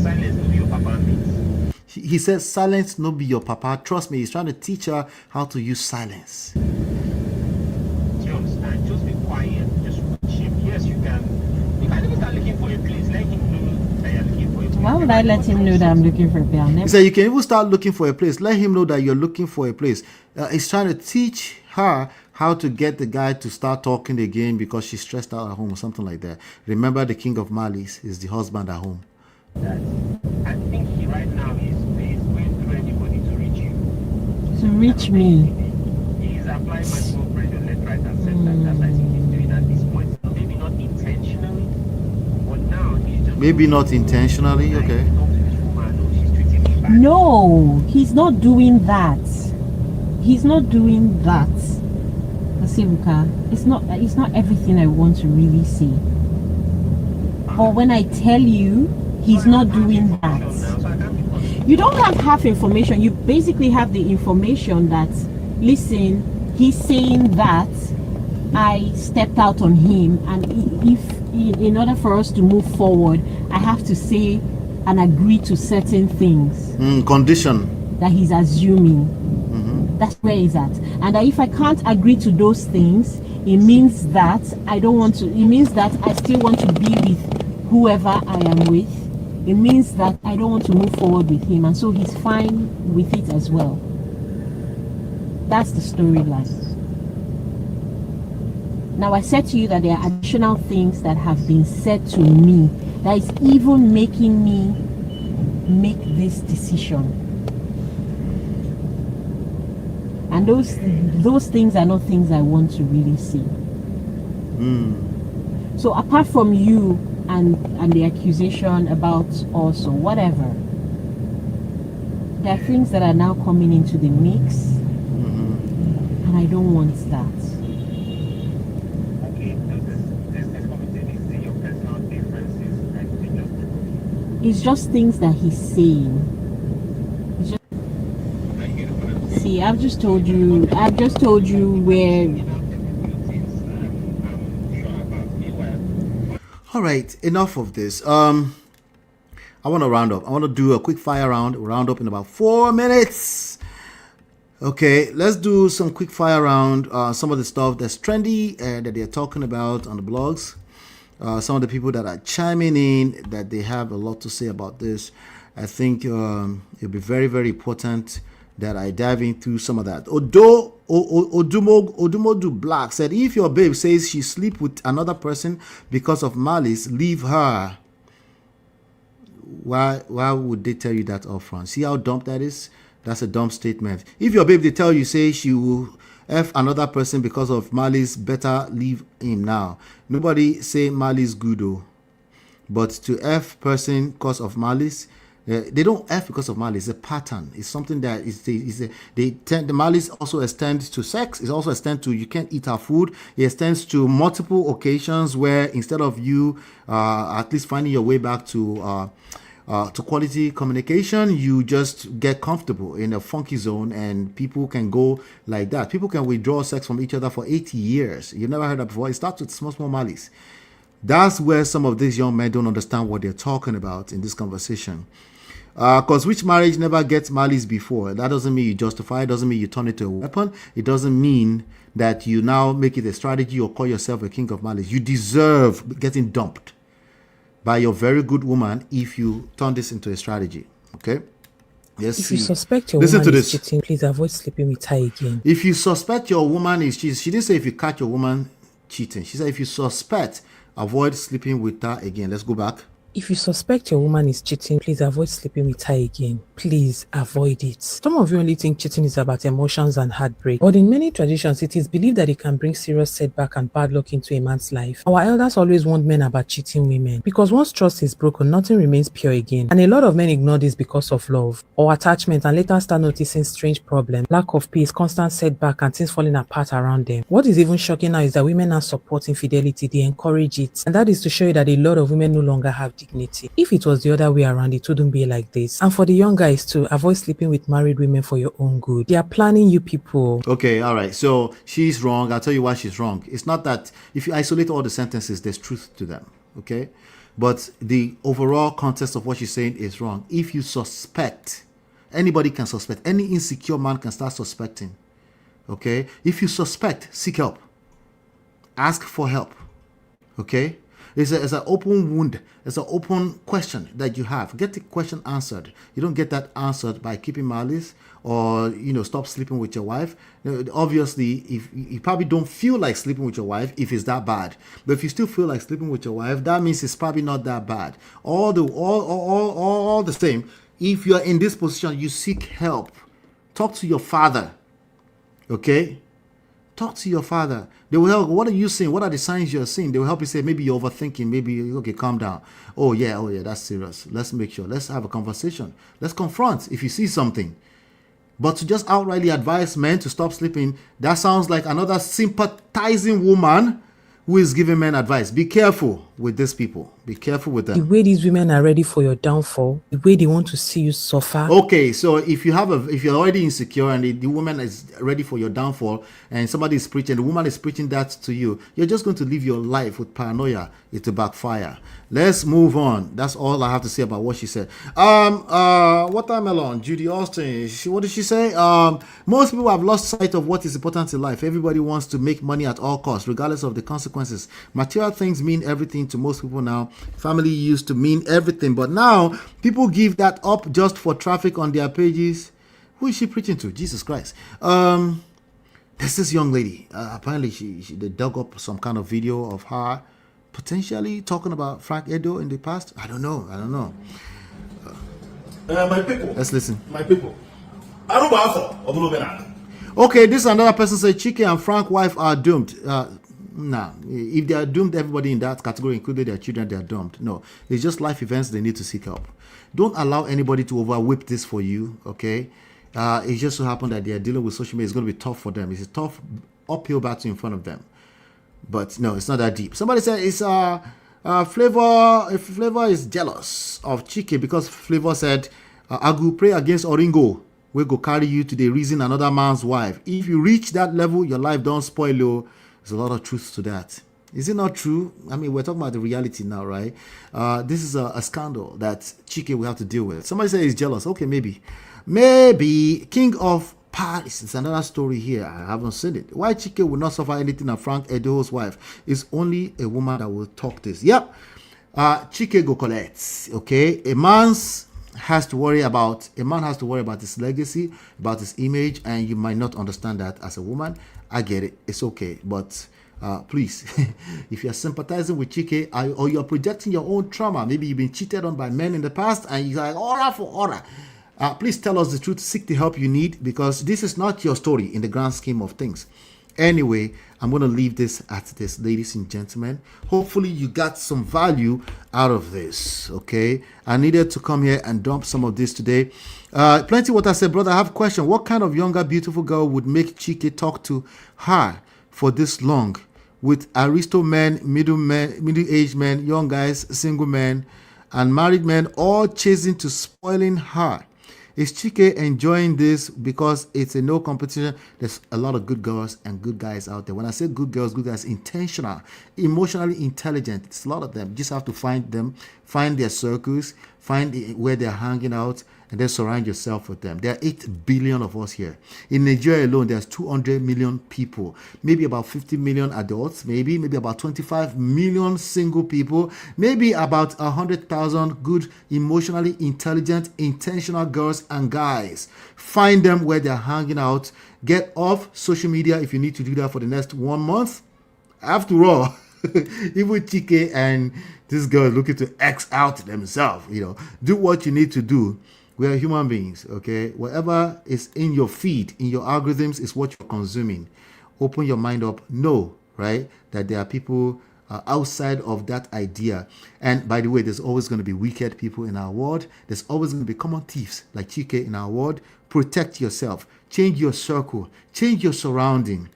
Silence will be your papa means. He says, silence no be your papa. Trust me, he's trying to teach her how to use silence. Do you understand? Just be quiet. Just watch him. Yes, you can. You can even start looking for a place. Let him know that you're looking for a place. Why would I let him know that I'm looking for a place? He said, you can even start looking for a place. Let him know that you're looking for a place. He's trying to teach her how to get the guy to start talking again because she's stressed out at home or something like that. Remember, the king of malice is the husband at home. I think he right now is going through anybody to reach you. To reach me. He's applying maximum pressure left, right, and center. That's what I think he's doing at this point. So maybe not intentionally, but now he's just. Maybe not intentionally, okay. No, he's not doing that. He's not doing that. Asibuka, it's not everything I want to really see. But when I tell you, he's not doing that. You don't have half information. You basically have the information that, listen, he's saying that I stepped out on him, and in order for us to move forward, I have to say and agree to certain things. Condition. That he's assuming. That's where he's at. And that if I can't agree to those things, it means that I don't want to, it means that I still want to be with whoever I am with. It means that I don't want to move forward with him, and so he's fine with it as well. That's the storyline. Now, I said to you that there are additional things that have been said to me that is even making me make this decision. And those things are not things I want to really see. So apart from you and the accusation about us or whatever, there are things that are now coming into the mix, and I don't want that. It's just things that he's saying. See, I've just told you where. All right, enough of this. I want to round up. I want to do a quick fire round up in about 4 minutes. Okay, let's do some quick fire round. Some of the stuff that's trendy that they're talking about on the blogs. Some of the people that are chiming in that they have a lot to say about this. I think it'll be very, very important that I dive into some of that. Odumodu Black said, if your babe says she sleep with another person because of malice, leave her. Why would they tell you that upfront? See how dumb that is? That's a dumb statement. If your babe they tell you say she will F another person because of malice, better leave him now. Nobody say malice good though. But to F person because of malice, they don't F because of malice. It's a pattern. It's something that the malice also extends to sex. It also extends to you can't eat her food. It extends to multiple occasions where instead of you at least finding your way back to quality communication, you just get comfortable in a funky zone, and people can go like that. People can withdraw sex from each other for 80 years. You never heard that before. It starts with small malice. That's where some of these young men don't understand what they're talking about in this conversation. Because which marriage never gets malice before? That doesn't mean you justify it. Doesn't mean you turn it to a weapon. It doesn't mean that you now make it a strategy or call yourself a king of malice. You deserve getting dumped by your very good woman if you turn this into a strategy. Okay? Yes. If you suspect your Listen woman to is this. cheating, please avoid sleeping with her again. If you suspect your woman is cheating, she didn't say if you catch your woman cheating. She said if you suspect, avoid sleeping with her again. Let's go back. If you suspect your woman is cheating, please avoid sleeping with her again. Please avoid it. Some of you only think cheating is about emotions and heartbreak, but in many traditions, it is believed that it can bring serious setback and bad luck into a man's life. Our elders always warned men about cheating women, because once trust is broken, nothing remains pure again. And a lot of men ignore this because of love or attachment and later start noticing strange problems, lack of peace, constant setback, and things falling apart around them. What is even shocking now is that women are supporting infidelity, they encourage it, and that is to show you that a lot of women no longer have dignity. If it was the other way around, it wouldn't be like this. And for the young guys too, avoid sleeping with married women for your own good. They are planning you people. Okay, all right. So she's wrong. I'll tell you why she's wrong. It's not that if you isolate all the sentences, there's truth to them. Okay, but the overall context of what she's saying is wrong. If you suspect, anybody can suspect. Any insecure man can start suspecting. Okay, if you suspect, seek help. Ask for help. Okay. It's an open wound. It's an open question that you have. Get the question answered. You don't get that answered by keeping malice or, stop sleeping with your wife. Obviously, if you probably don't feel like sleeping with your wife if it's that bad. But if you still feel like sleeping with your wife, that means it's probably not that bad. All the same, if you're in this position, you seek help. Talk to your father. Okay? Talk to your father. They will help. What are you seeing? What are the signs you're seeing? They will help you say, maybe you're overthinking. Maybe, okay, calm down. Oh, yeah, that's serious. Let's make sure. Let's have a conversation. Let's confront if you see something. But to just outrightly advise men to stop sleeping, that sounds like another sympathizing woman who is giving men advice. Be careful with these people. Be careful with them. The way these women are ready for your downfall, the way they want to see you suffer. Okay, so if you're already insecure and the woman is ready for your downfall and somebody is preaching, the woman is preaching that to you, you're just going to live your life with paranoia. It'll backfire. Let's move on. That's all I have to say about what she said. Watermelon, Judy Austin. What did she say? Most people have lost sight of what is important in life. Everybody wants to make money at all costs, regardless of the consequences. Material things mean everything to most people now. Family used to mean everything, but now people give that up just for traffic on their pages. Who is she preaching to? Jesus Christ. There's this young lady. Apparently, they dug up some kind of video of her potentially talking about Frank Edo in the past. I don't know. My people. Let's listen. My people. Okay, this another person said Chike and Frank wife are doomed. Nah, if they are doomed, everybody in that category, including their children, they are doomed. No, it's just life events. They need to seek help. Don't allow anybody to overwhip this for you. Okay, it just so happened that they are dealing with social media. It's going to be tough for them. It's a tough uphill battle in front of them. But no, it's not that deep. Somebody said it's Flavor. If Flavor is jealous of Chike because Flavor said, "I go pray against Oringo. We go carry you to the reason another man's wife. If you reach that level, your life don't spoil." Oh. There's a lot of truth to that. Is it not true? I mean, we're talking about the reality now, right? This is a scandal that Chike will have to deal with. Somebody says he's jealous. Okay, maybe. King of Paris. It's another story here. I haven't seen it. Why Chike will not suffer anything and Frank Edo's wife is only a woman that will talk this. Yep. Chike go collect. Okay. A man has to worry about his legacy, about his image, and you might not understand that as a woman. I get it. It's okay. But please, if you're sympathizing with Chike or you're projecting your own trauma, maybe you've been cheated on by men in the past and you're like, aura for aura. Please tell us the truth. Seek the help you need, because this is not your story in the grand scheme of things. Anyway, I'm going to leave this at this, ladies and gentlemen. Hopefully you got some value out of this, okay? I needed to come here and dump some of this today. Plenty what I said, brother, I have a question. What kind of younger, beautiful girl would make Chike talk to her for this long? With aristo men, middle-aged men, young guys, single men, and married men all chasing to spoiling her. Is Chike enjoying this because it's a no competition? There's a lot of good girls and good guys out there. When I say good girls, intentional, emotionally intelligent. It's a lot of them. You just have to find them, find their circles, find where they're hanging out, and then surround yourself with them. There are 8 billion of us here. In Nigeria alone, there's 200 million people, maybe about 50 million adults, maybe about 25 million single people, maybe about 100,000 good, emotionally intelligent, intentional girls and guys. Find them where they're hanging out. Get off social media if you need to do that for the next 1 month. After all, Even Chike and this girl looking to X out themselves. Do what you need to do. We are human beings, okay? Whatever is in your feed, in your algorithms, is what you're consuming. Open your mind up. Know, right, that there are people outside of that idea. And by the way, there's always going to be wicked people in our world. There's always going to be common thieves like Chike in our world. Protect yourself. Change your circle. Change your surrounding.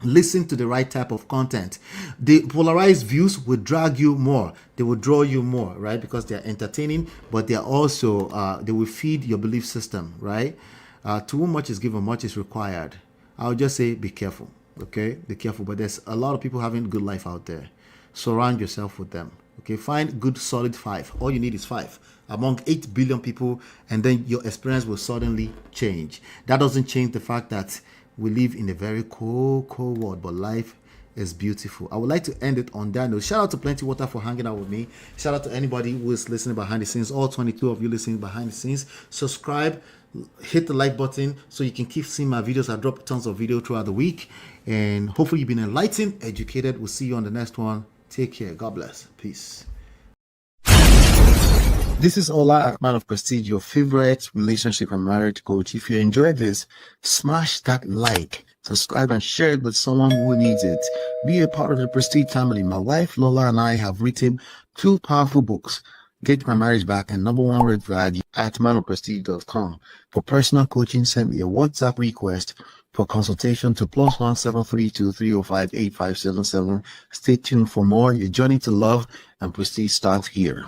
Listen to the right type of content. The polarized views will drag you more. They will draw you more, right? Because they're entertaining, but they're also, they will feed your belief system, right? To whom much is given, much is required. I'll just say, be careful, okay? Be careful. But there's a lot of people having good life out there. Surround yourself with them, okay? Find good, solid 5. All you need is 5 among 8 billion people, and then your experience will suddenly change. That doesn't change the fact that we live in a very cold world, but life is beautiful. I would like to end it on that note. Shout out to Plenty Water for hanging out with me. Shout out to anybody who is listening behind the scenes, all 22 of you listening behind the scenes. Subscribe, hit the like button so you can keep seeing my videos. I drop tons of video throughout the week, and hopefully you've been enlightened, educated. We'll see you on the next one. Take care. God bless. Peace. This is Ola, Man of Prestige, your favorite relationship and marriage coach. If you enjoyed this, smash that like, subscribe, and share it with someone who needs it. Be a part of the Prestige family. My wife Lola and I have written 2 powerful books, Get My Marriage Back and Number 1 Red Flag, at manofprestige.com. For personal coaching, send me a WhatsApp request for consultation to +1 732 305 8577. Stay tuned for more. Your journey to love and prestige starts here.